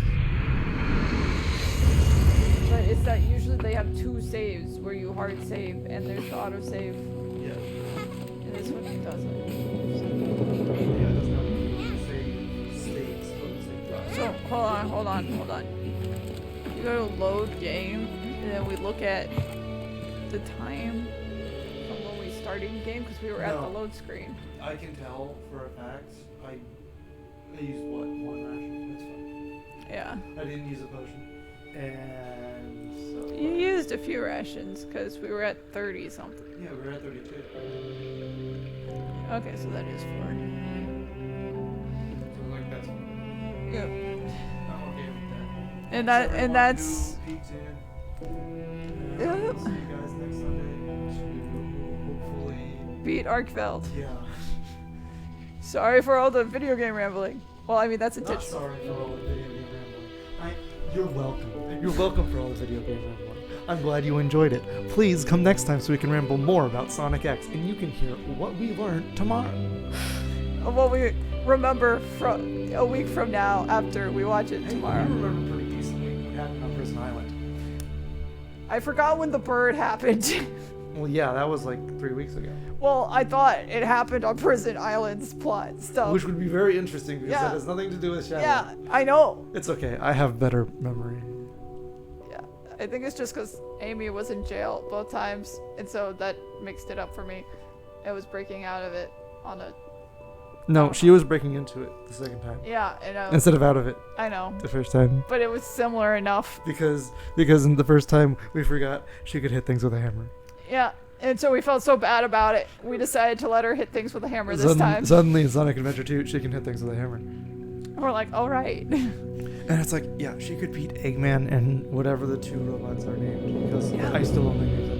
But it's that usually they have 2 saves where you hard save and there's the auto-save. Yeah. And this one it doesn't. Yeah, it does not save states, but it saves. So, hold on. You go to load game, and then we look at the time from when we started the game because we were at the No. load screen. I can tell for a fact. I used what? One ration. That's fine. Yeah. I didn't use a potion. And so. You used a few rations because we were at 30 something. Yeah, we were at 32. Okay, so that is 4. So like that's fine. Yep. I'm okay with that. And Everyone that's who peeked in. Yep. We'll see you guys next Sunday to hopefully. beat Arkveld. Yeah. Sorry for all the video game rambling. Well, I mean, that's Not intentional. sorry for all the video game rambling. You're welcome. You're welcome for all the video game rambling. I'm glad you enjoyed it. Please come next time so we can ramble more about Sonic X and you can hear what we learned tomorrow. What we remember from a week from now after we watch it Hey, tomorrow. I remember pretty decently what happened on Prison Island. I forgot when the bird happened. Well, yeah, that was like 3 weeks ago. Well, I thought it happened on Prison Island's plot stuff. Which would be very interesting because Yeah. that has nothing to do with Shadow. Yeah, I know. It's okay. I have better memory. Yeah, I think it's just because Amy was in jail both times, and so that mixed it up for me. It was breaking out of it on a. No, she was breaking into it the second time. Yeah, I know. Instead of out of it I know. the first time. But it was similar enough. Because in the first time we forgot she could hit things with a hammer. Yeah, and so we felt so bad about it. We decided to let her hit things with a hammer this time. Suddenly in Sonic Adventure 2, she can hit things with a hammer. And we're like, all right. And it's like, yeah, she could beat Eggman and whatever the two robots are named. Because Yeah. I still don't think